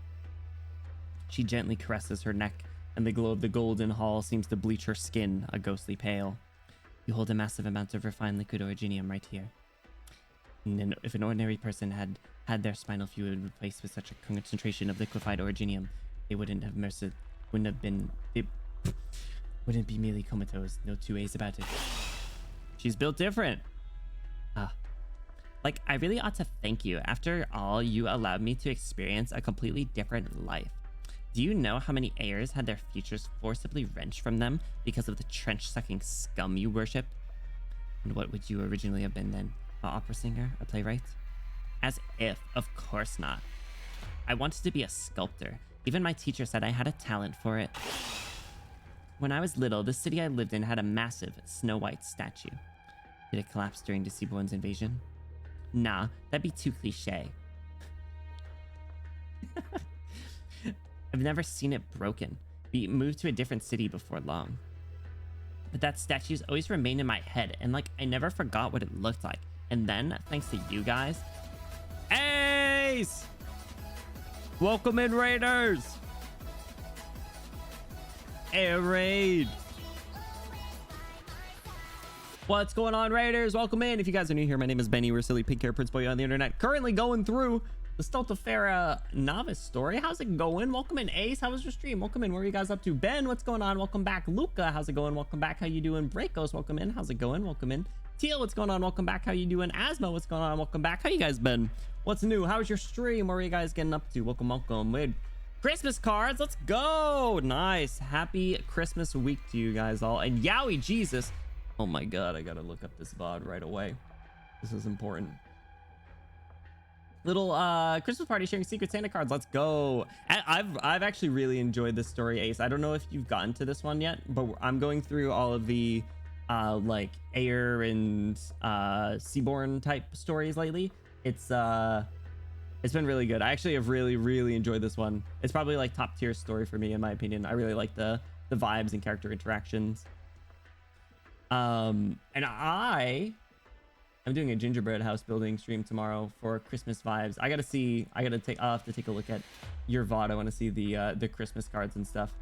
She gently caresses her neck, and the glow of the golden hall seems to bleach her skin a ghostly pale. You hold a massive amount of refined liquid originium right here. And if an ordinary person had their spinal fluid replaced with such a concentration of liquefied originium, they wouldn't wouldn't have been, it wouldn't be merely comatose. No two ways about it. She's built different. Like, I really ought to thank you. After all, you allowed me to experience a completely different life. Do you know how many heirs had their futures forcibly wrenched from them because of the trench-sucking scum you worship? And what would you originally have been then? An opera singer? A playwright? As if, of course not. I wanted to be a sculptor. Even my teacher said I had a talent for it. When I was little, the city I lived in had a massive Snow White statue. Did it collapse during the Seaborn's invasion? Nah, that'd be too cliche. I've never seen it broken. We moved to a different city before long. But that statue's always remained in my head, and like, I never forgot what it looked like. And then, thanks to you guys... Ace! Welcome in, Raiders! Air Raid! What's going on, Raiders? Welcome in. If you guys are new here, my name is Benny. We're silly pink hair Prince Boy on the internet. Currently going through the Stultifera Navis story. How's it going? Welcome in, Ace. How was your stream? Welcome in. Where are you guys up to? Ben, what's going on? Welcome back. Luca, how's it going? Welcome back. How you doing? Breakos, welcome in. How's it going? Welcome in. Teal, what's going on? Welcome back. How you doing? Asma, what's going on? Welcome back. How you guys been? What's new? How's your stream? What are you guys getting up to? Welcome, welcome. We had Christmas cards. Let's go. Nice. Happy Christmas week to you guys all. And yowie Jesus. Oh my god, I gotta look up this VOD right away. This is important. Little Christmas party sharing Secret Santa cards. Let's go. I've actually really enjoyed this story, Ace. I don't know if you've gotten to this one yet, but I'm going through all of the like Air and Seaborn type stories lately. It's been really good. I actually have really enjoyed this one. It's probably like top tier story for me, in my opinion. I really like the vibes and character interactions. And I'm doing a gingerbread house building stream tomorrow for Christmas vibes. I'll have to take a look at your VOD. I want to see the Christmas cards and stuff.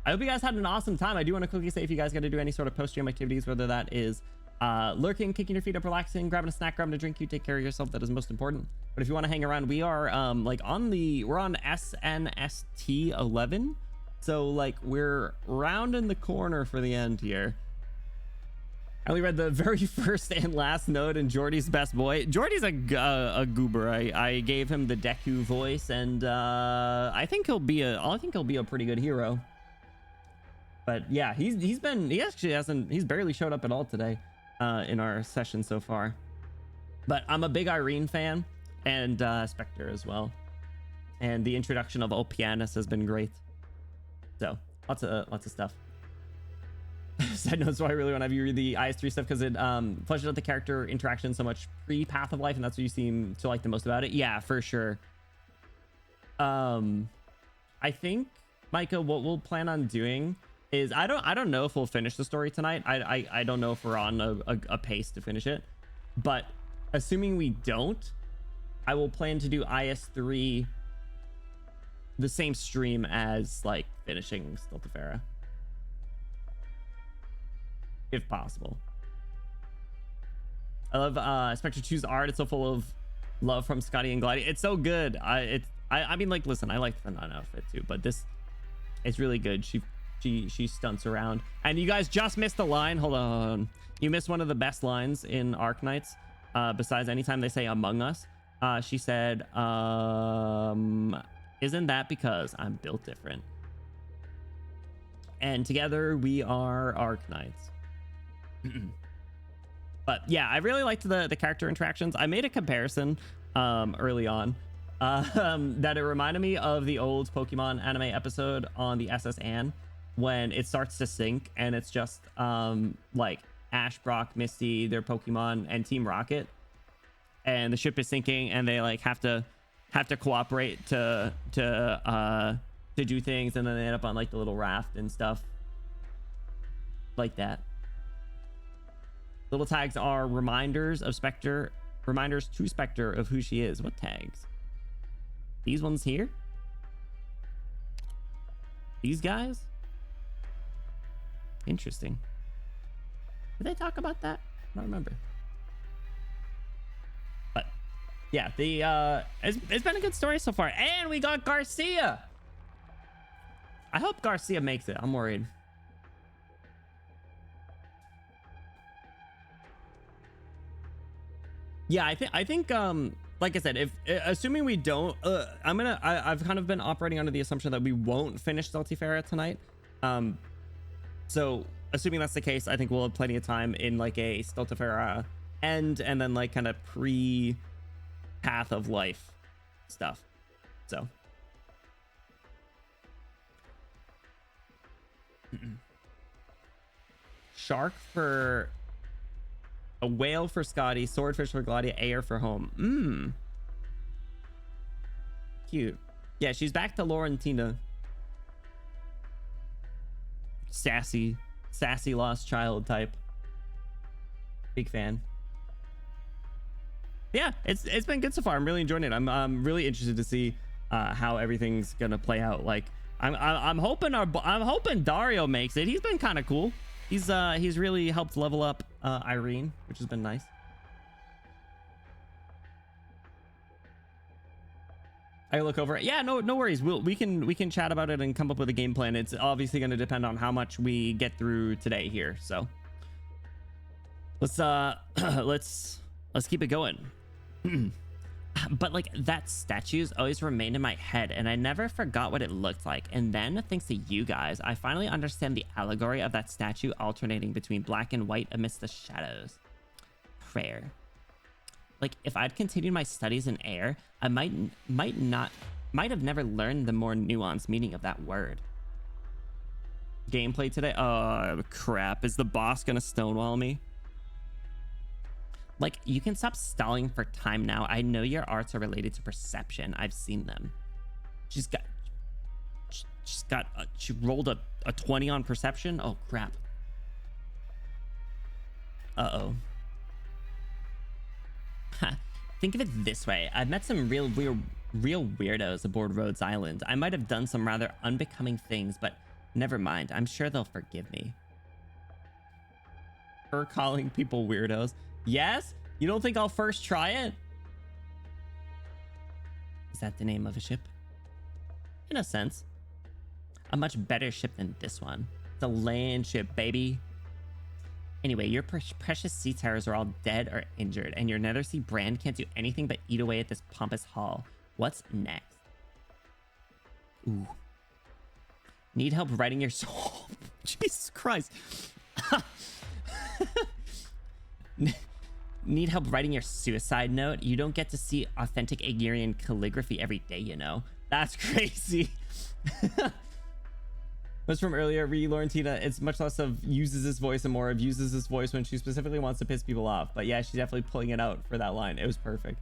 I hope you guys had an awesome time. I do want to quickly say, if you guys got to do any sort of post-stream activities, whether that is lurking, kicking your feet up, relaxing, grabbing a snack, grabbing a drink, you take care of yourself. That is most important. But if you want to hang around, we are we're on SNST 11. So like we're rounding the corner for the end here. I only read the very first and last note in Jordy's best boy. Jordy's a goober. I gave him the Deku voice, and I think he'll be a pretty good hero. But yeah, he's barely showed up at all today in our session so far. But I'm a big Irene fan, and Spectre as well. And the introduction of Opianus has been great. So lots of stuff. Side note, so I really want to have you read the IS3 stuff because it fleshes out the character interaction so much pre-Path of Life, and that's what you seem to like the most about it. Yeah, for sure. I think, Micah, what we'll plan on doing is I don't know if we'll finish the story tonight. I don't know if we're on a pace to finish it, but assuming we don't, I will plan to do IS3 the same stream as like finishing Stultifera, if possible. I love Spectre 2's art. It's so full of love from Scotty and Glidey. It's so good. I mean, like, listen, I like the nun outfit too, but this, it's really good. She stunts around. And you guys just missed a line. Hold on. You missed one of the best lines in Arknights. Besides anytime they say Among Us. She said, isn't that because I'm built different? And together we are Arknights. But yeah, I really liked the character interactions. I made a comparison early on that it reminded me of the old Pokemon anime episode on the SS Anne, when it starts to sink and it's just like Ash, Brock, Misty, their Pokemon, and Team Rocket, and the ship is sinking and they like have to cooperate to do things, and then they end up on like the little raft and stuff like that. Little tags are reminders to Spectre of who she is. What tags? These ones here? These guys? Interesting. Did they talk about that? I don't remember. But yeah, it's been a good story so far. And we got Garcia. I hope Garcia makes it. I'm worried. Yeah, I think like I said, if assuming we don't I've kind of been operating under the assumption that we won't finish Stultifera tonight. So assuming that's the case, I think we'll have plenty of time in like a Stultifera end and then like kind of pre Path of Life stuff. So shark for a whale for Scotty, swordfish for Gladia, air for home. Cute. Yeah, she's back to Laurentina. Sassy lost child type. Big fan. Yeah, it's been good so far. I'm really enjoying it. I'm really interested to see how everything's gonna play out. Like I'm hoping Dario makes it. He's been kind of cool. He's really helped level up Irene, which has been nice. I look over it. Yeah, no worries. We can chat about it and come up with a game plan. It's obviously going to depend on how much we get through today here. So let's keep it going. But like that statue's always remained in my head and I never forgot what it looked like. And then thanks to you guys, I finally understand the allegory of that statue alternating between black and white amidst the shadows. Prayer. Like if I'd continued my studies in air, I might have never learned the more nuanced meaning of that word. Gameplay today? Oh crap, is the boss gonna stonewall me? Like, you can stop stalling for time now. I know your arts are related to perception. I've seen them. She rolled a 20 on perception. Oh, crap. Uh-oh. Think of it this way. I've met some real weirdos aboard Rhodes Island. I might have done some rather unbecoming things, but never mind. I'm sure they'll forgive me. Her calling people weirdos. Yes? You don't think I'll first try it? Is that the name of a ship? In a sense. A much better ship than this one. It's a land ship, baby. Anyway, your precious seafarers are all dead or injured, and your Nethersea brand can't do anything but eat away at this pompous haul. What's next? Ooh. Need help writing your soul? Jesus Christ. Need help writing your suicide note? You don't get to see authentic Aegirian calligraphy every day, you know. That's crazy. Was from earlier, Laurentina, it's much less of uses his voice and more of uses his voice when she specifically wants to piss people off. But yeah, she's definitely pulling it out for that line. It was perfect.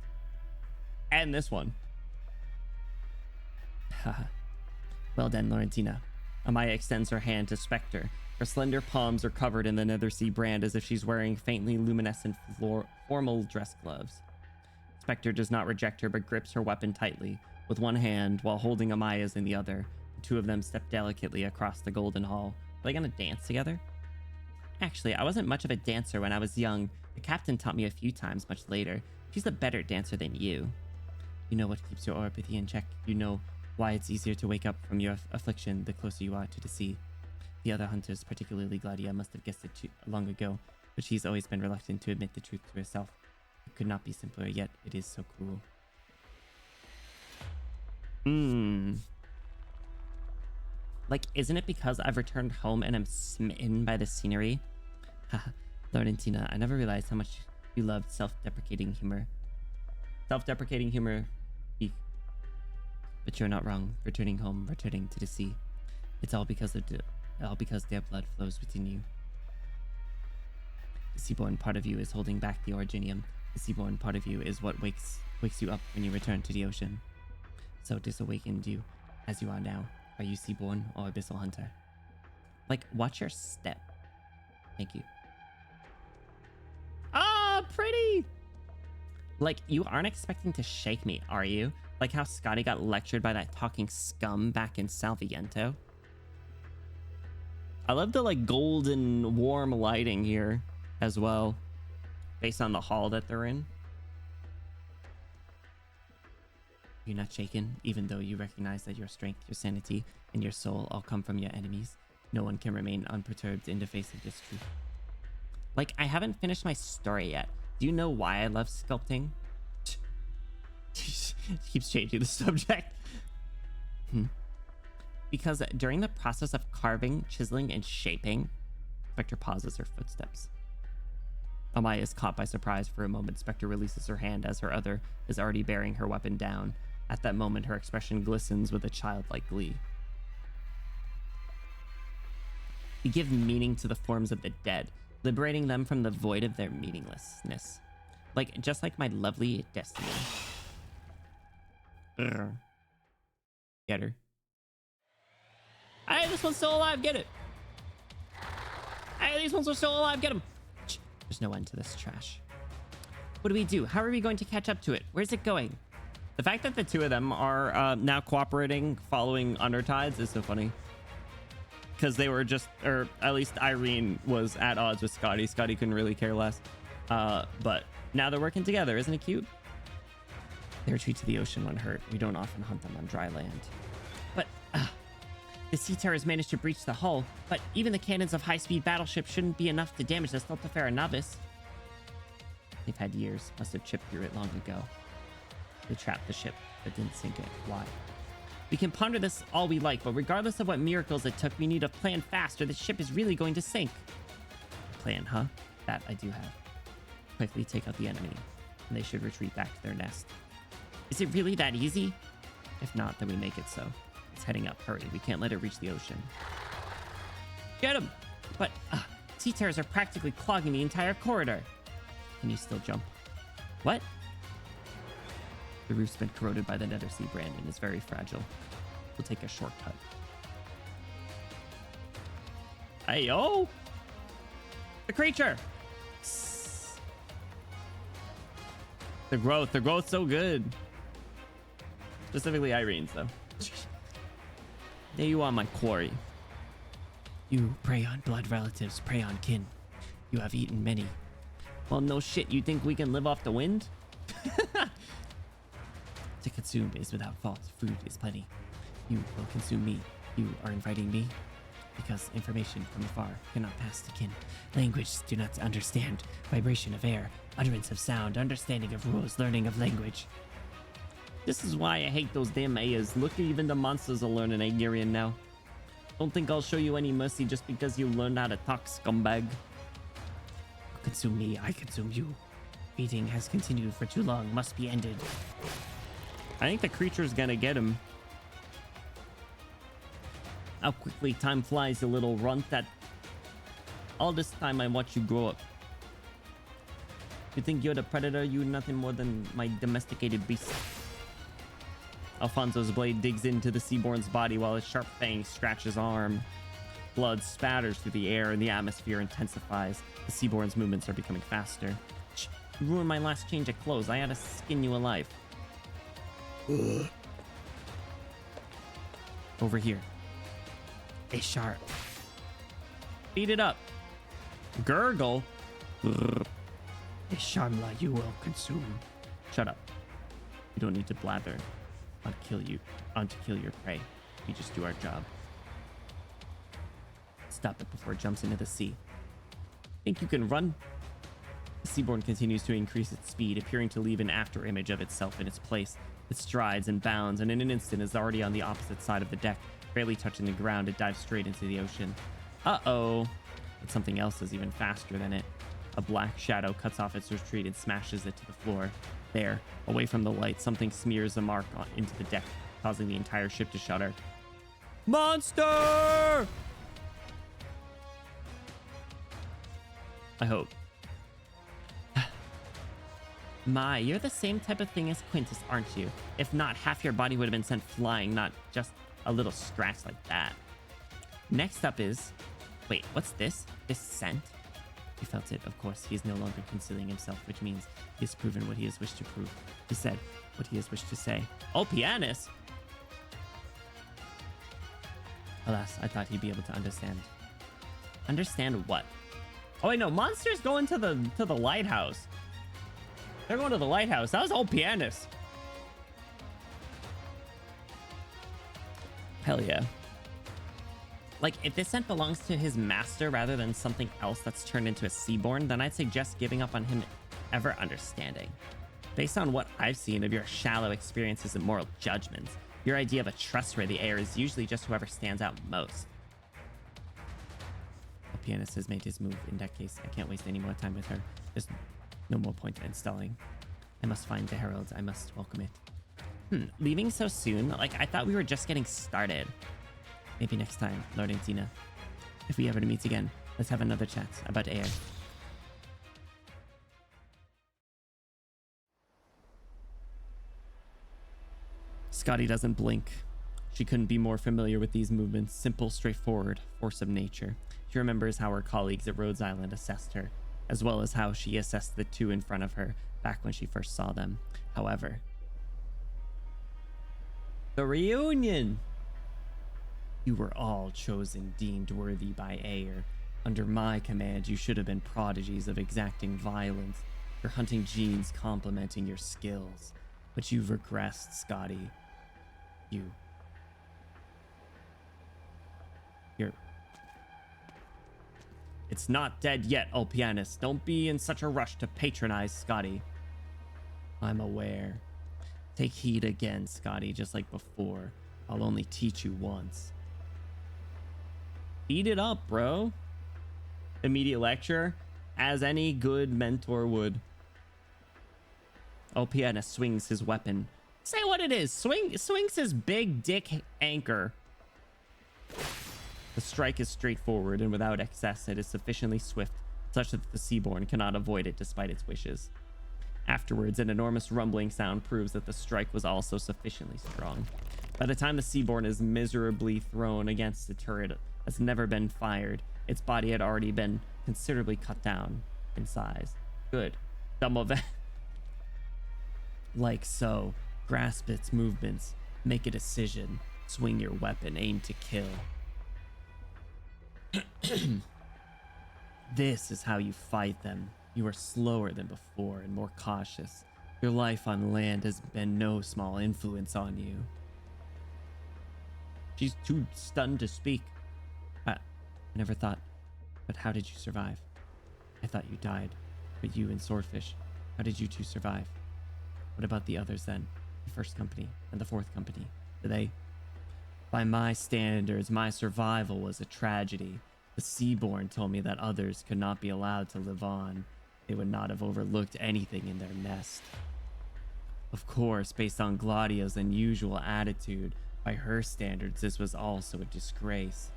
And this one. Well done, Laurentina. Amaya extends her hand to Spectre. Her slender palms are covered in the Nethersea brand as if she's wearing faintly luminescent formal dress gloves. Spectre does not reject her but grips her weapon tightly with one hand while holding Amaya's in the other. The two of them step delicately across the golden hall. Are they gonna dance together? Actually, I wasn't much of a dancer when I was young. The captain taught me a few times much later. She's a better dancer than you. You know what keeps your oripathy in check. You know why it's easier to wake up from your affliction the closer you are to the sea. The other hunters, particularly Gladia, must have guessed it long ago, but she's always been reluctant to admit the truth to herself. It could not be simpler, yet it is so cruel. Like, isn't it because I've returned home and I'm smitten by the scenery? Haha, Laurentina, I never realized how much you loved self-deprecating humor. Self-deprecating humor, but you're not wrong. Returning home, returning to the sea. It's all because their blood flows within you. The seaborn part of you is holding back the Originium. The seaborn part of you is what wakes you up when you return to the ocean. So disawakened you, as you are now. Are you seaborn or abyssal hunter? Like, watch your step. Thank you. Ah, pretty! Like, you aren't expecting to shake me, are you? Like how Scotty got lectured by that talking scum back in Salviento. I love the like golden warm lighting here as well, based on the hall that they're in. You're not shaken, even though you recognize that your strength, your sanity, and your soul all come from your enemies. No one can remain unperturbed in the face of this truth. Like, I haven't finished my story yet. Do you know why I love sculpting? Keeps changing the subject. Because during the process of carving, chiseling, and shaping, Spectre pauses her footsteps. Amaya is caught by surprise for a moment. Spectre releases her hand as her other is already bearing her weapon down. At that moment, her expression glistens with a childlike glee. You give meaning to the forms of the dead, liberating them from the void of their meaninglessness. Just like my lovely destiny. Urgh. Get her. Hey, this one's still alive, get it! Hey, these ones are still alive, get them! There's no end to this trash. What do we do? How are we going to catch up to it? Where's it going? The fact that the two of them are now cooperating following Undertides is so funny. Because they were just, or at least Irene was at odds with Scotty. Scotty couldn't really care less. But now they're working together. Isn't it cute? They retreat to the ocean when hurt. We don't often hunt them on dry land. But the Sea Terrors managed to breach the hull, but even the cannons of high-speed battleships shouldn't be enough to damage the Stultifera Navis. They've had years. Must have chipped through it long ago. They trapped the ship, but didn't sink it. Why? We can ponder this all we like, but regardless of what miracles it took, we need a plan fast or the ship is really going to sink. A plan, huh? That I do have. Quickly take out the enemy, and they should retreat back to their nest. Is it really that easy? If not, then we make it so. It's heading up. Hurry. We can't let it reach the ocean. Get him! But, sea terrors are practically clogging the entire corridor. Can you still jump? What? The roof's been corroded by the Nether Sea brand and is very fragile. We'll take a shortcut. Hey, yo! The creature! The growth's so good. Specifically Irene's, though. There you are, my quarry. You prey on blood relatives, prey on kin. You have eaten many. Well, no shit. You think we can live off the wind? To consume is without fault. Food is plenty. You will consume me. You are inviting me? Because information from afar cannot pass to kin. Language do not understand. Vibration of air. Utterance of sound. Understanding of rules. Learning of language. This is why I hate those damn Ayas. Look, even the monsters will learn an Agarian now. Don't think I'll show you any mercy just because you learned how to talk, scumbag. Consume me, I consume you. Feeding has continued for too long. Must be ended. I think the creature's gonna get him. How quickly time flies, you little runt. That all this time I watch you grow up. You think you're the predator? You're nothing more than my domesticated beast. Alfonso's blade digs into the Seaborn's body while his sharp fang scratches his arm. Blood spatters through the air and the atmosphere intensifies. The Seaborn's movements are becoming faster. Shh, you ruined my last change of clothes. I had to skin you alive. Ugh. Over here. A sharp. Beat it up. Gurgle. A Sharmla you will consume. Shut up. You don't need to blather on to kill your prey. We just do our job. Stop it before it jumps into the sea. Think you can run? The Seaborn continues to increase its speed, appearing to leave an after image of itself in its place. It strides and bounds, and in an instant is already on the opposite side of the deck. Barely touching the ground, it dives straight into the ocean. Uh-oh. But something else is even faster than it. A black shadow cuts off its retreat and smashes it to the floor. There, away from the light, something smears a mark into the deck, causing the entire ship to shudder. Monster! I hope. My, you're the same type of thing as Quintus, aren't you? If not, half your body would have been sent flying, not just a little scratch like that. Next up is... Wait, what's this? This scent? He felt it, of course. He is no longer concealing himself, which means he has proven what he has wished to prove. He said what he has wished to say. Oh, pianist! Alas, I thought he'd be able to understand. Understand what? Oh wait, no, monsters going to the lighthouse. They're going to the lighthouse. That was old pianist. Hell yeah. Like, if this scent belongs to his master rather than something else that's turned into a Seaborn, then I'd suggest giving up on him ever understanding. Based on what I've seen of your shallow experiences and moral judgments, your idea of a trustworthy heir is usually just whoever stands out most. The pianist has made his move. In that case, I can't waste any more time with her. There's no more point in stalling. I must find the herald. I must welcome it. Leaving so soon? Like, I thought we were just getting started. Maybe next time, Lord Antina. If we ever meet again, let's have another chat about air. Scotty doesn't blink. She couldn't be more familiar with these movements. Simple, straightforward, force of nature. She remembers how her colleagues at Rhodes Island assessed her, as well as how she assessed the two in front of her back when she first saw them. However, the reunion! You were all chosen, deemed worthy by Aer. Under my command, you should have been prodigies of exacting violence, your hunting genes complementing your skills. But you've regressed, Scotty. You're... It's not dead yet, oh pianist. Don't be in such a rush to patronize Scotty. I'm aware. Take heed again, Scotty, just like before. I'll only teach you once. Eat it up, bro. Immediate lecture, as any good mentor would. Oh, pianist swings his weapon. Say what it is. Swings his big dick anchor. The strike is straightforward and without excess. It is sufficiently swift, such that the Seaborn cannot avoid it despite its wishes. Afterwards, an enormous rumbling sound proves that the strike was also sufficiently strong. By the time the Seaborn is miserably thrown against the turret that's never been fired, its body had already been considerably cut down in size. Good. Some of it. Like so. Grasp its movements. Make a decision. Swing your weapon. Aim to kill. This is how you fight them. You are slower than before and more cautious. Your life on land has been no small influence on you. She's too stunned to speak. I never thought. But how did you survive? I thought you died. But you and Swordfish, how did you two survive? What about the others then? The first company and the fourth company? Did they? By my standards, my survival was a tragedy. The Seaborn told me that others could not be allowed to live on. They would not have overlooked anything in their nest. Of course, based on Gladia's unusual attitude, by her standards, this was also a disgrace.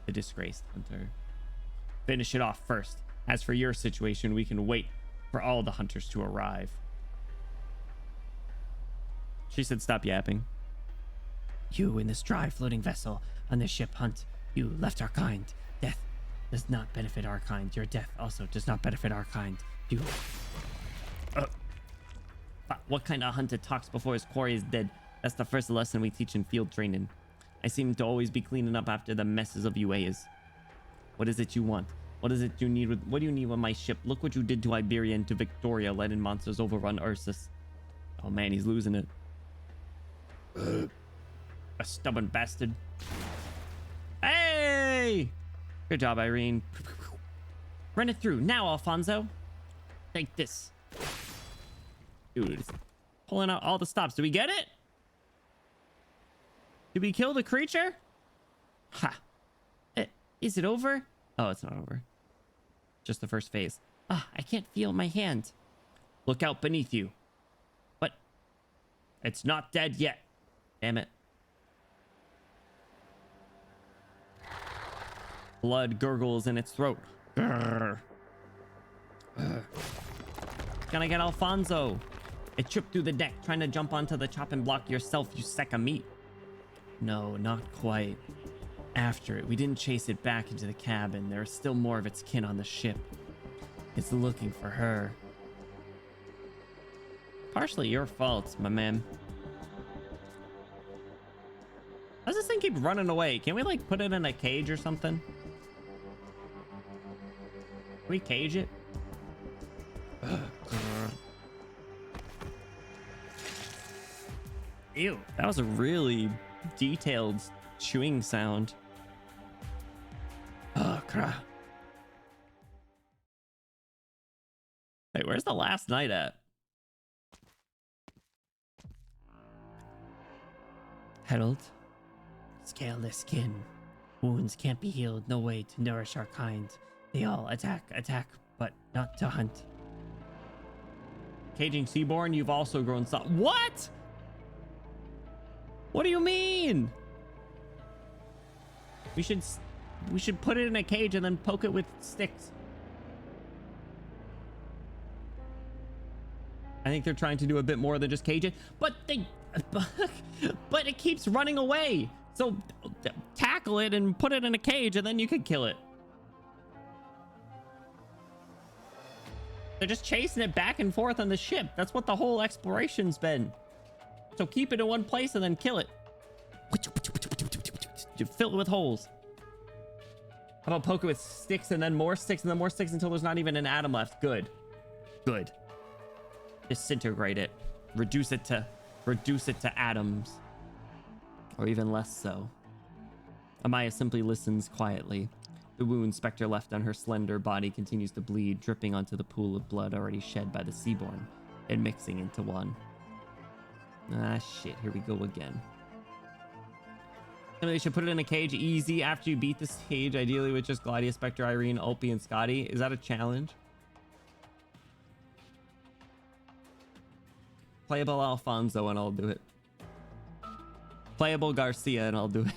The disgraced hunter. Finish it off first. As for your situation, we can wait for all the hunters to arrive. She said stop yapping. You in this dry floating vessel on this ship Hunt, you left our kind. Death does not benefit our kind. Your death also does not benefit our kind. You... What kind of hunter talks before his quarry is dead? That's the first lesson we teach in field training. I seem to always be cleaning up after the messes of UAs. What is it you want? What is it you need with... What do you need with my ship? Look what you did to Iberia and to Victoria, letting monsters overrun Ursus. Oh man, he's losing it. A stubborn bastard. Hey! Good job, Irene. Run it through. Now, Alfonso. Take this. Dude, it's pulling out all the stops. Do we get it? Did we kill the creature? Ha. Is it over? Oh, it's not over. Just the first phase. Ah, I can't feel my hand. Look out beneath you. But it's not dead yet. Damn it. Blood gurgles in its throat. Gonna get Alfonso. It tripped through the deck trying to jump onto the chopping block yourself, you sack of meat. No, not quite. After it, we didn't chase it back into the cabin. There is still more of its kin on the ship. It's looking for her. Partially your fault, my man. How does this thing keep running away? Can we like put it in a cage or something? Can we cage it? Ew, that was a really detailed chewing sound. Cra. Hey, where's the last night at? Herald, scale their skin. Wounds can't be healed, no way to nourish our kind. They all attack, but not to hunt. Caging Seaborn, you've also grown soft. What? What do you mean? We should put it in a cage and then poke it with sticks. I think they're trying to do a bit more than just cage it, but it keeps running away. So tackle it and put it in a cage and then you could kill it. They're just chasing it back and forth on the ship. That's what the whole exploration's been. So keep it in one place and then kill it. Fill it with holes. How about poke it with sticks and then more sticks and then more sticks until there's not even an atom left? Good. Good. Disintegrate it. Reduce it to atoms. Or even less so. Amaya simply listens quietly. The wound Spectre left on her slender body continues to bleed, dripping onto the pool of blood already shed by the Seaborn and mixing into one. Ah, shit. Here we go again. They should put it in a cage easy after you beat this cage, ideally with just Gladia, Spectre, Irene, Ulpi, and Scotty. Is that a challenge? Playable Alfonso and I'll do it. Playable Garcia and I'll do it.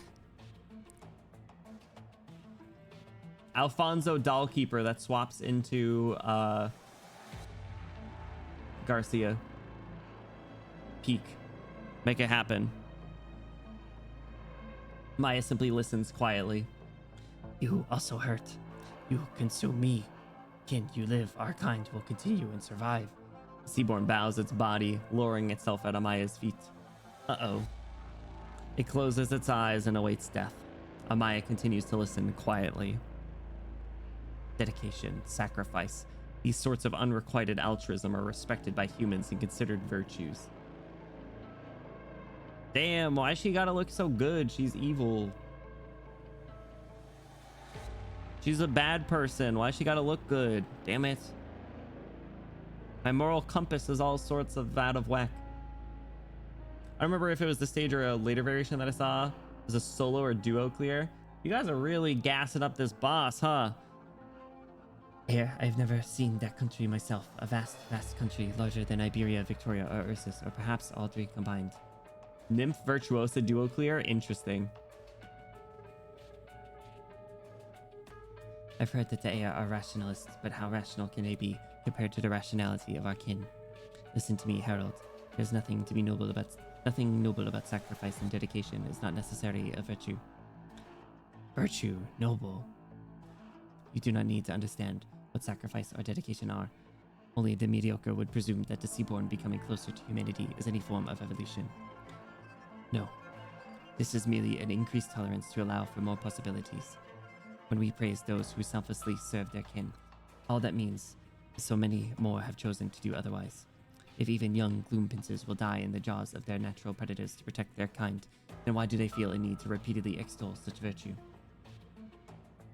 Alfonso Dollkeeper that swaps into Garcia. Peak. Make it happen. Maya simply listens quietly. You also hurt. You consume me. Can you live? Our kind will continue and survive. Seaborn bows its body, lowering itself at Amaya's feet. Uh-oh. It closes its eyes and awaits death. Amaya continues to listen quietly. Dedication, sacrifice. These sorts of unrequited altruism are respected by humans and considered virtues. Damn, why she gotta look so good? She's evil. She's a bad person. Why she gotta look good? Damn it. My moral compass is all sorts of out of whack. I don't remember if it was the stage or a later variation that I saw. It was a solo or duo clear. You guys are really gassing up this boss, huh? Here, I've never seen that country myself. A vast, vast country, larger than Iberia, Victoria, or Ursus, or perhaps all three combined. Nymph Virtuosa duo clear? Interesting. I've heard that the Ea are rationalists, but how rational can they be compared to the rationality of our kin? Listen to me, Harold. There's nothing noble about sacrifice, and dedication is not necessarily a virtue. Virtue, noble. You do not need to understand what sacrifice or dedication are. Only the mediocre would presume that the Seaborn becoming closer to humanity is any form of evolution. No. This is merely an increased tolerance to allow for more possibilities. When we praise those who selflessly serve their kin, all that means is so many more have chosen to do otherwise. If even young gloom pincers will die in the jaws of their natural predators to protect their kind, then why do they feel a need to repeatedly extol such virtue?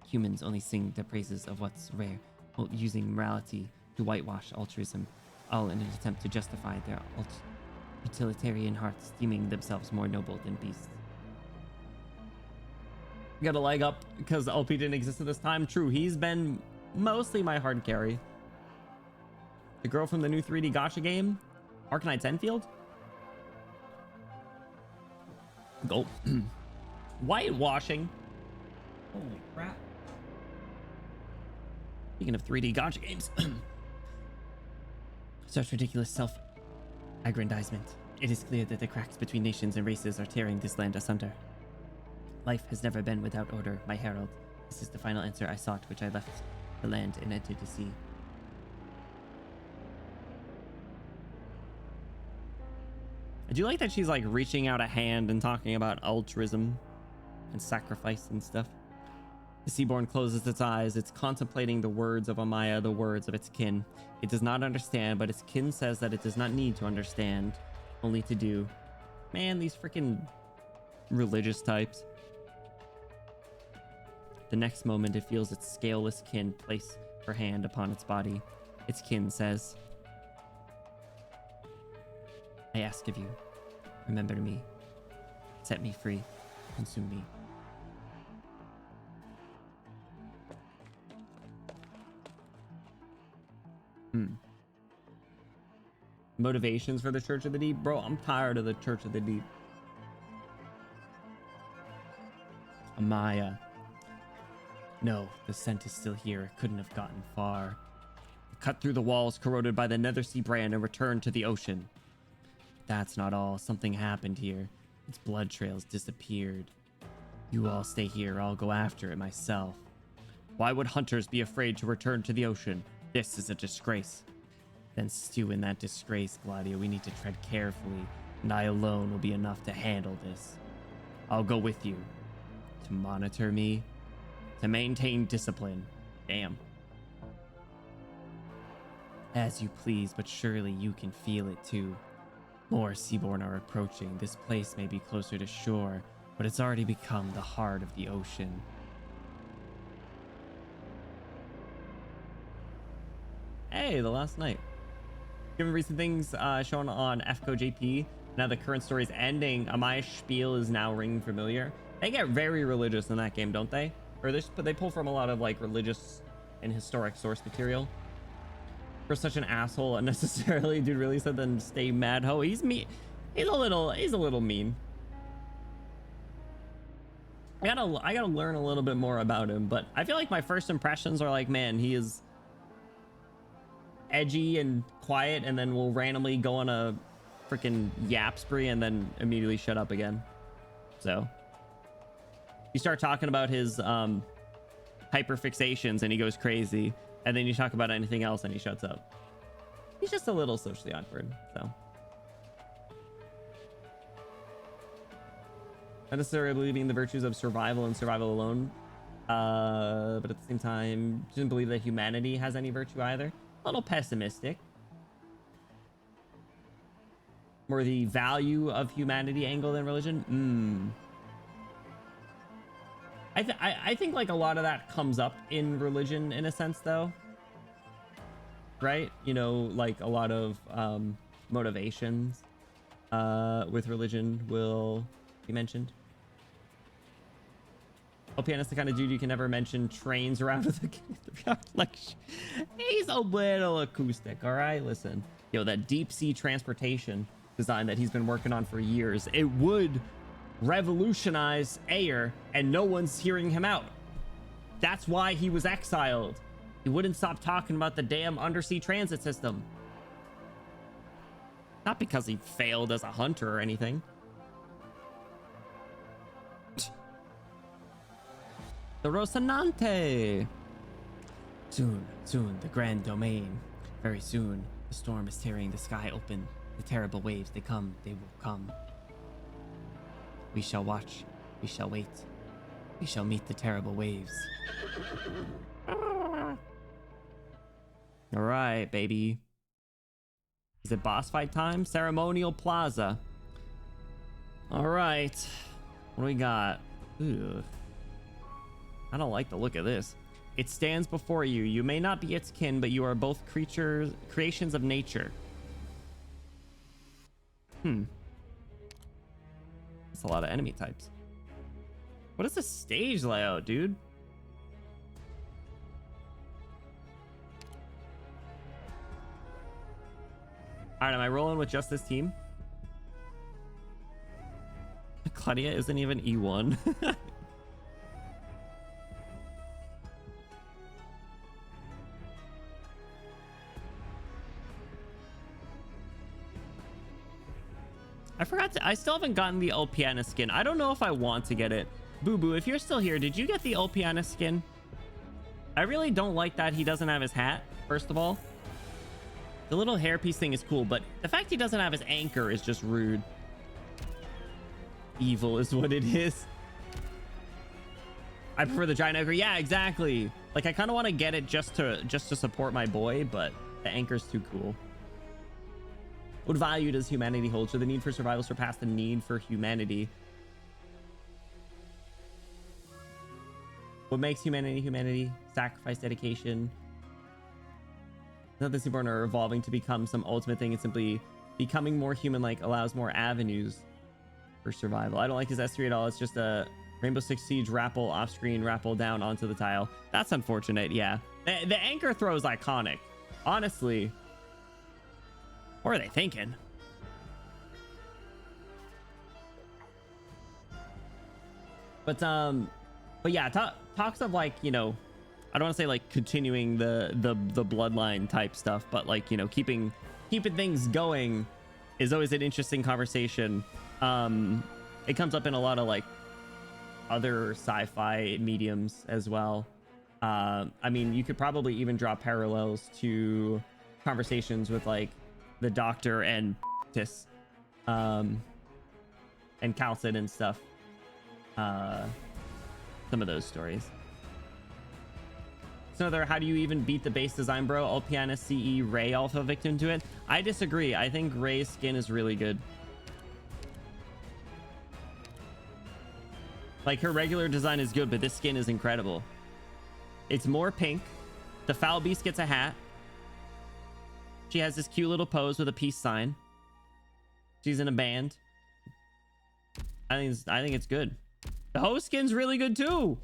Humans only sing the praises of what's rare, while using morality to whitewash altruism, all in an attempt to justify their utilitarian hearts, deeming themselves more noble than beasts. Got a leg up because LP didn't exist at this time. True, he's been mostly my hard carry. The girl from the new 3D gacha game, Arknights Enfield. Go. Whitewashing. Holy crap. Speaking of 3D gacha games. Such ridiculous self-aggrandizement. It is clear that the cracks between nations and races are tearing this land asunder. Life has never been without order, my herald. This is the final answer I sought, which I left the land and entered the sea. I do like that she's like reaching out a hand and talking about altruism and sacrifice and stuff. The Seaborn closes its eyes. It's contemplating the words of Amaya, the words of its kin. It does not understand, but its kin says that it does not need to understand, only to do. Man, these freaking religious types. The next moment, it feels its scaleless kin place her hand upon its body. Its kin says, I ask of you, remember me. Set me free. Consume me. Motivations for the Church of the Deep? Bro, I'm tired of the Church of the Deep. Amaya. No, the scent is still here. It couldn't have gotten far. It cut through the walls corroded by the Nethersea brand and returned to the ocean. That's not all. Something happened here. Its blood trails disappeared. You all stay here. I'll go after it myself. Why would hunters be afraid to return to the ocean? This is a disgrace. Then stew in that disgrace, Gladio. We need to tread carefully, and I alone will be enough to handle this. I'll go with you. To monitor me. To maintain discipline. Damn. As you please, but surely you can feel it too. More seaborn are approaching. This place may be closer to shore, but it's already become the heart of the ocean. Hey, the last night. Given recent things shown on FCO-JP, now the current story's ending, Amaya's spiel is now ringing familiar. They get very religious in that game, don't they? Or they pull from a lot of like religious and historic source material. For such an asshole, unnecessarily, dude really said then stay mad ho. He's mean. He's a little mean. I gotta learn a little bit more about him, but I feel like my first impressions are like, man, he is edgy and quiet, and then will randomly go on a freaking yap spree and then immediately shut up again. So you start talking about his hyperfixations and he goes crazy, and then you talk about anything else and he shuts up. He's just a little socially awkward. So not necessarily believing the virtues of survival and survival alone, but at the same time didn't believe that humanity has any virtue either. A little pessimistic. More the value of humanity angle than religion. I think like a lot of that comes up in religion in a sense though, right? You know, like a lot of motivations with religion will be mentioned. LPN is the kind of dude you can never mention trains around with a like he's a little acoustic. All right, listen, yo, that deep sea transportation design that he's been working on for years, it would revolutionize air, and no one's hearing him out. That's why he was exiled. He wouldn't stop talking about the damn undersea transit system. Not because he failed as a hunter or anything. The Rocinante. Soon, the grand domain. Very soon, the storm is tearing the sky open. The terrible waves, they come, they will come. We shall watch, we shall wait. We shall meet the terrible waves. All right, baby. Is it boss fight time? Ceremonial Plaza. All right. What do we got? Ooh. I don't like the look of this. It stands before you. You may not be its kin, but you are both creations of nature. That's a lot of enemy types. What is the stage layout, dude? All right, am I rolling with just this team? Claudia isn't even E1. I forgot to, I still haven't gotten the Ulpiana skin. I don't know if I want to get it. Boo Boo, if you're still here, did you get the Ulpiana skin? I really don't like that he doesn't have his hat, first of all. The little hairpiece thing is cool, but the fact he doesn't have his anchor is just rude. Evil is what it is. I prefer the giant anchor. Yeah, exactly. Like, I kind of want to get it just to support my boy, but the anchor's too cool. What value does humanity hold? Should the need for survival surpass the need for humanity? What makes humanity humanity? Sacrifice, dedication. Not this important or evolving to become some ultimate thing. It's simply becoming more human-like allows more avenues for survival. I don't like his S3 at all. It's just a Rainbow Six Siege rappel off-screen, rappel down onto the tile. That's unfortunate, yeah. The anchor throw is iconic. Honestly. What are they thinking? But yeah, talks of like, you know, I don't want to say like continuing the bloodline type stuff, but like, you know, keeping things going is always an interesting conversation. It comes up in a lot of like other sci-fi mediums as well. I mean, you could probably even draw parallels to conversations with like the Doctor and and Calcid and stuff. Some of those stories. So there, how do you even beat the base design, bro? All Piana CE Ray alpha victim to it. I disagree. I think Ray's skin is really good. Like, her regular design is good, but this skin is incredible. It's more pink. The Foul Beast gets a hat. She has this cute little pose with a peace sign. She's in a band. I think it's good. The host skin's really good too.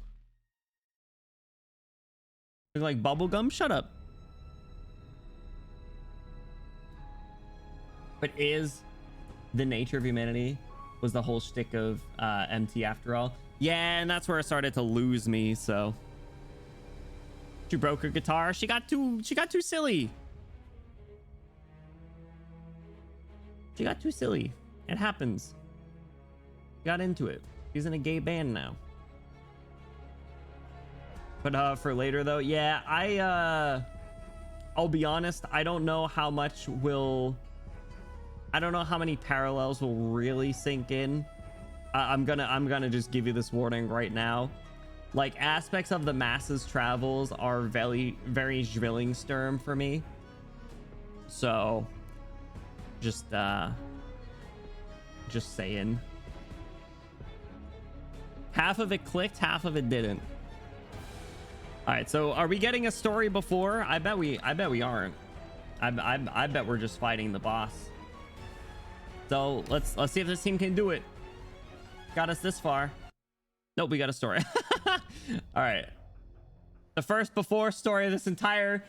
Look like bubblegum. Shut up. But is the nature of humanity was the whole shtick of MT after all? Yeah, and that's where it started to lose me. So she broke her guitar. She got too silly. She got too silly. It happens. Got into it. She's in a gay band now. But for later though, yeah, I'll be honest, I don't know how many parallels will really sink in. I'm gonna just give you this warning right now. Like, aspects of the masses travels are very Zwillingsturm for me. So just saying. Half of it clicked, half of it didn't. All right, so are we getting a story before? I bet we aren't. I bet we're just fighting the boss. So let's see if this team can do it. Got us this far. Nope, we got a story. All right. The first before story of this entire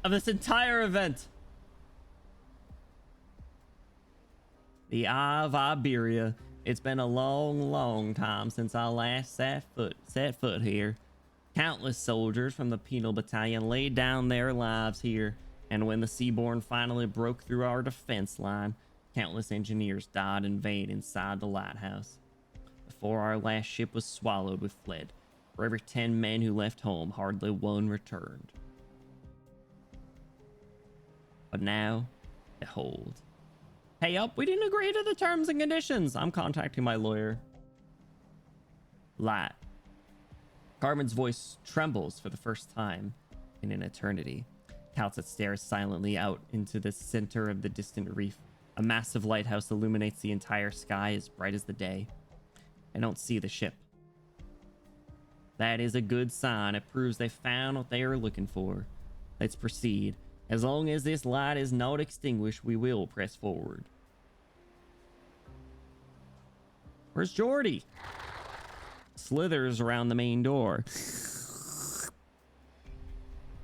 event. The Eye of Iberia. It's been a long time since I last set foot here. Countless soldiers from the Penal Battalion laid down their lives here, and when the Seaborn finally broke through our defense line, countless engineers died in vain inside the lighthouse. Before our last ship was swallowed, we fled. For every 10 men who left home, hardly one returned. But now, behold. Hey up, we didn't agree to the terms and conditions. I'm contacting my lawyer. Light. Carmen's voice trembles for the first time in an eternity. Calcit stares silently out into the center of the distant reef. A massive lighthouse illuminates the entire sky as bright as the day. I don't see the ship. That is a good sign. It proves they found what they are looking for. Let's proceed. As long as this light is not extinguished, we will press forward. Where's Jordy? Slithers around the main door.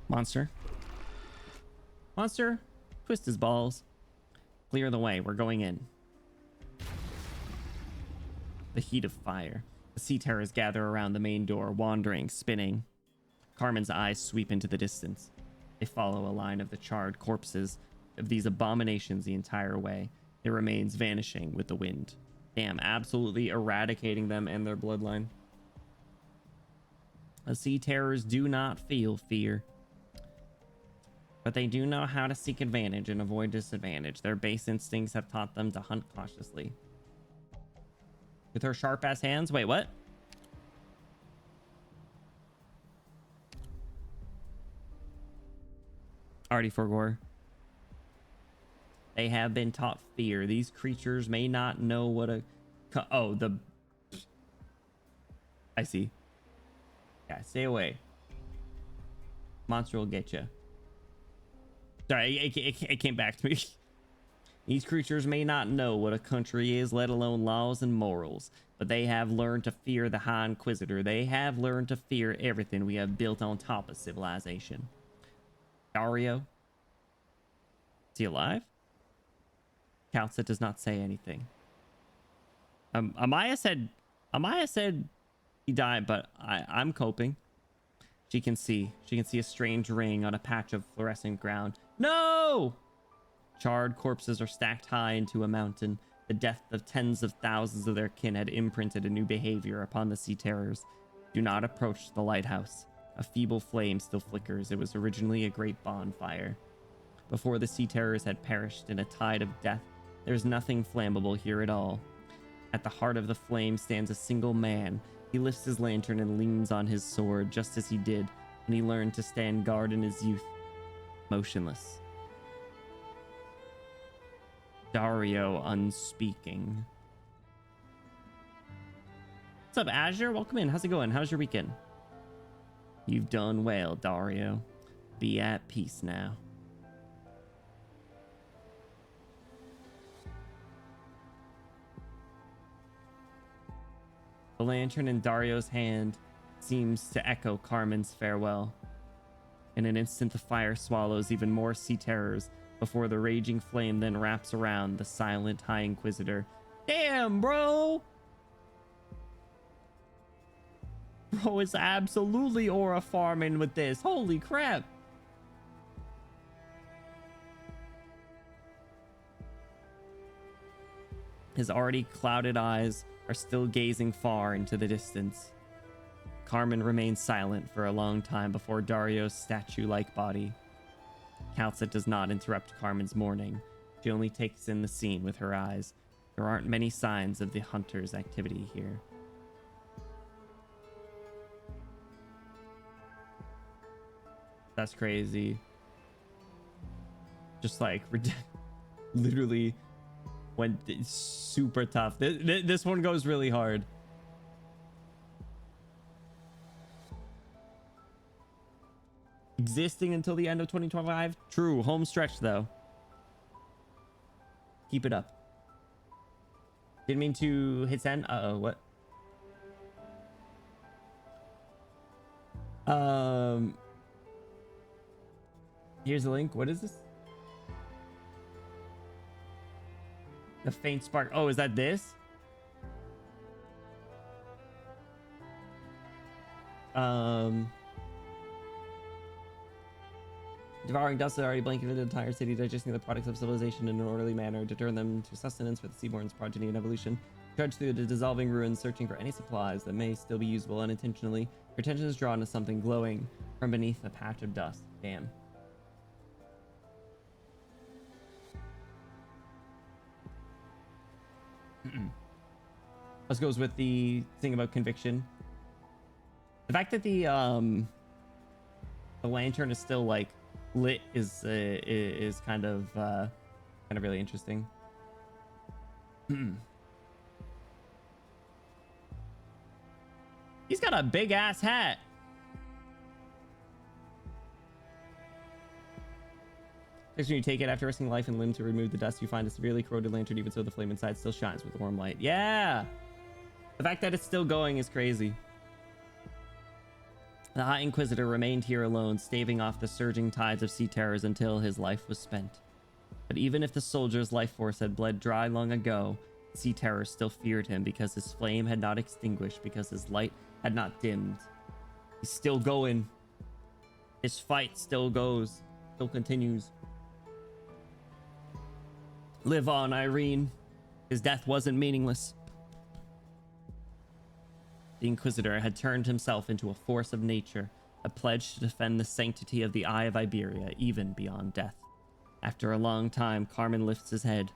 Monster, twist his balls. Clear the way. We're going in. The heat of fire. The sea terrors gather around the main door, wandering, spinning. Carmen's eyes sweep into the distance. They follow a line of the charred corpses of these abominations the entire way. Their remains vanishing with the wind. Damn, absolutely eradicating them and their bloodline. The sea terrors do not feel fear, but they do know how to seek advantage and avoid disadvantage. Their base instincts have taught them to hunt cautiously. With her sharp-ass hands? Wait, what? Already forgore. They have been taught fear. These creatures may not know what a... Oh, the... I see. Yeah, stay away. Monster will get you. Sorry, it came back to me. These creatures may not know what a country is, let alone laws and morals, but they have learned to fear the High Inquisitor. They have learned to fear everything we have built on top of civilization. Dario? Is he alive? Calcet does not say anything. Amaya said he died, but I'm coping. She can see a strange ring on a patch of fluorescent ground. No! Charred corpses are stacked high into a mountain. The death of tens of thousands of their kin had imprinted a new behavior upon the sea terrors. Do not approach the lighthouse. A feeble flame still flickers. It was originally a great bonfire. Before the sea terrors had perished in a tide of death, there is nothing flammable here at all. At the heart of the flame stands a single man. He lifts his lantern and leans on his sword, just as he did when he learned to stand guard in his youth. Motionless. Dario unspeaking. What's up, Azure? Welcome in. How's it going? How's your weekend? You've done well, Dario. Be at peace now. The lantern in Dario's hand seems to echo Carmen's farewell. In an instant, the fire swallows even more sea terrors before the raging flame then wraps around the silent High Inquisitor. Damn, bro! Bro is absolutely aura farming with this. Holy crap! His already clouded eyes are still gazing far into the distance. Carmen remains silent for a long time before Dario's statue-like body. Calcet does not interrupt Carmen's mourning. She only takes in the scene with her eyes. There aren't many signs of the hunter's activity here. That's crazy. Just like literally went super tough. This one goes really hard. Existing until the end of 2025. True. Home stretch though. Keep it up. Didn't mean to hit send. Uh-oh, what? Here's the link. What is this? The faint spark. Oh, is that this? Devouring dust had already blanketed the entire city, digesting the products of civilization in an orderly manner to turn them to sustenance for the Seaborn's progeny and evolution. Trudge through the dissolving ruins, searching for any supplies that may still be usable unintentionally. Your attention is drawn to something glowing from beneath a patch of dust. Damn. This goes with the thing about conviction. The fact that the lantern is still like lit is kind of really interesting. He's got a big ass hat. Next, when you take it after risking life and limb to remove the dust, you find a severely corroded lantern. Even so, the flame inside still shines with a warm light. Yeah, the fact that it's still going is crazy. The High Inquisitor remained here alone, staving off the surging tides of sea terrors until his life was spent. But even if the soldier's life force had bled dry long ago, the sea terrors still feared him because his flame had not extinguished, because his light had not dimmed. He's still going. His fight still goes, still continues. Live on, Irene. His death wasn't meaningless. The Inquisitor had turned himself into a force of nature, a pledge to defend the sanctity of the Eye of Iberia, even beyond death. After a long time, Carmen lifts his head.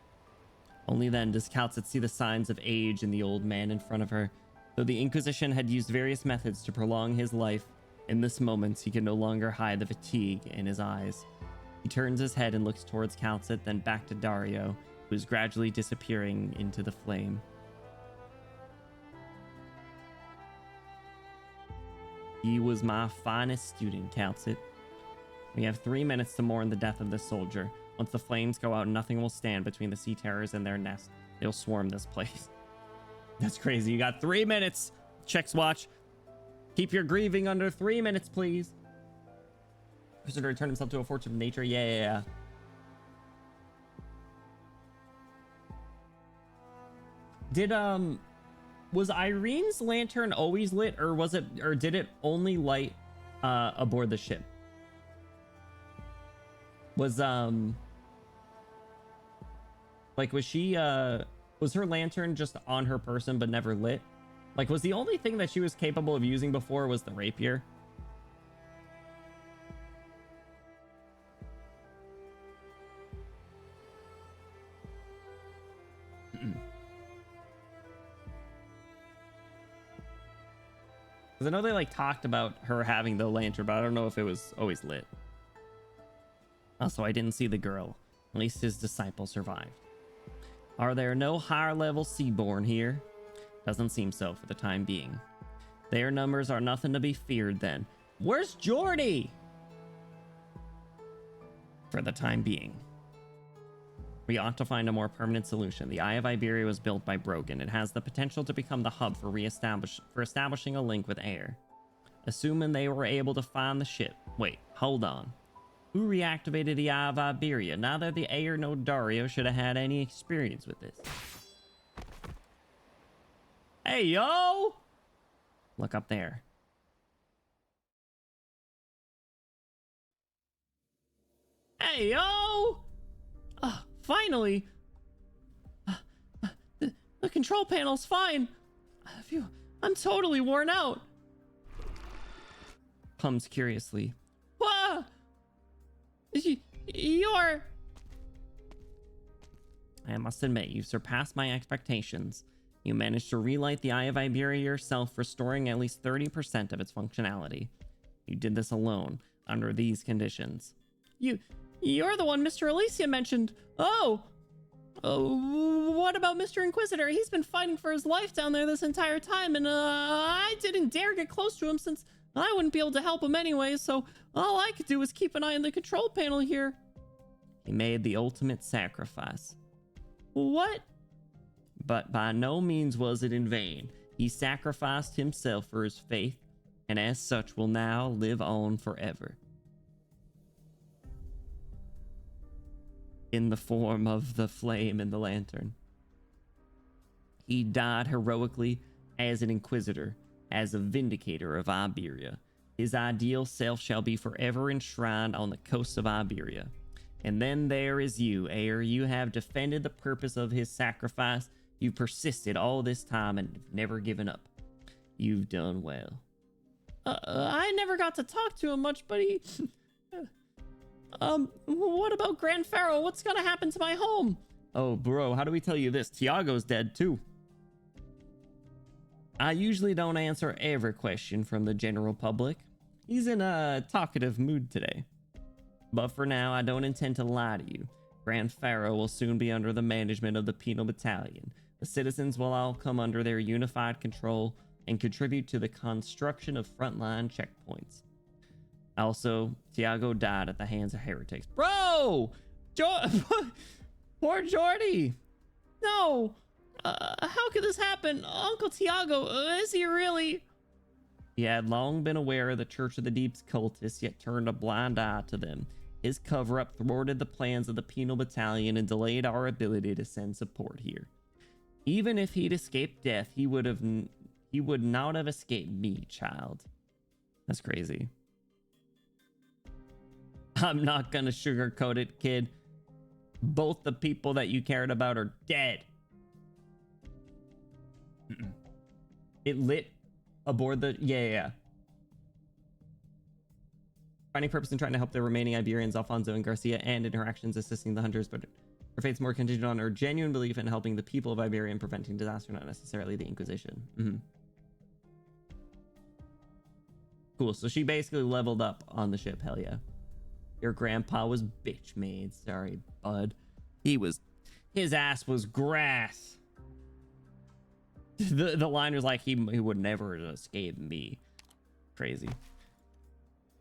Only then does Calcet see the signs of age in the old man in front of her. Though the Inquisition had used various methods to prolong his life, in this moment he can no longer hide the fatigue in his eyes. He turns his head and looks towards Calcet, then back to Dario, who is gradually disappearing into the flame. He was my finest student, counts it. We have 3 minutes to mourn the death of this soldier. Once the flames go out, nothing will stand between the sea terrors and their nest. They'll swarm this place. That's crazy. You got 3 minutes. Checks watch. Keep your grieving under 3 minutes, please. Prisoner returned himself to a force of nature. Yeah. Did was Irene's lantern always lit, or did it only light aboard the ship? Was like, was she was her lantern just on her person but never lit? Like, was the only thing that she was capable of using before was the rapier? Because I know they like talked about her having the lantern, but I don't know if it was always lit. Also, I didn't see the girl. At least his disciple survived. Are there no higher level seaborn here? Doesn't seem so for the time being. Their numbers are nothing to be feared then. Where's Jordy? For the time being. We ought to find a more permanent solution. The Eye of Iberia was built by Brogan. It has the potential to become the hub for establishing a link with Air. Assuming they were able to find the ship. Wait, hold on. Who reactivated the Eye of Iberia? Neither the Air nor Dario should have had any experience with this. Hey, yo! Look up there. Hey, yo! Finally! The control panel's fine. I'm totally worn out. Hums curiously. Whoa! You're... I must admit, you've surpassed my expectations. You managed to relight the Eye of Iberia yourself, restoring at least 30% of its functionality. You did this alone, under these conditions. You're the one Mr. Elysia mentioned. Oh, what about Mr. Inquisitor? He's been fighting for his life down there this entire time, and I didn't dare get close to him since I wouldn't be able to help him anyway, so all I could do was keep an eye on the control panel here. He made the ultimate sacrifice. What? But by no means was it in vain. He sacrificed himself for his faith, and as such will now live on forever. In the form of the flame in the lantern. He died heroically as an inquisitor, as a vindicator of Iberia. His ideal self shall be forever enshrined on the coasts of Iberia. And then there is you, Air. You have defended the purpose of his sacrifice. You've persisted all this time and never given up. You've done well. I never got to talk to him much, but he... what about Grand Pharaoh? What's gonna happen to my home? Oh, bro, how do we tell you this? Tiago's dead, too. I usually don't answer every question from the general public. He's in a talkative mood today. But for now, I don't intend to lie to you. Grand Pharaoh will soon be under the management of the Penal Battalion. The citizens will all come under their unified control and contribute to the construction of frontline checkpoints. Also, Tiago died at the hands of heretics. Bro! Poor Jordy! No! How could this happen? Uncle Tiago, is he really... He had long been aware of the Church of the Deep's cultists, yet turned a blind eye to them. His cover-up thwarted the plans of the Penal Battalion and delayed our ability to send support here. Even if he'd escaped death, he would not have escaped me, child. That's crazy. I'm not gonna sugarcoat it, kid. Both the people that you cared about are dead. It lit aboard the... Yeah. Finding purpose in trying to help the remaining Iberians, Alfonso and Garcia, and interactions assisting the hunters, but her fate's more contingent on her genuine belief in helping the people of Iberia and preventing disaster, not necessarily the Inquisition. Cool, so she basically leveled up on the ship, hell yeah. Your grandpa was bitch made, sorry, bud. His ass was grass. The line was like, he would never escape me. Crazy.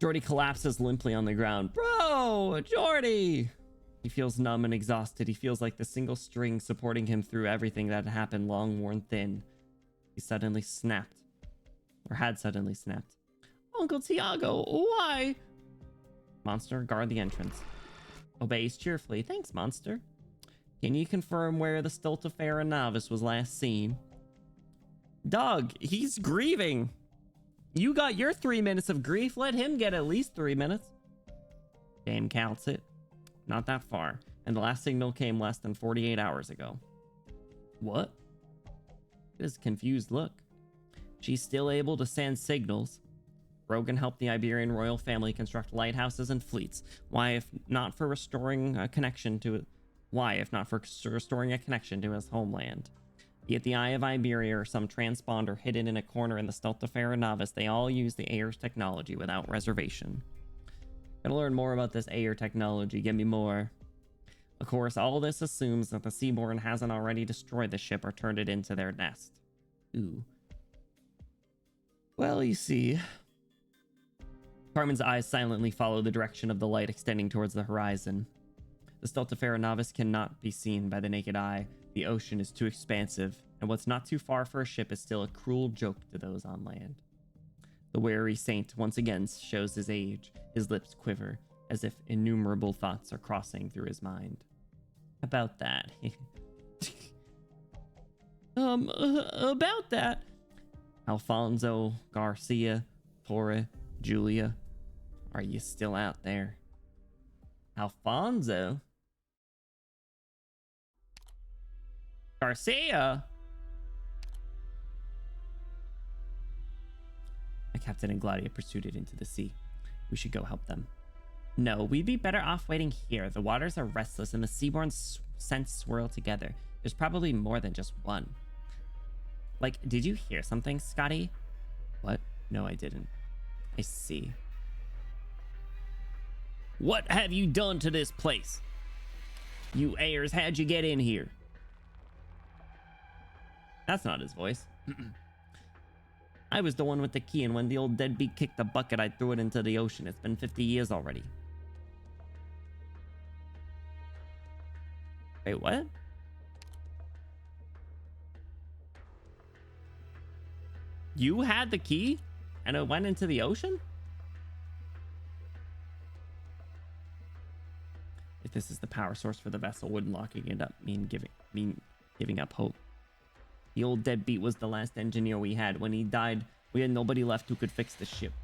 Jordy collapses limply on the ground. Bro, Jordy! He feels numb and exhausted. He feels like the single string supporting him through everything that had happened long worn thin. He suddenly snapped. Or had suddenly snapped. Uncle Tiago, why? Monster, guard the entrance. Obeys cheerfully. Thanks, Monster. Can you confirm where the Stultifera Navis was last seen? Dog, he's grieving. You got your 3 minutes of grief. Let him get at least 3 minutes. Game counts it. Not that far. And the last signal came less than 48 hours ago. What? This confused look. She's still able to send signals. Brogan helped the Iberian royal family construct lighthouses and fleets. Why, if not for restoring a connection to it? Why, if not for restoring a connection to his homeland? Be it the Eye of Iberia or some transponder hidden in a corner in the Stultifera Navis, they all use the Ayer's technology without reservation. Gotta learn more about this Ayer technology. Give me more. Of course, all this assumes that the Seaborn hasn't already destroyed the ship or turned it into their nest. Ooh. Well, you see. Carmen's eyes silently follow the direction of the light extending towards the horizon. The Stultifera Navis cannot be seen by the naked eye. The ocean is too expansive, and what's not too far for a ship is still a cruel joke to those on land. The wary saint once again shows his age. His lips quiver, as if innumerable thoughts are crossing through his mind. About that. About that. Alfonso, Garcia, Torre, Julia. Are you still out there? Alfonso? Garcia? The captain and Gladia pursued it into the sea. We should go help them. No, we'd be better off waiting here. The waters are restless and the seaborn scents swirl together. There's probably more than just one. Like, did you hear something, Scotty? What? No, I didn't. I see. What have you done to this place? You Ayers, how'd you get in here? That's not his voice. I was the one with the key, and when the old deadbeat kicked the bucket, I threw it into the ocean. It's been 50 years already. Wait, what? You had the key, and it went into the ocean? If this is the power source for the vessel, wouldn't locking it up mean giving up hope? The old deadbeat was the last engineer we had. When he died, we had nobody left who could fix the ship.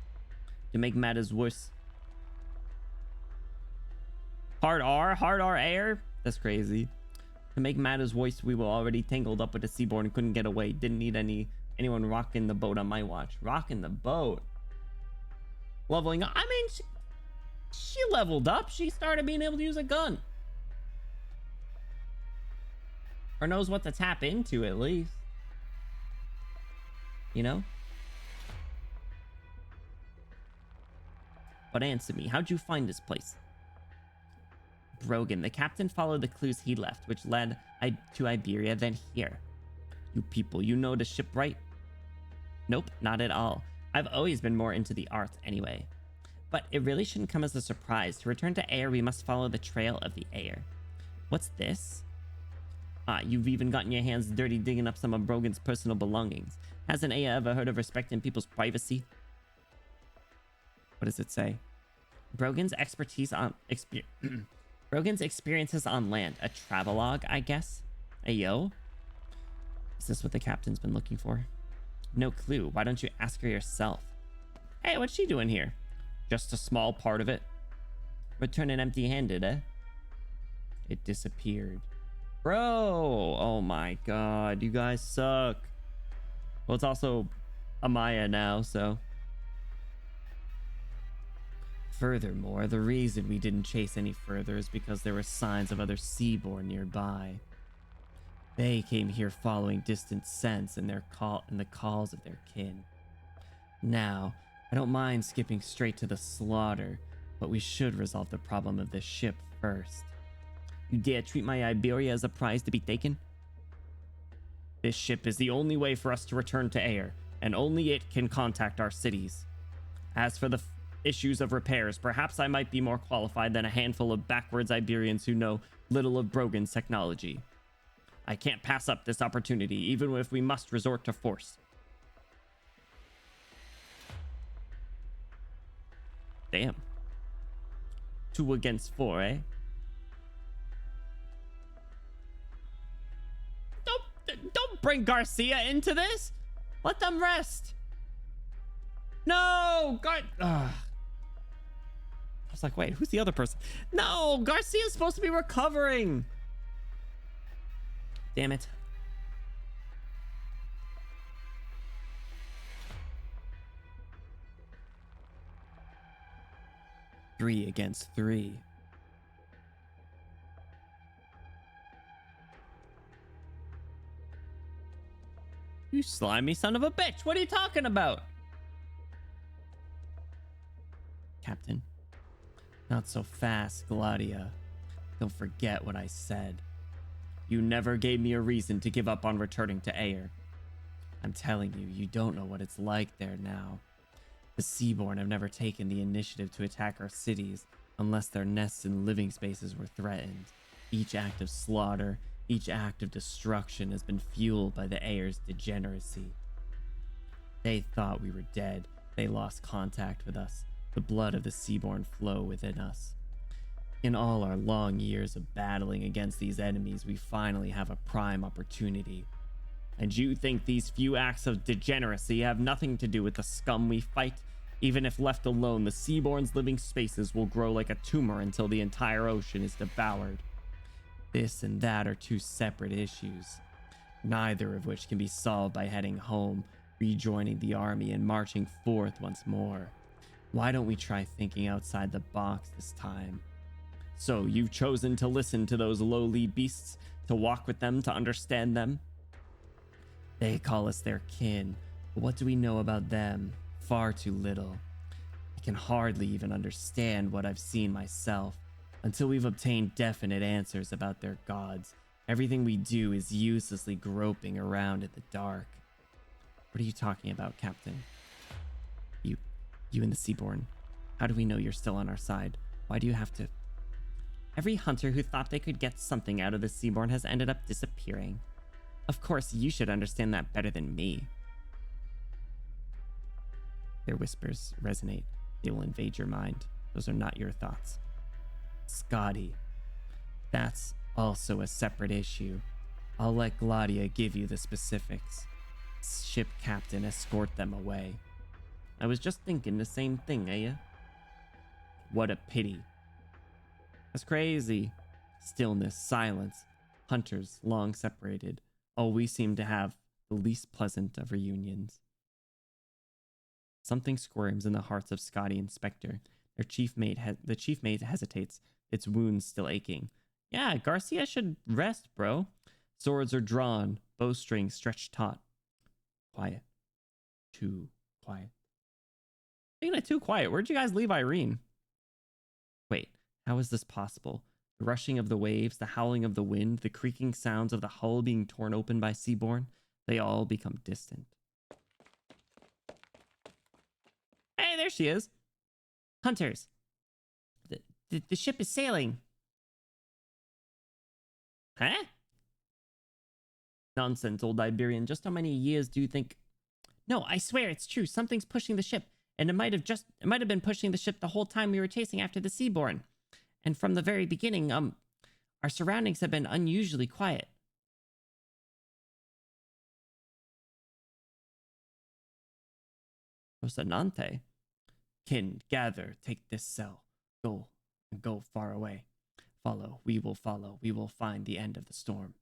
To make matters worse... Hard R air? That's crazy. To make matters worse, we were already tangled up with the Seaborn and couldn't get away. Didn't need anyone rocking the boat on my watch. Rocking the boat? Leveling up? I mean, she leveled up. She started being able to use a gun. Or knows what to tap into, at least. You know? But answer me, how'd you find this place? Brogan, the captain followed the clues he left, which led to Iberia, then here. You people, you know the ship, right? Nope, not at all. I've always been more into the arts anyway. But it really shouldn't come as a surprise. To return to Ayer, we must follow the trail of the Ayer. What's this? Ah, you've even gotten your hands dirty digging up some of Brogan's personal belongings. Hasn't Ayer ever heard of respecting people's privacy? What does it say? Brogan's Brogan's experiences on land. A travelogue, I guess? Ayo? Is this what the captain's been looking for? No clue. Why don't you ask her yourself? Hey, what's she doing here? Just a small part of it. Returning empty-handed, eh? It disappeared. Bro! Oh my god, you guys suck. Well, it's also Amaya now, so... Furthermore, the reason we didn't chase any further is because there were signs of other Seaborn nearby. They came here following distant scents and the calls of their kin. Now, I don't mind skipping straight to the slaughter, but we should resolve the problem of this ship first. You dare treat my Iberia as a prize to be taken? This ship is the only way for us to return to Ayer, and only it can contact our cities. As for the issues of repairs, perhaps I might be more qualified than a handful of backwards Iberians who know little of Brogan's technology. I can't pass up this opportunity, even if we must resort to force. Damn. 2 against 4, eh? Don't bring Garcia into this. Let them rest. No, I was like, wait, who's the other person? No, Garcia's supposed to be recovering. Damn it. Three against 3. You slimy son of a bitch. What are you talking about? Captain. Not so fast, Gladia. Don't forget what I said. You never gave me a reason to give up on returning to Aer. I'm telling you, you don't know what it's like there now. The Seaborn have never taken the initiative to attack our cities unless their nests and living spaces were threatened. Each act of slaughter, each act of destruction has been fueled by the Aer's degeneracy. They thought we were dead. They lost contact with us. The blood of the Seaborn flow within us. In all our long years of battling against these enemies, we finally have a prime opportunity. And you think these few acts of degeneracy have nothing to do with the scum we fight? Even if left alone, the Seaborn's living spaces will grow like a tumor until the entire ocean is devoured. This and that are 2 separate issues, neither of which can be solved by heading home, rejoining the army, and marching forth once more. Why don't we try thinking outside the box this time? So you've chosen to listen to those lowly beasts, to walk with them, to understand them? They call us their kin, but what do we know about them? Far too little. I can hardly even understand what I've seen myself. Until we've obtained definite answers about their gods, everything we do is uselessly groping around in the dark. What are you talking about, Captain? You and the Seaborn. How do we know you're still on our side? Why do you have to... Every hunter who thought they could get something out of the Seaborn has ended up disappearing. Of course, you should understand that better than me. Their whispers resonate. They will invade your mind. Those are not your thoughts. Scotty. That's also a separate issue. I'll let Gladia give you the specifics. Ship captain, escort them away. I was just thinking the same thing, eh? What a pity. That's crazy. Stillness, silence. Hunters, long separated. Oh, we seem to have the least pleasant of reunions. Something squirms in the hearts of Scotty and Spectre. The chief mate hesitates, its wounds still aching. Yeah, Garcia should rest, bro. Swords are drawn, bowstrings stretched taut. Quiet. Too quiet. Speaking of too quiet, where'd you guys leave Irene? Wait, how is this possible? The rushing of the waves, the howling of the wind, the creaking sounds of the hull being torn open by Seaborn, they all become distant. Hey, there she is. Hunters. The ship is sailing. Huh? Nonsense, old Iberian. Just how many years do you think... No, I swear it's true. Something's pushing the ship. And it might have been pushing the ship the whole time we were chasing after the Seaborn. And from the very beginning, our surroundings have been unusually quiet. Rosanante. Kin, gather, take this cell. Go, and go far away. Follow, we will follow. We will find the end of the storm.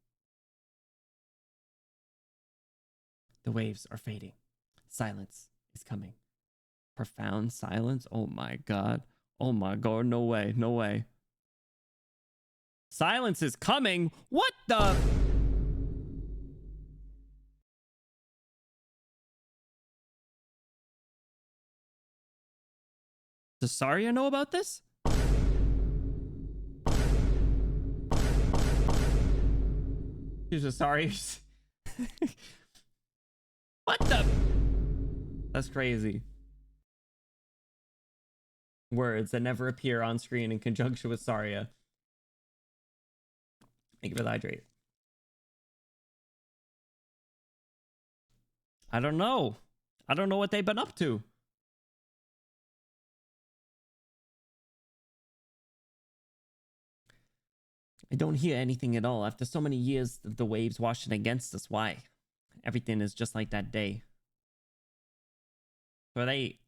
The waves are fading. Silence is coming. Profound silence? Oh my god. Oh my god, no way, no way. Silence is coming? What the... Does Saria know about this? Sorry. What the... That's crazy. words that never appear on screen in conjunction with Saria. Thank you for the hydrate. I don't know. I don't know what they've been up to. I don't hear anything at all. After so many years of the waves washing against us, why? Everything is just like that day. So are they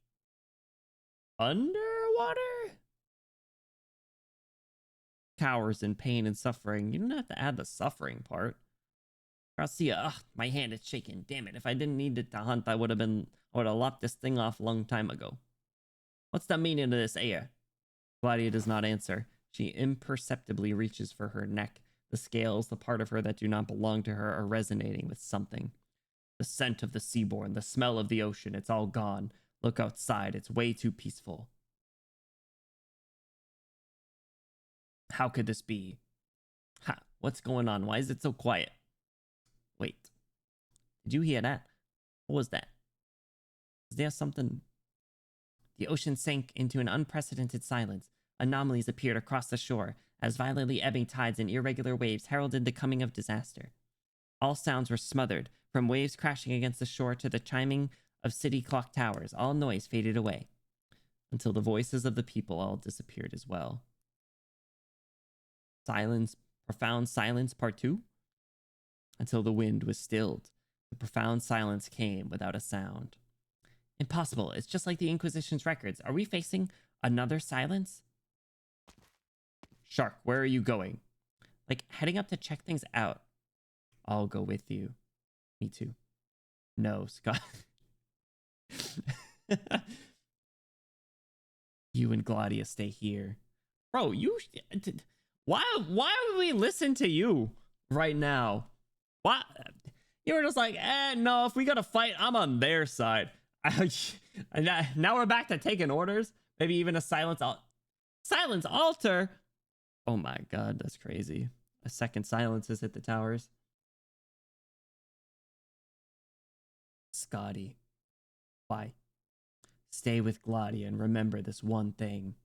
underwater? Cowers in pain and suffering. You don't have to add the suffering part. Garcia, ugh, my hand is shaking. Damn it. If I didn't need it to hunt, I would have lopped this thing off a long time ago. What's the meaning of this air? Gladia does not answer. She imperceptibly reaches for her neck. The scales, the part of her that do not belong to her, are resonating with something. The scent of the seabourn, the smell of the ocean, it's all gone. Look outside, it's way too peaceful. How could this be? Ha, what's going on? Why is it so quiet? Wait. Did you hear that? What was that? Is there something? The ocean sank into an unprecedented silence. Anomalies appeared across the shore as violently ebbing tides and irregular waves heralded the coming of disaster. All sounds were smothered, from waves crashing against the shore to the chiming of city clock towers. All noise faded away, until the voices of the people all disappeared as well. Silence, profound silence, part 2? Until the wind was stilled, the profound silence came without a sound. Impossible. It's just like the Inquisition's records. Are we facing another silence? Shark, where are you going? Like, heading up to check things out. I'll go with you. Me too. No, Scott. You and Gladia stay here. Bro, why would we listen to you right now? What? You were just like, no, if we gotta fight, I'm on their side. Now we're back to taking orders. Maybe even a silence altar. Oh my god, that's crazy. A second silence has hit the towers. Scotty. Why? Stay with Gladia and remember this one thing.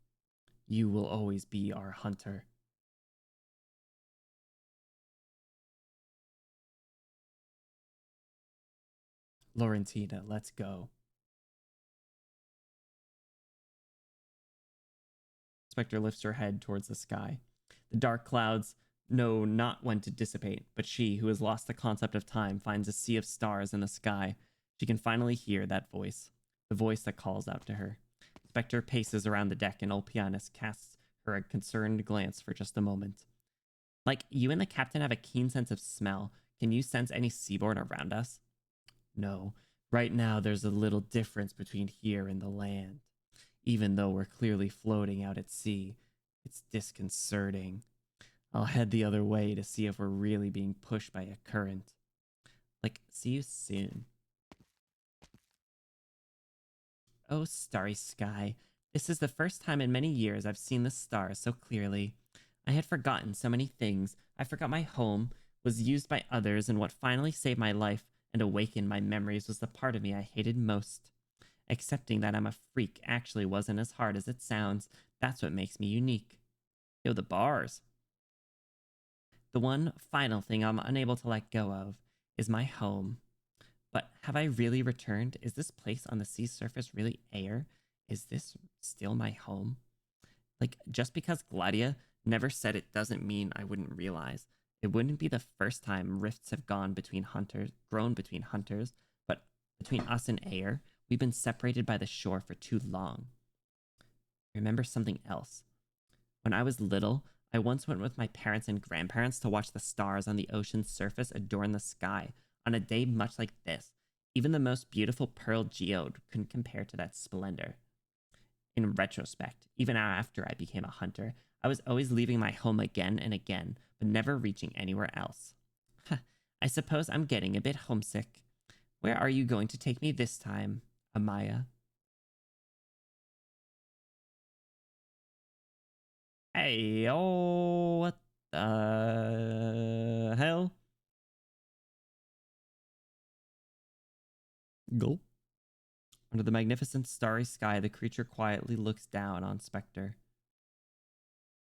You will always be our hunter. Laurentina, let's go. Spectre lifts her head towards the sky. The dark clouds know not when to dissipate, but she, who has lost the concept of time, finds a sea of stars in the sky. She can finally hear that voice, the voice that calls out to her. Spectre paces around the deck, and Ulpianus casts her a concerned glance for just a moment. Like, you and the captain have a keen sense of smell. Can you sense any seaboard around us? No. Right now, there's a little difference between here and the land. Even though we're clearly floating out at sea, it's disconcerting. I'll head the other way to see if we're really being pushed by a current. Like, see you soon. Oh, starry sky. This is the first time in many years I've seen the stars so clearly. I had forgotten so many things. I forgot my home was used by others, and what finally saved my life and awakened my memories was the part of me I hated most. Accepting that I'm a freak actually wasn't as hard as it sounds. That's what makes me unique. Yo, the bars. The one final thing I'm unable to let go of is my home. But have I really returned? Is this place on the sea surface really air? Is this still my home? Like, just because Gladia never said it doesn't mean I wouldn't realize. It wouldn't be the first time rifts have grown between hunters, but between us and air, we've been separated by the shore for too long. I remember something else. When I was little, I once went with my parents and grandparents to watch the stars on the ocean's surface adorn the sky on a day much like this. Even the most beautiful pearl geode couldn't compare to that splendor. In retrospect, even after I became a hunter, I was always leaving my home again and again, but never reaching anywhere else. I suppose I'm getting a bit homesick. Where are you going to take me this time, Amaya? Hey, oh, what the hell? Go. Under the magnificent starry sky, the creature quietly looks down on Spectre.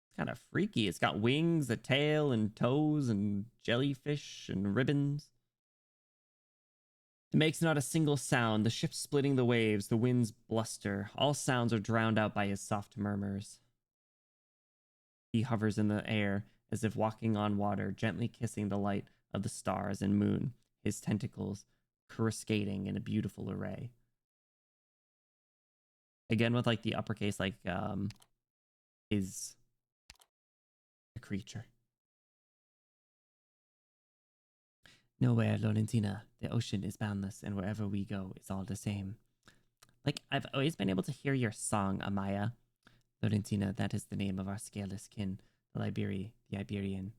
It's kind of freaky. It's got wings, a tail, and toes, and jellyfish, and ribbons. It makes not a single sound. The ship splitting the waves, the winds bluster. All sounds are drowned out by his soft murmurs. He hovers in the air as if walking on water, gently kissing the light of the stars and moon, his tentacles coruscating in a beautiful array. Again, with like the uppercase, like is a creature. Nowhere, Laurentina. The ocean is boundless, and wherever we go is all the same. Like, I've always been able to hear your song, Amaya. Laurentina, that is the name of our scaleless kin, the Iberian.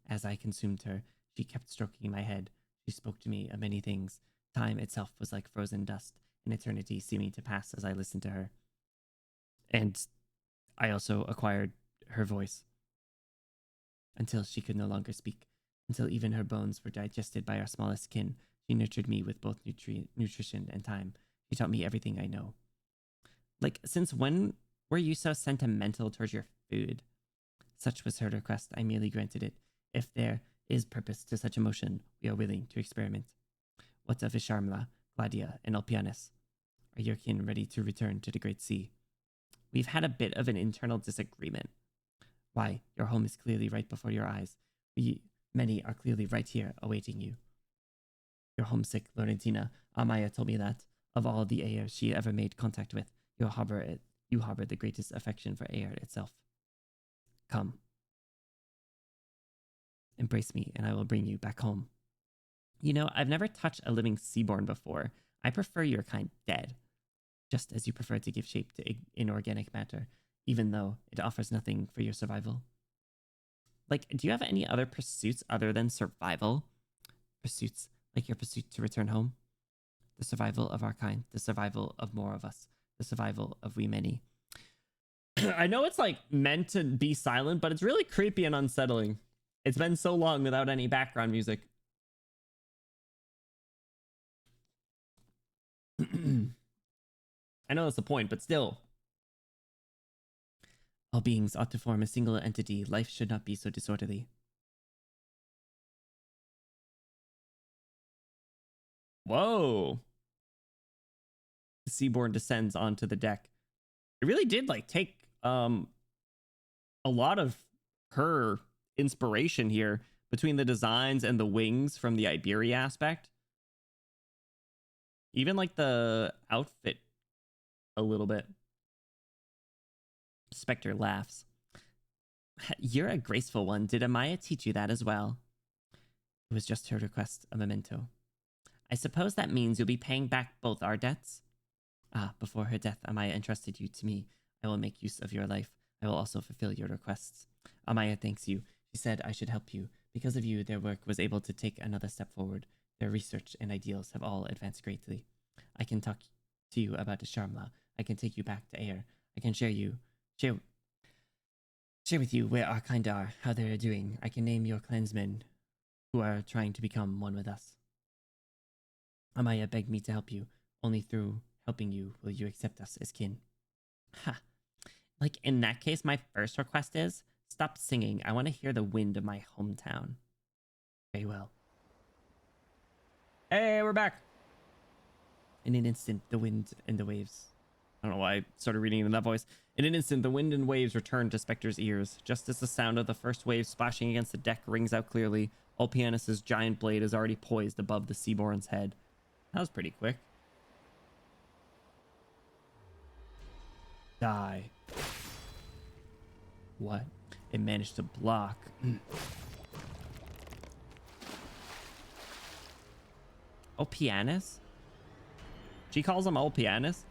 As I consumed her, she kept stroking my head. She spoke to me of many things. Time itself was like frozen dust, and eternity seeming to pass as I listened to her. And I also acquired her voice. Until she could no longer speak. Until even her bones were digested by our smallest kin, she nurtured me with both nutrition and time. She taught me everything I know. Like, since when were you so sentimental towards your food? Such was her request. I merely granted it. If there is purpose to such emotion, we are willing to experiment. What of Isharmla, Gladia, and Alpianus? Are your kin ready to return to the Great Sea? We've had a bit of an internal disagreement. Why? Your home is clearly right before your eyes. Many are clearly right here, awaiting you. You're homesick, Laurentina. Amaya told me that. Of all the Aer she ever made contact with, you harbor the greatest affection for Aer itself. Come. Embrace me, and I will bring you back home. You know, I've never touched a living seaborn before. I prefer your kind dead. Just as you prefer to give shape to inorganic matter, even though it offers nothing for your survival. Like, do you have any other pursuits other than survival? Pursuits like your pursuit to return home? The survival of our kind, the survival of more of us, the survival of we many. I know it's like meant to be silent, but it's really creepy and unsettling. It's been so long without any background music. I know that's the point, but still. All beings ought to form a single entity. Life should not be so disorderly. Whoa. The Seaborn descends onto the deck. It really did like take a lot of her inspiration here between the designs and the wings from the Iberia aspect. Even like the outfit a little bit. Spectre laughs. You're a graceful one. Did Amaya teach you that as well? It was just her request, a memento. I suppose that means you'll be paying back both our debts? Ah, before her death, Amaya entrusted you to me. I will make use of your life. I will also fulfill your requests. Amaya thanks you. She said I should help you. Because of you, their work was able to take another step forward. Their research and ideals have all advanced greatly. I can talk to you about Isharmla. I can take you back to Aer. I can share with you where our kind are, how they are doing. I can name your clansmen who are trying to become one with us. Amaya begged me to help you. Only through helping you will you accept us as kin. Ha. Like, in that case, my first request is, stop singing. I want to hear the wind of my hometown. Very well. Hey, we're back. In an instant, the wind and the waves... I don't know why I started reading it in that voice. In an instant, the wind and waves returned to Spectre's ears. Just as the sound of the first wave splashing against the deck rings out clearly, Ulpianus's giant blade is already poised above the Seaborn's head. That was pretty quick. Die. What? It managed to block. Ulpianus? She calls him Ulpianus?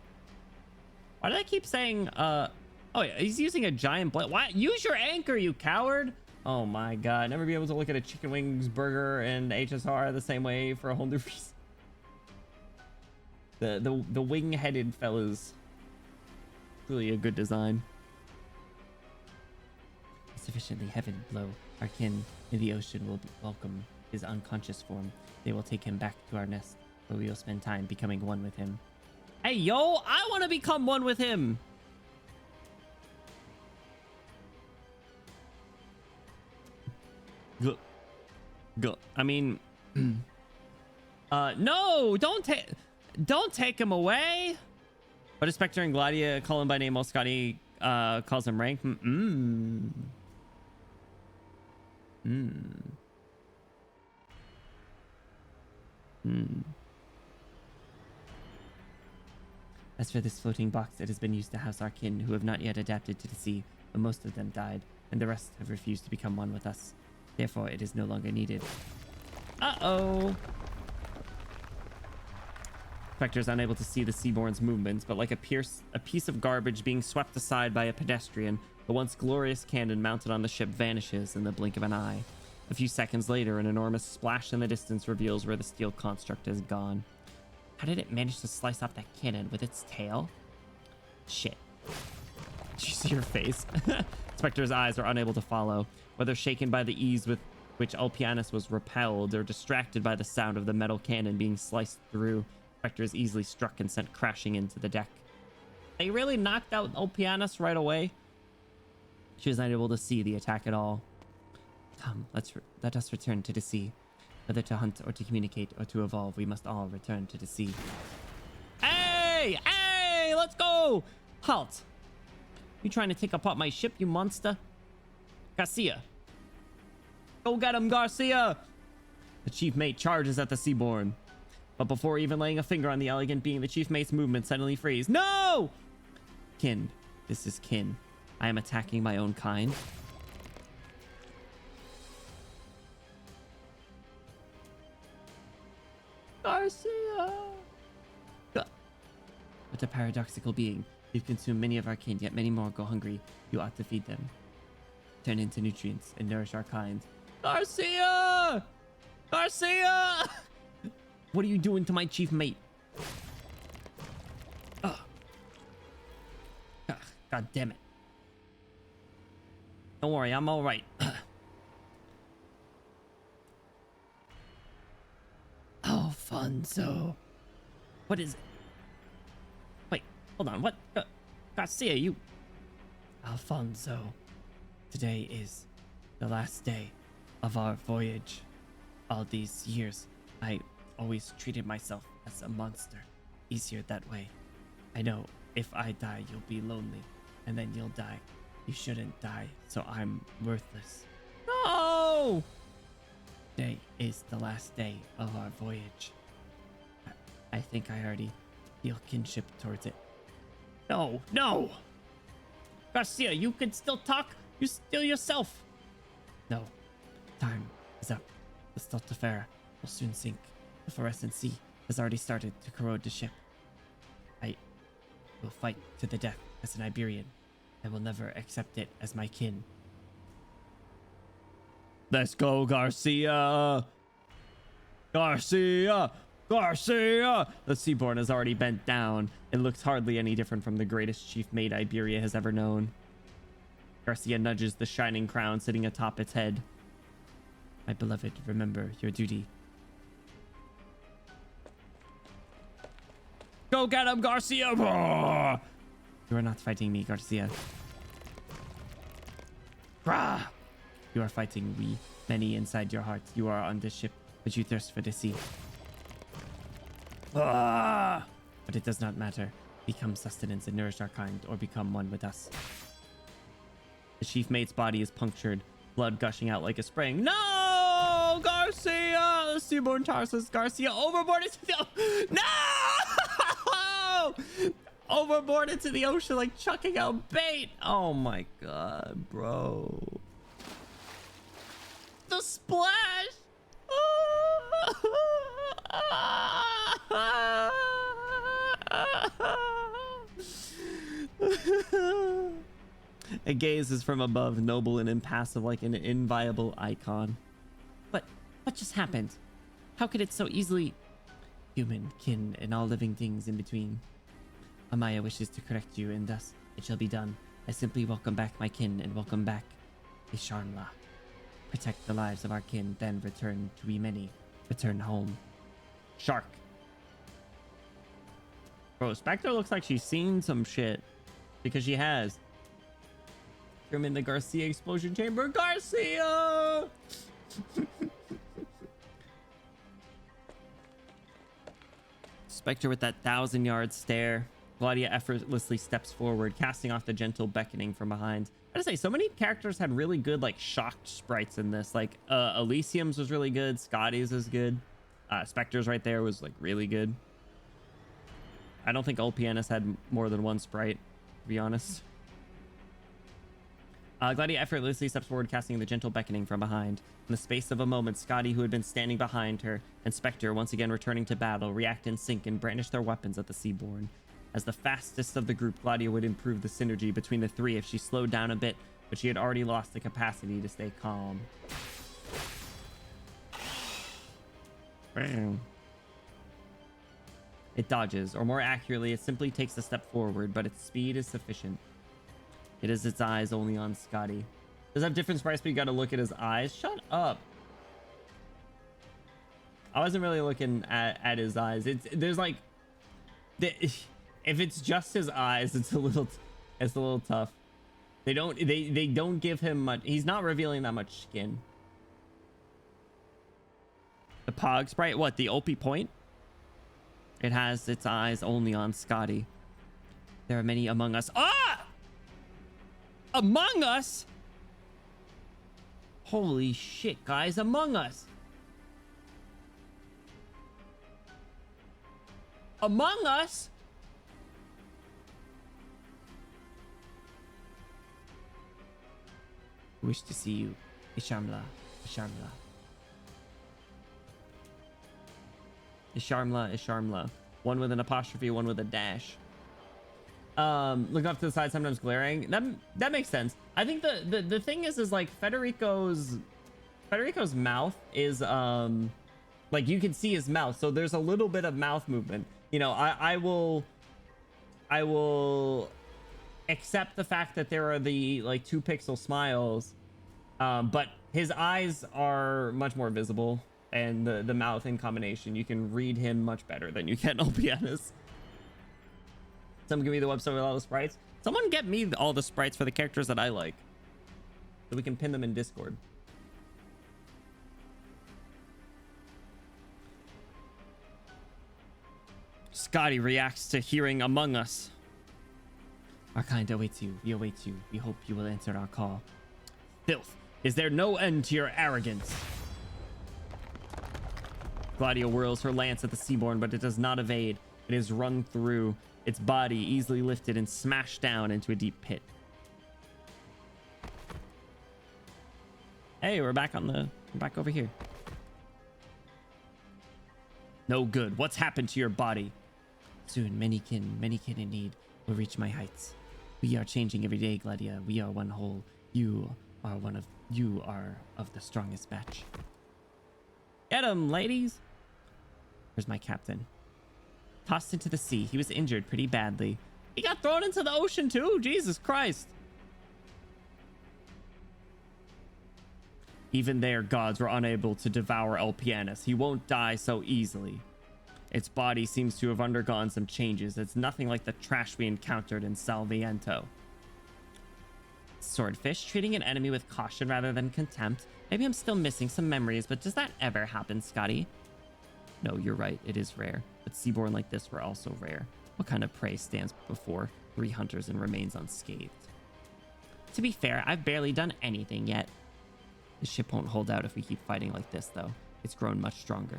Why do I keep saying, oh yeah, he's using a giant blade. Why? Use your anchor, you coward! Oh my god, never be able to look at a chicken wings burger and HSR the same way for a whole new reason. The wing-headed fellas. Really a good design. Sufficiently heaven blow. Our kin in the ocean will welcome his unconscious form. They will take him back to our nest, where we will spend time becoming one with him. Hey, yo, I want to become one with him. Go. I mean, no, don't take him away. But Spectre and Gladia call him by name while Scotty calls him rank. As for this floating box, it has been used to house our kin who have not yet adapted to the sea, but most of them died, and the rest have refused to become one with us. Therefore, it is no longer needed. Uh-oh. Spectre is unable to see the Seaborn's movements, but like a piece of garbage being swept aside by a pedestrian, the once glorious cannon mounted on the ship vanishes in the blink of an eye. A few seconds later, an enormous splash in the distance reveals where the steel construct is gone. How did it manage to slice off that cannon with its tail? Shit. Did you see your face? Spectre's eyes are unable to follow, whether shaken by the ease with which Ulpianus was repelled or distracted by the sound of the metal cannon being sliced through. Spectre is easily struck and sent crashing into the deck. They really knocked out Ulpianus right away. She was unable to see the attack at all. Come, let us return to the sea. Whether to hunt or to communicate or to evolve, we must all return to the sea. Hey! Hey! Let's go! Halt! You trying to take apart my ship, you monster? Garcia! Go get him, Garcia! The chief mate charges at the Seaborn. But before even laying a finger on the elegant being, the chief mate's movement suddenly freeze. No! Kin. This is kin. I am attacking my own kind. Garcia! What a paradoxical being. You've consumed many of our kin, yet many more go hungry. You ought to feed them. Turn into nutrients and nourish our kind. Garcia! Garcia! What are you doing to my chief mate? Ugh. God damn it. Don't worry, I'm all right. Alfonso. What is it? Wait, hold on. What? Garcia, you... Alfonso. Today is the last day of our voyage. All these years, I always treated myself as a monster. Easier that way. I know if I die, you'll be lonely, and then you'll die. You shouldn't die, so I'm worthless. No! Today is the last day of our voyage. I think I already feel kinship towards it. No, no! Garcia, you can still talk? You still yourself? No. Time is up. The Stultifera will soon sink. The fluorescent sea has already started to corrode the ship. I will fight to the death as an Iberian. I will never accept it as my kin. Let's go, Garcia! Garcia! Garcia! The Seaborn has already bent down. It looks hardly any different from the greatest chief mate Iberia has ever known. Garcia nudges the shining crown sitting atop its head. My beloved, remember your duty. Go get him, Garcia! Roar! You are not fighting me, Garcia. Rah! You are fighting we, many inside your heart. You are on this ship, but you thirst for the sea. Ah! But it does not matter. Become sustenance and nourish our kind, or become one with us. The chief mate's body is punctured, blood gushing out like a spring. No! Garcia! The Seaborn tosses Garcia overboard into the... No! Overboard into the ocean like chucking out bait. Oh my god, bro. The splash! It gazes from above, noble and impassive like an inviolable icon. But what just happened? How could it so easily... Human, kin, and all living things in between. Amaya wishes to correct you, and thus it shall be done. I simply welcome back my kin and welcome back Isharnla. Protect the lives of our kin, then return to we many. Return home. Shark. Bro, Spectre looks like she's seen some shit. Because she has. Threw him in the Garcia explosion chamber. Garcia! Spectre with that 1,000-yard stare. Gladia effortlessly steps forward, casting off the gentle beckoning from behind. I gotta say, so many characters had really good, like, shocked sprites in this. Like, Elysium's was really good. Scotty's is good. Spectre's right there was, like, really good. I don't think Ulpianus had more than one sprite, to be honest. Gladia effortlessly steps forward, casting the gentle beckoning from behind. In the space of a moment, Scotty, who had been standing behind her, and Spectre, once again returning to battle, react in sync and brandish their weapons at the Seaborn. As the fastest of the group, Gladia would improve the synergy between the three if she slowed down a bit, but she had already lost the capacity to stay calm. It dodges, or more accurately, it simply takes a step forward, but its speed is sufficient. It is its eyes only on Scotty. Does have different sprites, but you gotta look at his eyes. Shut up. I wasn't really looking at his eyes. There's like, if it's just his eyes, it's a little tough. They don't give him much. He's not revealing that much skin. The Pog sprite, what, the Opie point? It has its eyes only on Scotty. There are many among us. Ah! Among Us? Holy shit, guys. Among Us. Among Us? Wish to see you. Isharmla. Isharmla. Isharmla. Isharmla. One with an apostrophe, one with a dash. Looking off to the side, sometimes glaring. That makes sense. I think the thing is like Federico's mouth is like you can see his mouth, so there's a little bit of mouth movement. You know, I will accept the fact that there are the like 2 pixel smiles, but his eyes are much more visible, and the mouth in combination, you can read him much better than you can Ulpianus. Someone give me the website with all the sprites. Someone get me all the sprites for the characters that I like, so we can pin them in Discord. Scotty reacts to hearing Among Us. Our kind awaits you. We await you. We hope you will answer our call. Filth, is there no end to your arrogance? Gladia whirls her lance at the Seaborn, but it does not evade. It is run through, its body easily lifted and smashed down into a deep pit. Hey, we're back over here. No good. What's happened to your body? Soon, many kin in need will reach my heights. We are changing every day, Gladia. We are one whole. You are of the strongest batch. Get him, ladies. Where's my captain? Tossed into the sea. He was injured pretty badly. He got thrown into the ocean too. Jesus Christ. Even there, gods were unable to devour Ulpianus. He won't die so easily. Its body seems to have undergone some changes. It's nothing like the trash we encountered in Salviento. Swordfish, treating an enemy with caution rather than contempt. Maybe I'm still missing some memories, but does that ever happen, Scotty? No, you're right. It is rare. But Seaborn like this were also rare. What kind of prey stands before 3 hunters and remains unscathed? To be fair, I've barely done anything yet. The ship won't hold out if we keep fighting like this, though. It's grown much stronger.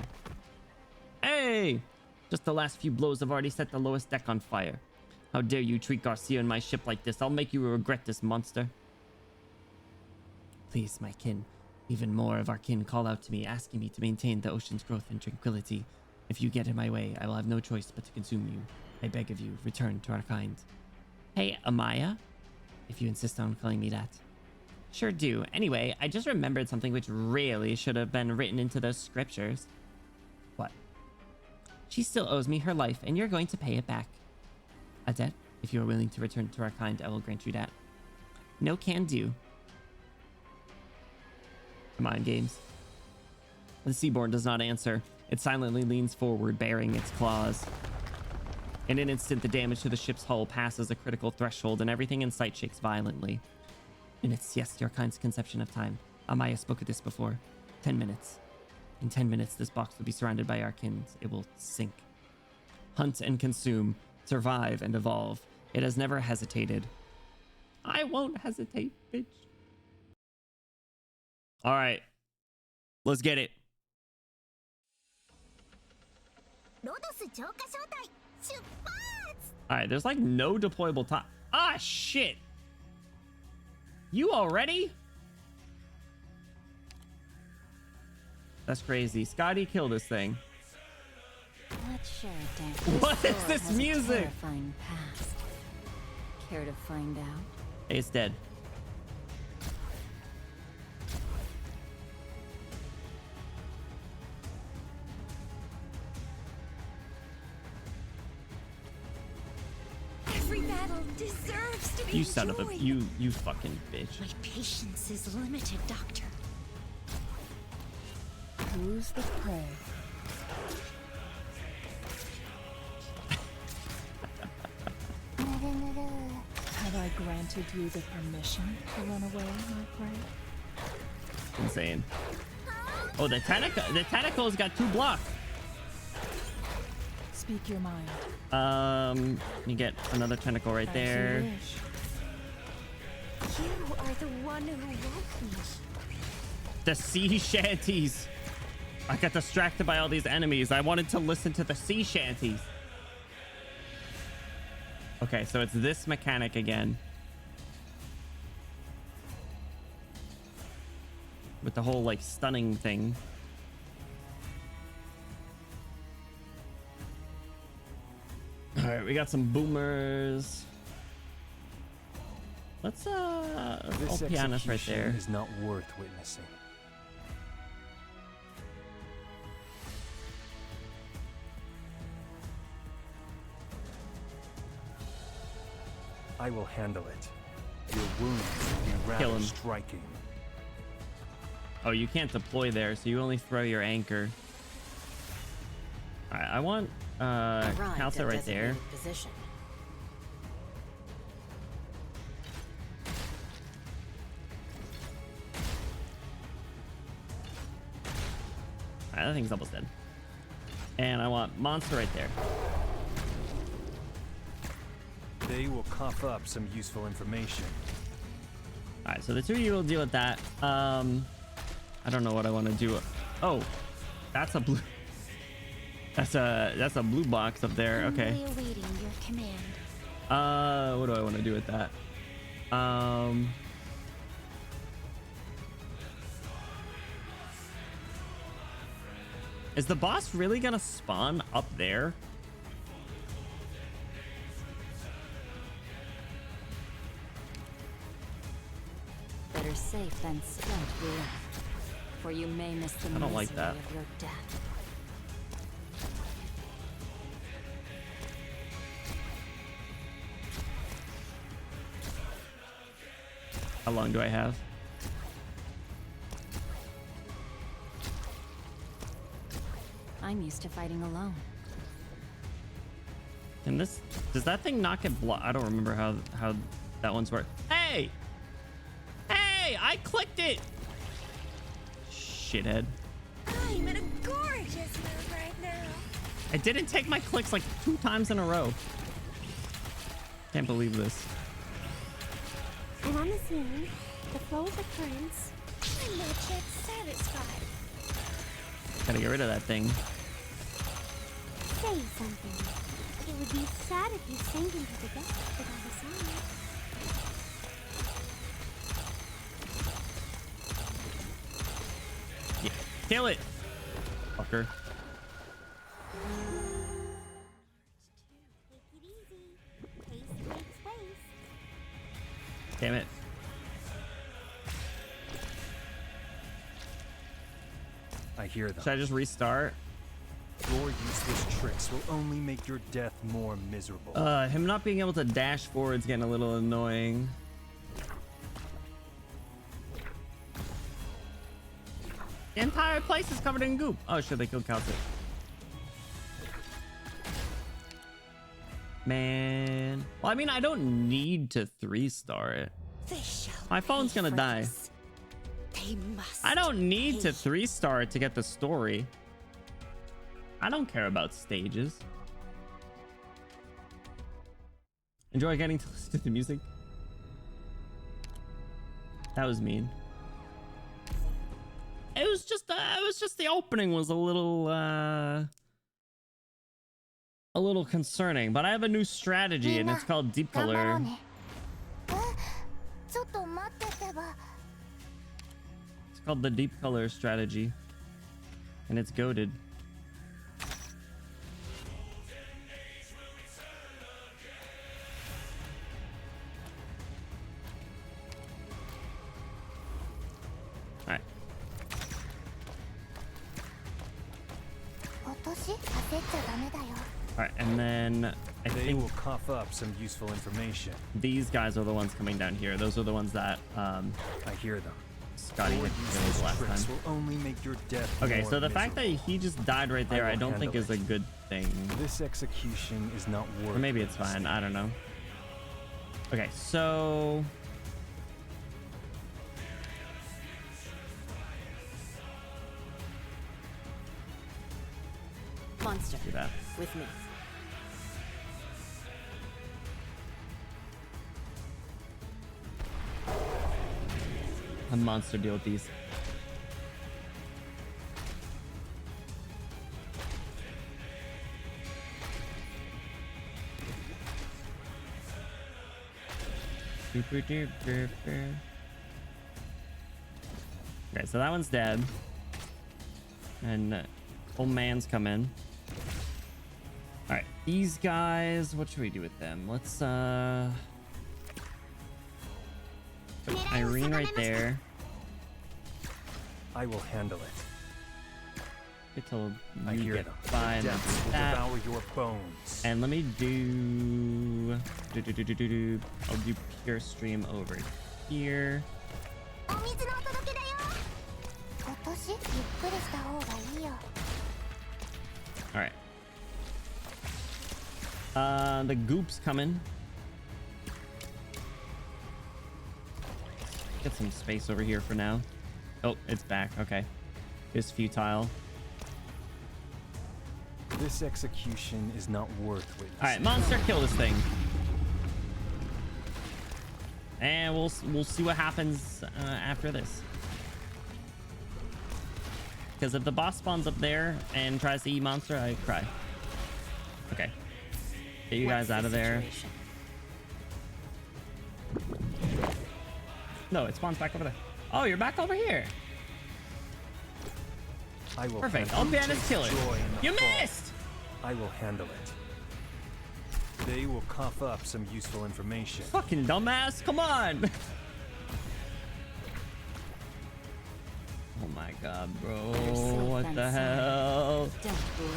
Hey! Just the last few blows have already set the lowest deck on fire. How dare you treat Garcia and my ship like this? I'll make you regret this, monster. Please, my kin. Even more of our kin call out to me, asking me to maintain the ocean's growth and tranquility. If you get in my way, I will have no choice but to consume you. I beg of you, return to our kind. Hey, Amaya? If you insist on calling me that. Sure do. Anyway, I just remembered something which really should have been written into those scriptures. What? She still owes me her life, and you're going to pay it back. A debt? If you are willing to return to our kind, I will grant you that. No can do. Mind games. The Seaborn does not answer. It silently leans forward, baring its claws. In an instant, the damage to the ship's hull passes a critical threshold, and everything in sight shakes violently. Minutes, yes, your kind's conception of time. Amaya spoke of this before. 10 minutes. In 10 minutes, this box will be surrounded by Arknights. It will sink. Hunt and consume. Survive and evolve. It has never hesitated. I won't hesitate, bitch. All right. Let's get it. All right, there's like no deployable time. Ah, shit. You already? That's crazy. Scotty, kill this thing. Let's share a dance. What is this music? Terrifying past. Care to find out? Hey, it's dead. Every battle deserves to be You son of a you fucking bitch. My patience is limited, Doctor. Who's the prey? Have I granted you the permission to run away, my prey? Insane. Oh, the tentacle's got 2 blocks. Speak your mind. You get another tentacle right As you there. wish. You are the one who woke me. The sea shanties. I got distracted by all these enemies. I wanted to listen to the sea shanties. Okay, so it's this mechanic again. With the whole, like, stunning thing. Alright, we got some boomers. Let's, This pianist right execution there. is not worth witnessing. I will handle it. Your wounds will be Kill rather him. striking. Oh, you can't deploy there, so you only throw your anchor. Alright, I want, Calcet right there. Position. Alright, that thing's almost dead. And I want Monster right there. They will cough up some useful information. Alright, so the 2 of you will deal with that. I don't know what I want to do. Oh, that's a blue. That's a blue box up there. Okay. Humbly awaiting your command. What do I want to do with that? Is the boss really gonna spawn up there? Better safe than spent, Bula. For you may miss the I don't like misery that. of your death. How long do I have? I'm used to fighting alone. Can this? Does that thing not get blocked? I don't remember how that one's work. Hey! Hey! I clicked it! Shithead. I'm in a gorgeous mood right now. I didn't take my clicks like 2 times in a row. Can't believe this. I'm on the scene. The flow of the currents. I'm not yet satisfied. Gotta get rid of that thing. Say something. It would be sad if you sank into the depths without a sound. Yeah. Kill it! Fucker. Take it easy. Pace makes waste. Damn it. I hear them. Should I just restart? Your useless tricks will only make your death more miserable. Him not being able to dash forward is getting a little annoying. The entire place is covered in goop. Oh shit, they killed Calcit. Man. Well, I mean, I don't need to 3-star it. My phone's gonna die. I don't need to 3-star it to get the story. I don't care about stages. Enjoy getting to listen to the music. That was mean. It was just the opening was a little concerning, but I have a new strategy and it's called Deep Color. It's called the Deep Color strategy, and it's goated. Alright. Alright, and then I They think will cough up some useful information. these guys are the ones coming down here. Those are the ones that I hear them. Scotty Four had killed useless last tricks time. will only make your death Okay, more so the fact that miserable. he just died right there, I don't think is a good thing. This execution is not worth. Or maybe it's fine. I don't know. Okay, so Monster. do that. With me. A monster deal with these. Okay, so that one's dead. And old man's coming. Alright, these guys, what should we do with them? Let's put Irene right there. I will handle it. Get till I you hear get them. by and Death will that. devour your bones. And let me do I'll do pure stream over here. All right. The goop's coming. Get some space over here for now. Oh, it's back. Okay. It's futile. This execution is not worth witnessing. All right, monster, kill this thing. And we'll see what happens after this. Because if the boss spawns up there and tries to eat monster, I cry. Okay. Get you guys out of there. No, it spawns back over there. Oh, you're back over here. I will Perfect. handle I'll ban his killer. joy in the You fall. missed! I will handle it. They will cough up some useful information. Fucking dumbass. Come on. Oh my god, bro. Better safe What than the sorry. hell? Don't blink,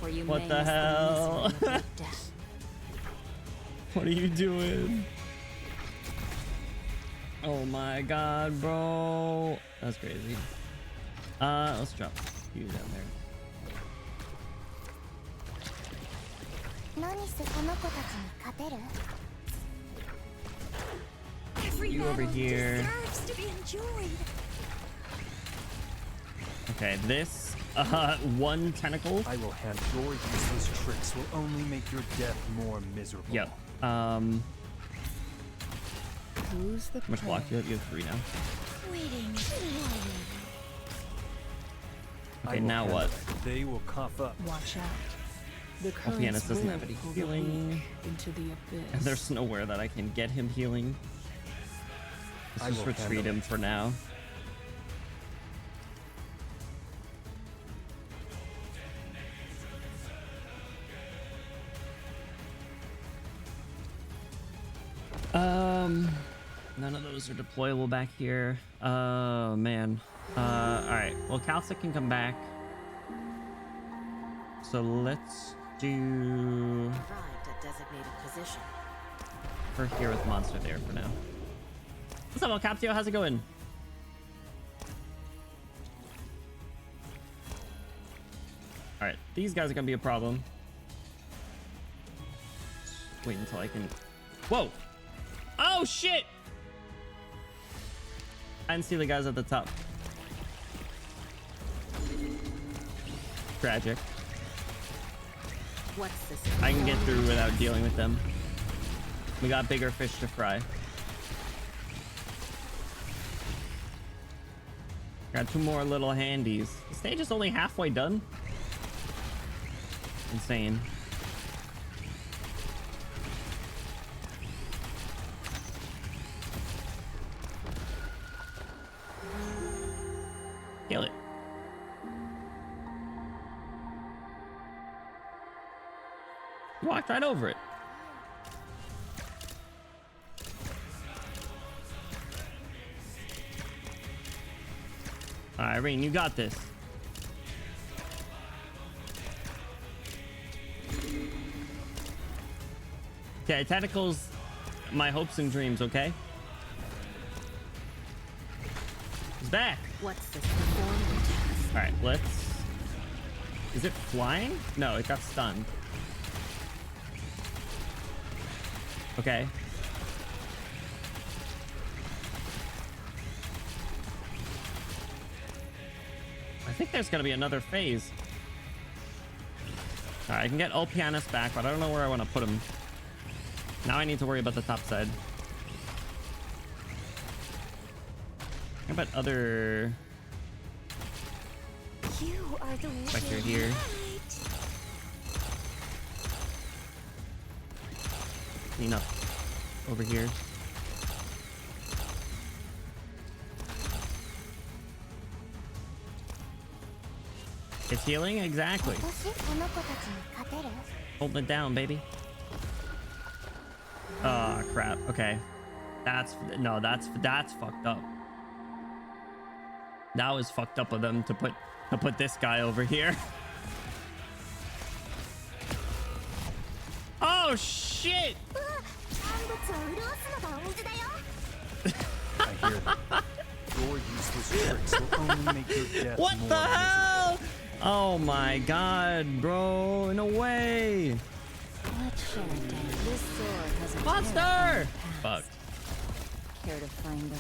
for you What may the miss hell? misery of your death. What are you doing? Oh my god, bro. That's crazy. Let's drop you down there. You over here. Okay, this one tentacle. I will handle your useless tricks will only make your death more miserable. Yep. How Who's the much block do you have? You have 3 now. I Okay, will now handle what? it. They will cough up. Watch out. The Oh, Pianist currents doesn't will have any pull the healing. weak into the abyss. And there's nowhere that I can get him healing. I Let's just will retreat handle him it. for now. None of those are deployable back here. Oh man. All right. Well, Kalsa can come back. So let's do Arrived at designated position. her here with monster there for now. What's up, El Captio? How's it going? All right, these guys are gonna be a problem. wait until I can. Whoa! Oh shit! I didn't see the guys at the top. Tragic. What's this? I can get through without dealing with them. We got bigger fish to fry. Got 2 more little handies. The stage is only halfway done. Insane. Kill it. Walked right over it. All right, Irene, you got this. Okay, tentacles, my hopes and dreams, okay? He's back. What's this performance task? All right, let's... Is it flying? No, it got stunned. Okay. I think there's gonna be another phase. All right, I can get Ulpianus back, but I don't know where I want to put him. Now I need to worry about the top side. How about other... You are the Spectre here. Clean up over here. It's healing? Exactly. Hold it down, baby. Oh, crap. Okay. That's fucked up. That was fucked up of them to put this guy over here. Oh, shit! I hear them. Your useless tricks will only make your death What more the hell? miserable. Oh my god, bro. No way. Let's share it down. This sword has a Monster! terrifying Fuck. past. Care to find out?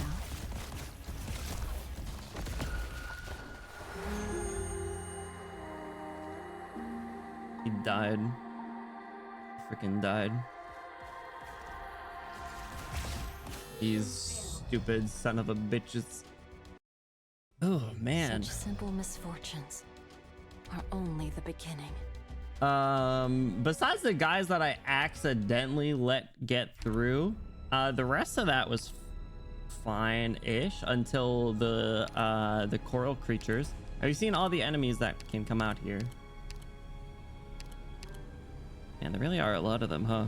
He died. Freaking died. These stupid son of a bitches. Oh man. Such simple misfortunes are only the beginning. Besides the guys that I accidentally let get through, the rest of that was fine-ish until the coral creatures. Have you seen all the enemies that can come out here? Man, there really are a lot of them, huh?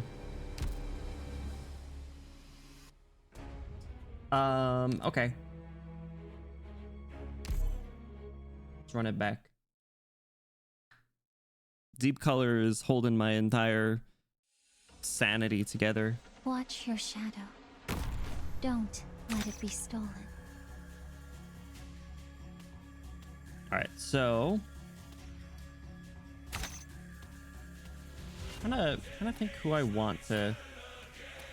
Okay. Let's run it back. Deep color is holding my entire sanity together. Watch your shadow. Don't let it be stolen. All right, so kind of think who I want to,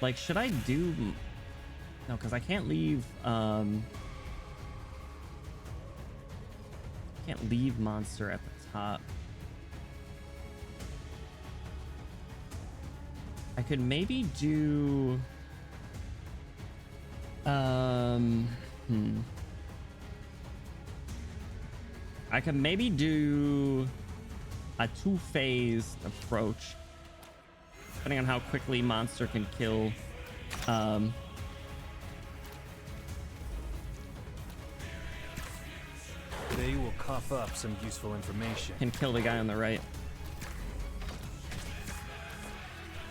like, should I do, no, because I can't leave monster at the top. I could maybe do I could maybe do a 2-phased approach, depending on how quickly monster can kill They will cough up some useful information. the guy on the right.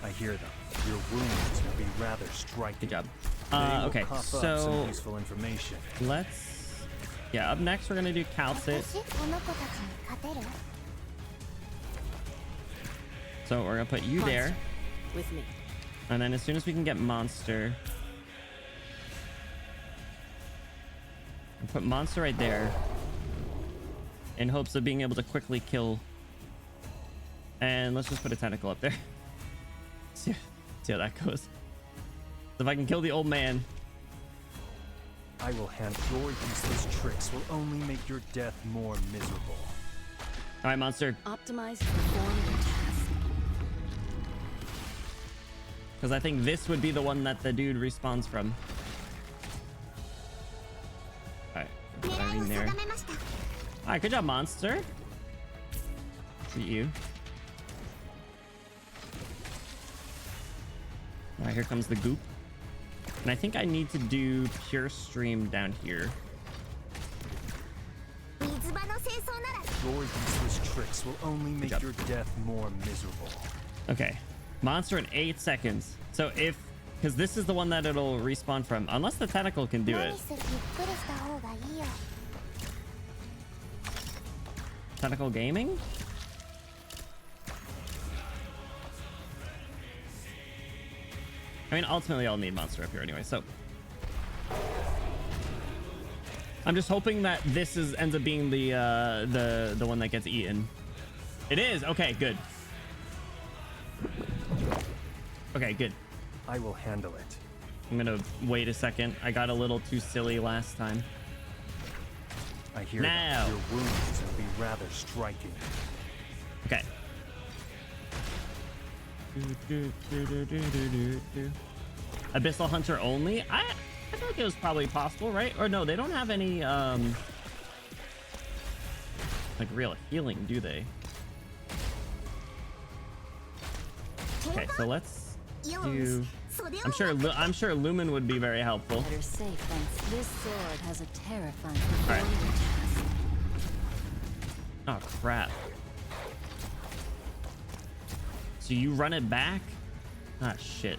I hear them. Your wounds will be rather striking. Good job. They will Okay, cough up so some useful information. let's, yeah, up next we're gonna do Calcit. So we're gonna put you there, With me. and then as soon as we can get monster, we'll put monster right there in hopes of being able to quickly kill. And let's just put a tentacle up there. See See how that goes. If I can kill the old man. I will handle your useless tricks will only make your death more miserable. All right, monster. Optimize perform the task. Because I think this would be the one that the dude respawns from. All right, diving there. All right, good job, monster. Treat you. All right, here comes the goop. And I think I need to do pure stream down here. Your useless tricks will only make your death more miserable. Okay, monster in 8 seconds. So if, because this is the one that it'll respawn from, unless the tentacle can do it. Tentacle gaming? I mean, ultimately I'll need monster up here anyway, so. I'm just hoping that this ends up being the one that gets eaten. It is. Okay, good. Okay, good. I will handle it. I'm gonna wait a second. I got a little too silly last time. I hear now. That your wounds will be rather striking. Okay. Abyssal Hunter only? I feel like it was probably possible, right? Or no, they don't have any like real healing, do they? Okay, so let's do. I'm sure Lumen would be very helpful. Better safe than this sword has a terrifying All right. task. Oh crap. So you run it back? Ah shit.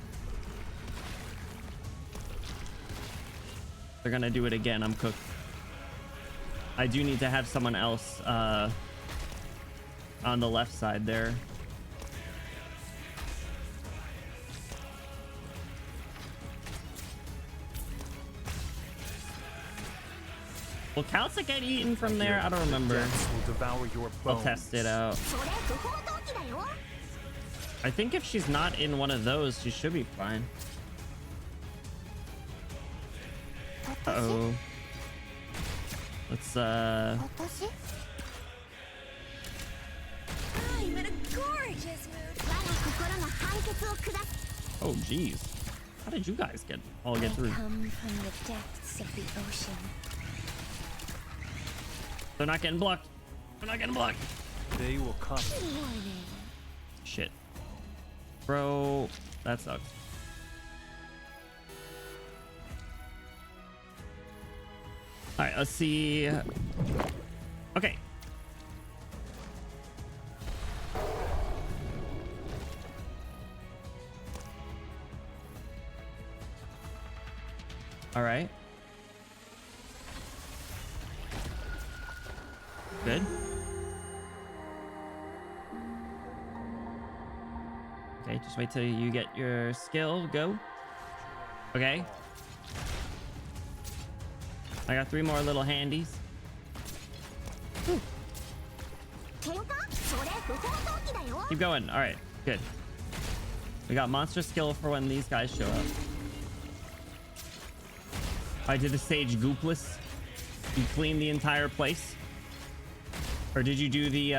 They're gonna do it again. I'm cooked. I do need to have someone else on the left side there. Will Kalsa get eaten from there? I don't remember. Will devour your We'll bones. test it out. I think if she's not in one of those, she should be fine. Uh-oh. Let's I'm in a gorgeous mood. oh jeez. How did you guys all get through? Come from the depths of the ocean. They're not getting blocked. They're not getting blocked. They will come. Shit. Bro, that sucks. All right, let's see. Okay. All right. Good. Okay, just wait till you get your skill. Go. Okay. I got 3 more little handies. Whew. Keep going. All right, good. We got monster skill for when these guys show up. I did the stage goopless. You clean the entire place, or did you do the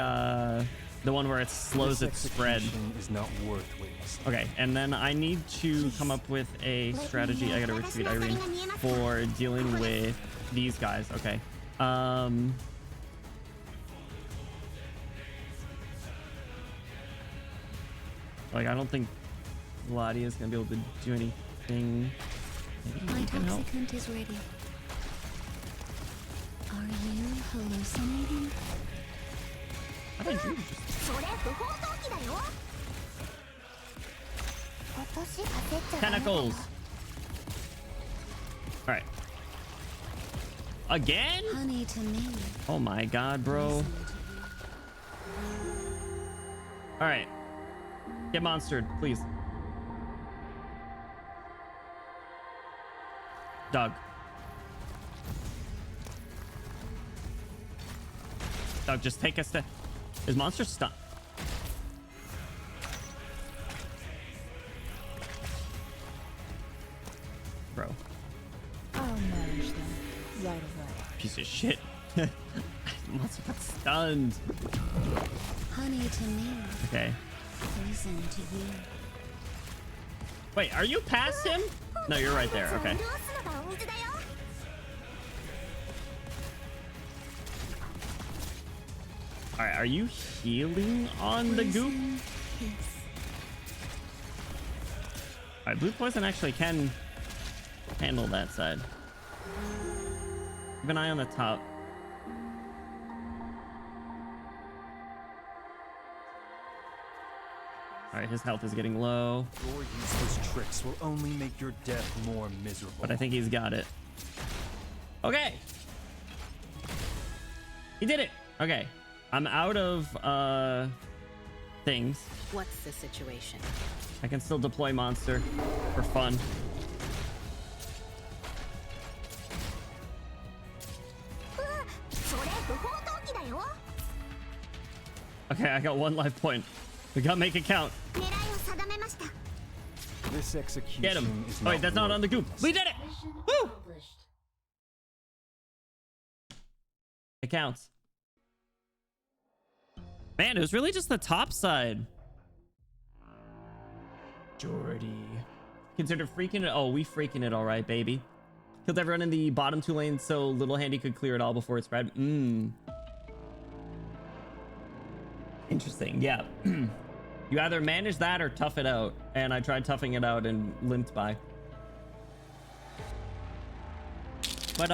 one where it slows its spread? Is not worth witnessing. Okay, and then I need to come up with a strategy. I gotta retreat Irene for dealing with these guys. Okay. Like I don't think Ladia is gonna be able to do anything. Maybe My you can help. toxicant is ready. Are you hallucinating? How did you just... Tentacles. All right. Again? Honey to me. Oh my god, bro. All right. Get monstered, please. Doug. Doug, just take a step. Is monster stuck? macro. I'll manage them right away. Piece of shit. Monster got stunned. Honey to me, Okay. poison to you. Wait, are you past him? No, you're right there. Okay. All right, are you healing on the goop? All right, blue poison actually can handle that side. Keep an eye on the top. All right, his health is getting low, Your useless tricks will only make your death more miserable. but I think he's got it. Okay. He did it. Okay. I'm out of things. What's the situation? I can still deploy monster for fun. Okay, I got 1 life point. We gotta make it count. This execution Get him. is Oh wait, that's not on the goop. We did it. Woo! It counts. Man, it was really just the top side. Jordy. Consider freaking it. Oh, we freaking it all right, baby. Killed everyone in the bottom 2 lanes so Little Handy could clear it all before it spread. Interesting. Yeah. You either manage that or tough it out. And I tried toughing it out and limped by. But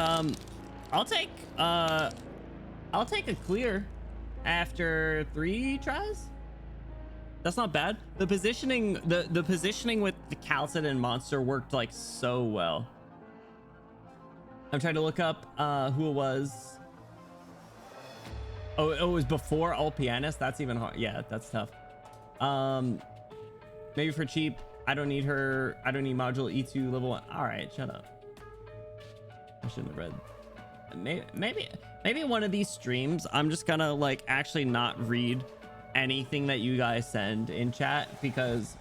I'll take a clear after 3 tries. That's not bad. The positioning the positioning with the Calcid and monster worked like so well. I'm trying to look up who it was. Oh, it was before all pianists. That's even hard. Yeah, that's tough. Maybe for cheap. I don't need her. I don't need module E2 level 1. All right, shut up. I shouldn't have read. Maybe one of these streams, I'm just gonna like actually not read anything that you guys send in chat, because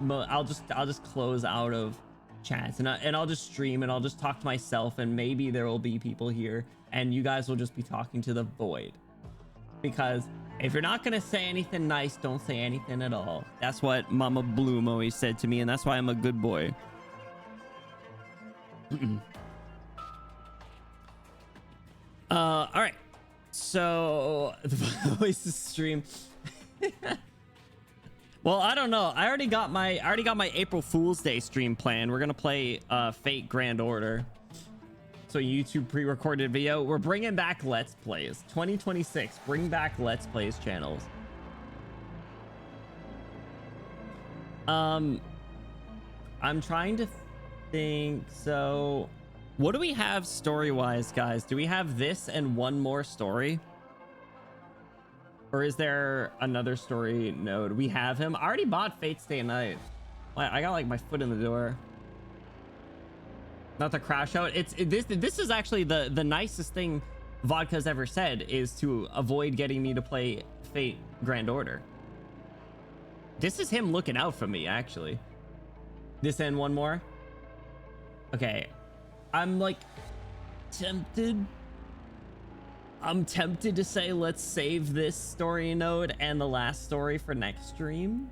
I'll just close out of chats and I'll just stream and I'll just talk to myself, and maybe there will be people here and you guys will just be talking to the void. Because if you're not gonna say anything nice, don't say anything at all. That's what Mama Bloom always said to me, and that's why I'm a good boy. All right. So the voice stream. Well, I don't know. I already got my April Fool's Day stream planned. We're gonna play Fate Grand Order. So YouTube pre-recorded video. We're bringing back Let's Plays. 2026. Bring back Let's Plays channels. I'm trying to think. So, what do we have story-wise, guys? Do we have this and one more story? Or is there another story node? We have him. I already bought Fate's Day Night. I got like my foot in the door. Not to crash out. This is actually the nicest thing Vodka's ever said, is to avoid getting me to play Fate Grand Order. This is him looking out for me, actually. This and one more. Okay. I'm like tempted. I'm tempted to say let's save this story node and the last story for next stream.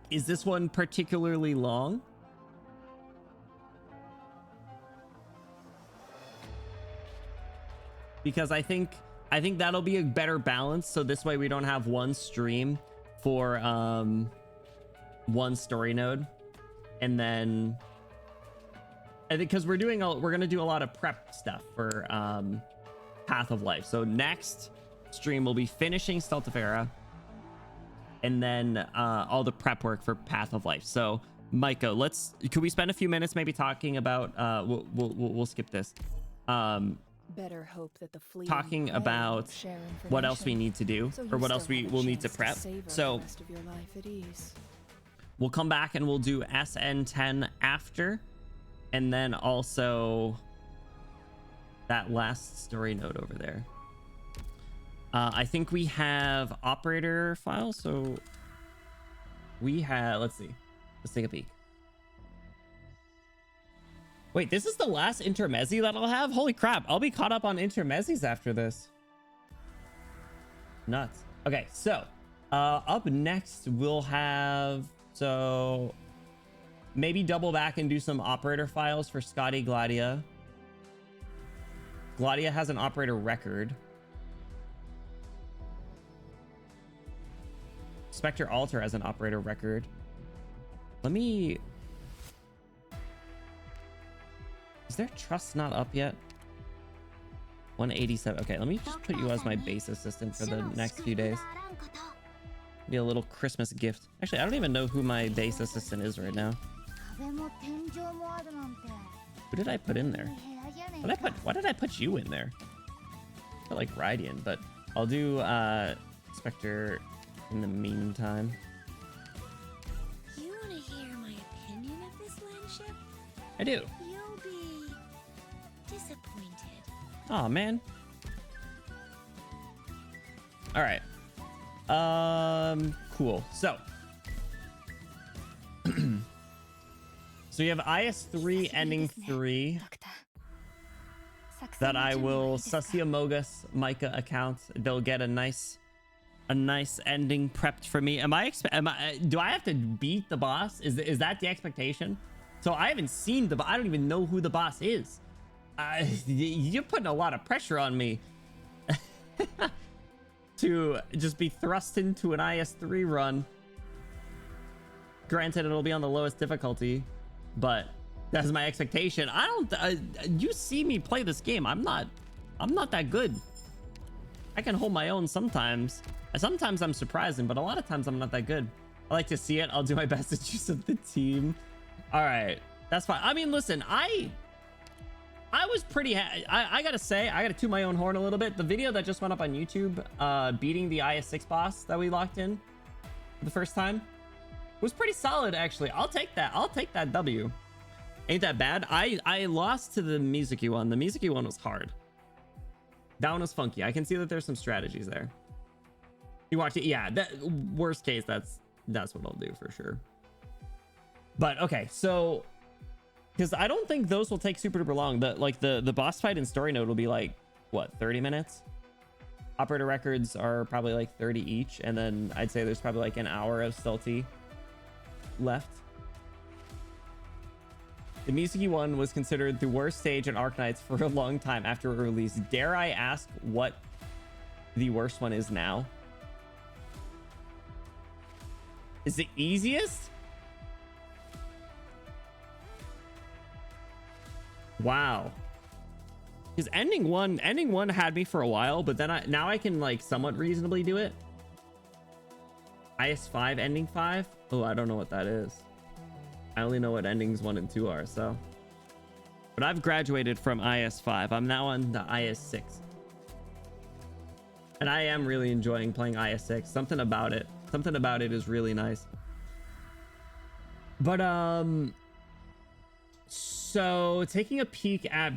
Is this one particularly long? Because I think that'll be a better balance, so this way we don't have one stream for one story node, and then I think because we're gonna do a lot of prep stuff for Path of Life. So next stream we'll be finishing Stultifera, and then all the prep work for Path of Life. So Micah, could we spend a few minutes maybe talking about we'll skip this. Better hope that the fleet Talking about what else we need to do, or what else we will need to prep. So we'll come back and we'll do SN10 after, and then also that last story node over there. I think we have operator files, so we had, let's see. Let's take a peek. Wait, this is the last intermezzi that I'll have? Holy crap, I'll be caught up on intermezzis after this. Nuts. Okay, so up next we'll have, so maybe double back and do some operator files for Scotty Gladia. Gladia has an operator record. Spectre Alter has an operator record. Let me... Is their trust not up yet? 187. Okay, let me just put you as my base assistant for the next few days. Be a little Christmas gift. Actually, I don't even know who my base assistant is right now. Who did I put in there? Why did I put you in there? I like Rydian, but I'll do Spectre in the meantime. You want to hear my opinion of this landship? I do. You'll be disappointed. Oh man. All right. Cool. So so you have IS3 ending 3 that I will Sasyamogus Micah account. They'll get a nice ending prepped for me. Do I have to beat the boss? Is that the expectation? So I haven't seen I don't even know who the boss is. You're putting a lot of pressure on me to just be thrust into an IS3 run. Granted, it'll be on the lowest difficulty, but that's my expectation. I don't. You see me play this game. I'm not that good. I can hold my own sometimes. Sometimes I'm surprising, but a lot of times I'm not that good. I like to see it. I'll do my best to choose up the team. All right, that's fine. I mean, listen, I was pretty I gotta say, I gotta toot my own horn a little bit. The video that just went up on YouTube, beating the IS6 boss that we locked in the first time, was pretty solid, actually. I'll take that. I'll take that W. Ain't that bad. I lost to the Mizuki one. The Mizuki one was hard. That one was funky. I can see that there's some strategies there. You watch it, yeah. That worst case, that's what I'll do for sure. But okay, so because I don't think those will take super duper long. The boss fight and story node will be like what, 30 minutes? Operator records are probably like 30 each, and then I'd say there's probably like an hour of Stulti left. The Mizuki one was considered the worst stage in Arknights for a long time after release. Dare I ask what the worst one is now? Is the easiest? Wow. Because ending one had me for a while, but then now I can like somewhat reasonably do it. IS5 ending 5? Oh, I don't know what that is. I only know what endings 1 and 2 are, so. But I've graduated from IS5. I'm now on the IS6. And I am really enjoying playing IS6. Something about it is really nice. But so taking a peek at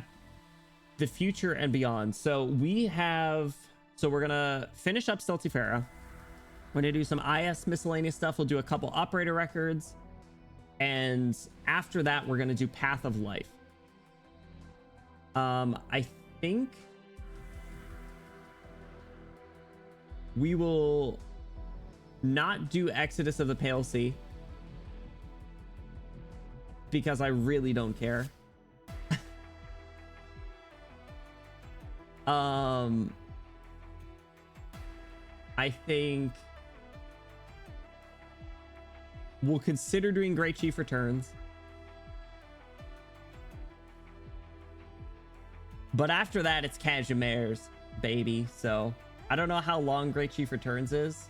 the future and beyond. So we're gonna finish up Stultifera. We're gonna do some IS miscellaneous stuff. We'll do a couple operator records. And after that, we're gonna do Path of Life. I think we will not do Exodus of the Pale Sea because I really don't care. I think we'll consider doing Great Chief Returns. But after that, it's Casimir's, baby. So I don't know how long Great Chief Returns is.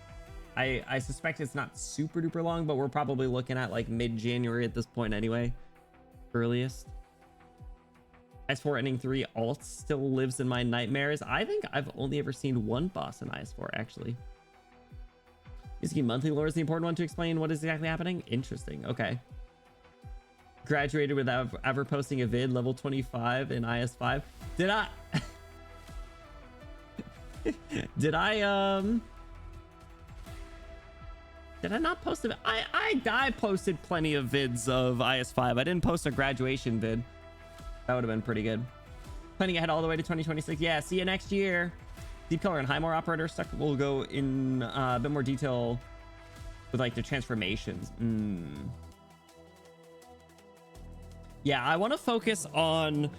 I suspect it's not super duper long, but we're probably looking at like mid-January at this point anyway. Earliest. IS4 ending 3 alt still lives in my nightmares. I think I've only ever seen one boss in IS4, actually. Mizuki Monthly Lore is the important one to explain what is exactly happening. Interesting. Okay. Graduated without ever posting a vid, level 25 in IS5. Did I Did I not post it? I posted plenty of vids of IS5. I didn't post a graduation vid. That would have been pretty good. Planning ahead all the way to 2026. Yeah, see you next year. Deep color and high more operator stuff will go in a bit more detail with like the transformations. Yeah, I want to focus on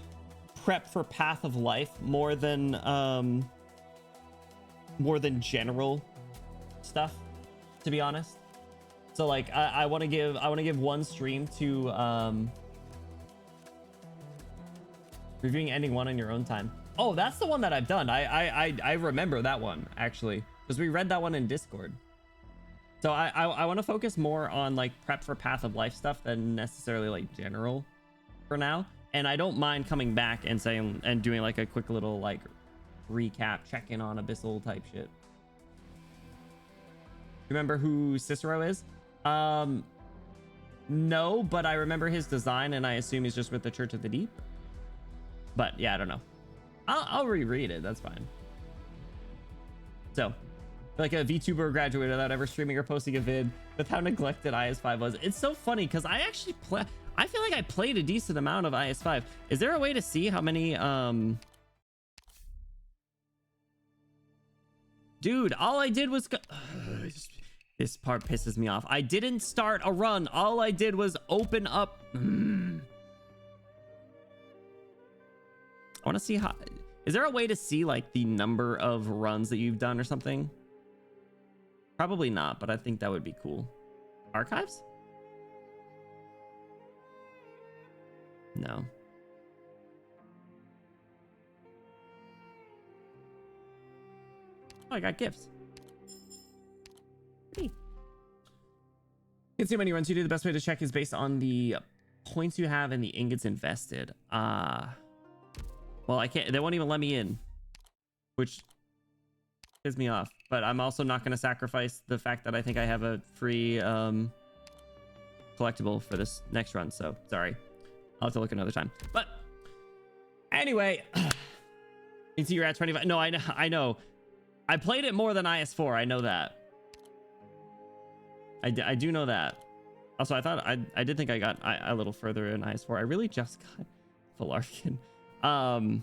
prep for Path of Life more than general stuff, to be honest. So like I want to give one stream to reviewing ending 1 on your own time. Oh, that's the one that I've done. I remember that one actually, because we read that one in Discord. So I want to focus more on like prep for Path of Life stuff than necessarily like general for now. And I don't mind coming back and saying and doing like a quick little like recap, check-in on Abyssal type shit. Remember who Cicero is? No, but I remember his design and I assume he's just with the Church of the Deep. But yeah, I don't know. I'll reread it. That's fine. So, like a VTuber graduated without ever streaming or posting a vid with how neglected IS5 was. It's so funny because I actually I feel like I played a decent amount of IS5. Is there a way to see how many dude, all I did was this part pisses me off. I didn't start a run. All I did was open up. I want to see how. Is there a way to see like the number of runs that you've done or something? Probably not, but I think that would be cool. Archives? No. Oh, I got gifts. Hey. You can see how many runs you do. The best way to check is based on the points you have and the ingots invested. Well, I can't. They won't even let me in, which pisses me off. But I'm also not going to sacrifice the fact that I think I have a free collectible for this next run. So sorry, I'll have to look another time. But anyway, you can see you're at 25. No, I know. I played it more than IS4. I know that. I do know that. Also, I thought I did think I got a little further in IS4. I really just got full Arkin. IS2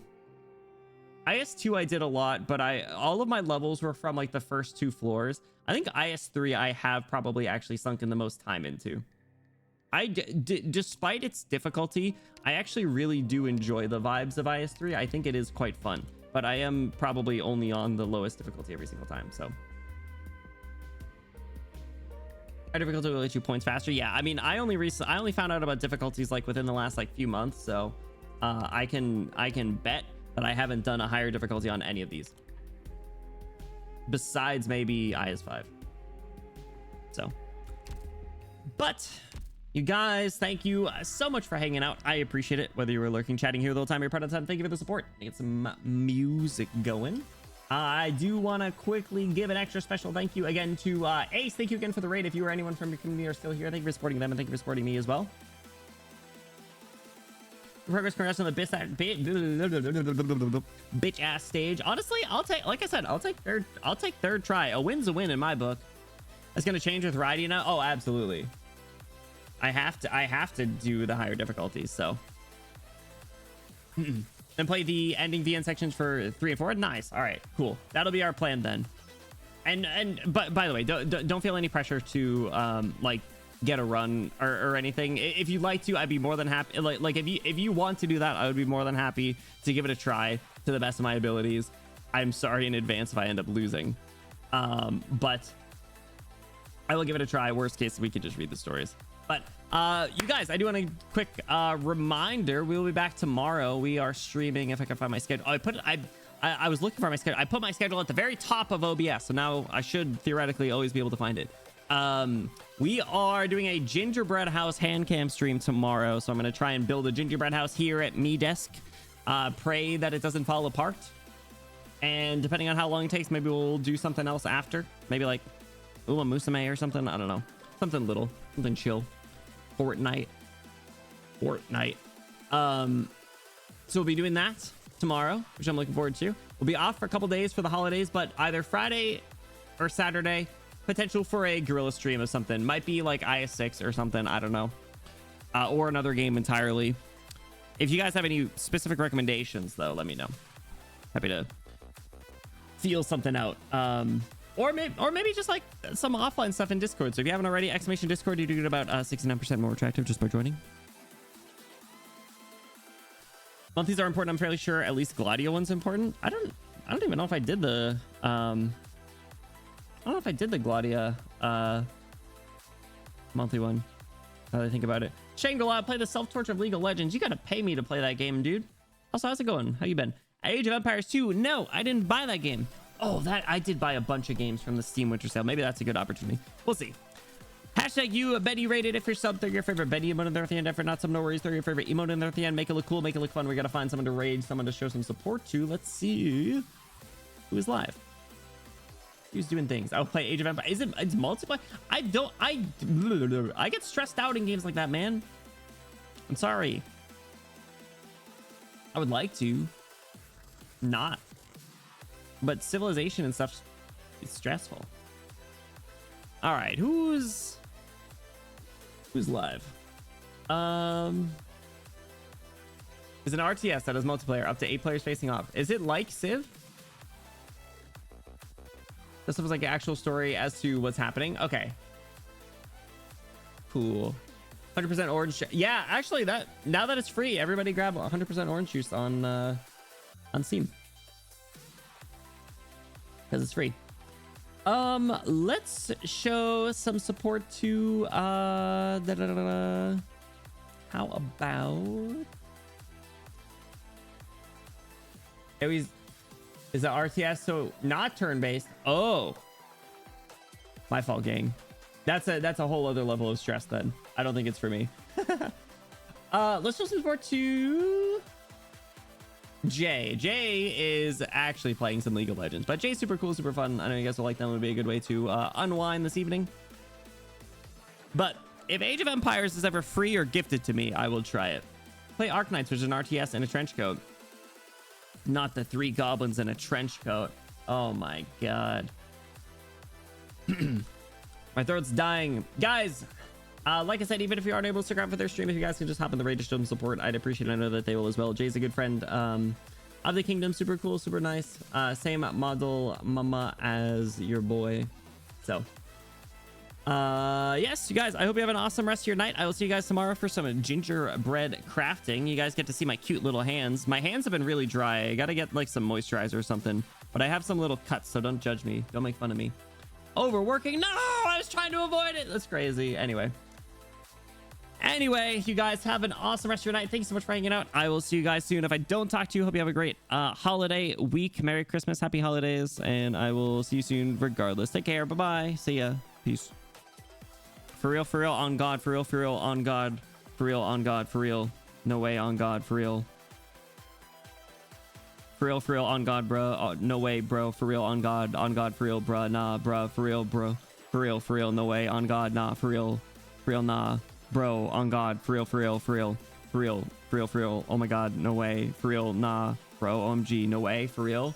I did a lot, but all of my levels were from like the first 2 floors. I think IS3 I have probably actually sunk in the most time into. Despite its difficulty, I actually really do enjoy the vibes of IS3. I think it is quite fun, but I am probably only on the lowest difficulty every single time. So high difficulty will let you points faster. Yeah, I mean, I only found out about difficulties like within the last like few months, so I can bet that I haven't done a higher difficulty on any of these besides maybe IS5. So, but you guys, thank you so much for hanging out. I appreciate it. Whether you were lurking, chatting here the whole time, you're part of the time. Thank you for the support. Get some music going. I do want to quickly give an extra special thank you again to Ace. Thank you again for the raid. If you or anyone from your community are still here, thank you for supporting them and thank you for supporting me as well. Progress, congrats on the bitch ass stage. Honestly, I'll take, like I said, I'll take third try. A win's a win in my book. That's gonna change with Righty now. Oh, absolutely. I have to do the higher difficulties. So then play the ending VN sections for 3 and 4. Nice. All right, cool. That'll be our plan then. But by the way, don't feel any pressure to like get a run or anything. If you'd like to, I'd be more than happy. Like if you want to do that, I would be more than happy to give it a try to the best of my abilities. I'm sorry in advance if I end up losing, but I will give it a try. Worst case, we could just read the stories. But you guys, I do want a quick reminder. We will be back tomorrow. We are streaming. If I can find my schedule, I was looking for my schedule. I put my schedule at the very top of OBS, so now I should theoretically always be able to find it. We are doing a gingerbread house hand cam stream tomorrow, so I'm going to try and build a gingerbread house here at me desk. Pray that it doesn't fall apart, and depending on how long it takes, maybe we'll do something else after. Maybe like a Musume or something. I don't know, something little, something chill. Fortnite. So we'll be doing that tomorrow, which I'm looking forward to. We'll be off for a couple days for the holidays, but either Friday or Saturday potential for a Guerrilla stream of something. Might be like IS6 or something. I don't know. Or another game entirely. If you guys have any specific recommendations, though, let me know. Happy to feel something out. Or maybe just like some offline stuff in Discord. So if you haven't already, exclamation Discord, you do get about 69% more attractive just by joining. Monthlies are important. I'm fairly sure at least Gladio one's important. I don't even know if I did the I don't know if I did the Gladia monthly one. Now that I think about it. Shangri-La, play the self-torture of League of Legends. You gotta pay me to play that game, dude. Also, how's it going? How you been? Age of Empires 2. No, I didn't buy that game. Oh, that I did buy a bunch of games from the Steam Winter Sale. Maybe that's a good opportunity. We'll see. Hashtag you, Betty rated if you're sub, throw your favorite Betty emote in there at the end. If not sub, no worries. Throw your favorite emote in there at the end. Make it look cool, make it look fun. We gotta find someone to raid, someone to show some support to. Let's see who is live. Who's doing things? I'll play Age of Empires. It's multiplayer? I get stressed out in games like that, man. I'm sorry. I would like to not, but Civilization and stuff is stressful. All right, who's live? Is an RTS that has multiplayer up to 8 players facing off. Is it like Civ? This was like an actual story as to what's happening. Okay, cool. 100% orange. Yeah, actually, that now that it's free, everybody grab 100% orange juice on Steam because it's free. Let's show some support to how about is that RTS so not turn-based? Oh, my fault, gang. That's a whole other level of stress then. I don't think it's for me. Let's show some support to Jay. Jay is actually playing some League of Legends, but Jay's super cool, super fun. I know you guys will like that. Would be a good way to unwind this evening. But if Age of Empires is ever free or gifted to me, I will try it. Play Arknights, which is an RTS in a trench coat. Not the 3 goblins in a trench coat. Oh my god. My throat's dying. Guys, like I said, even if you aren't able to stick around for their stream, if you guys can just hop in the raid to show them support, I'd appreciate it. I know that they will as well. Jay's a good friend of the kingdom. Super cool, super nice. Same model mama as your boy. So, yes, you guys, I hope you have an awesome rest of your night. I will see you guys tomorrow for some gingerbread crafting. You guys get to see my cute little hands. My hands have been really dry. I gotta get like some moisturizer or something, but I have some little cuts, so don't judge me. Don't make fun of me. Overworking? No, I was trying to avoid it. That's crazy. Anyway, you guys have an awesome rest of your night. Thank you so much for hanging out. I will see you guys soon. If I don't talk to you, hope you have a great holiday week. Merry Christmas, happy holidays, and I will see you soon regardless. Take care. Bye-bye. See ya. Peace. For real, on God. For real, on God. For real, on God. For real. No way, on God. For real. For real, on God, bro. No way, bro. For real, on God, for real, bruh. Nah, bruh. For real, bro. For real, no way, on God, nah. For real, nah, bro. On God, for real. Oh my God, no way. For real, nah, bro. OMG, no way. For real.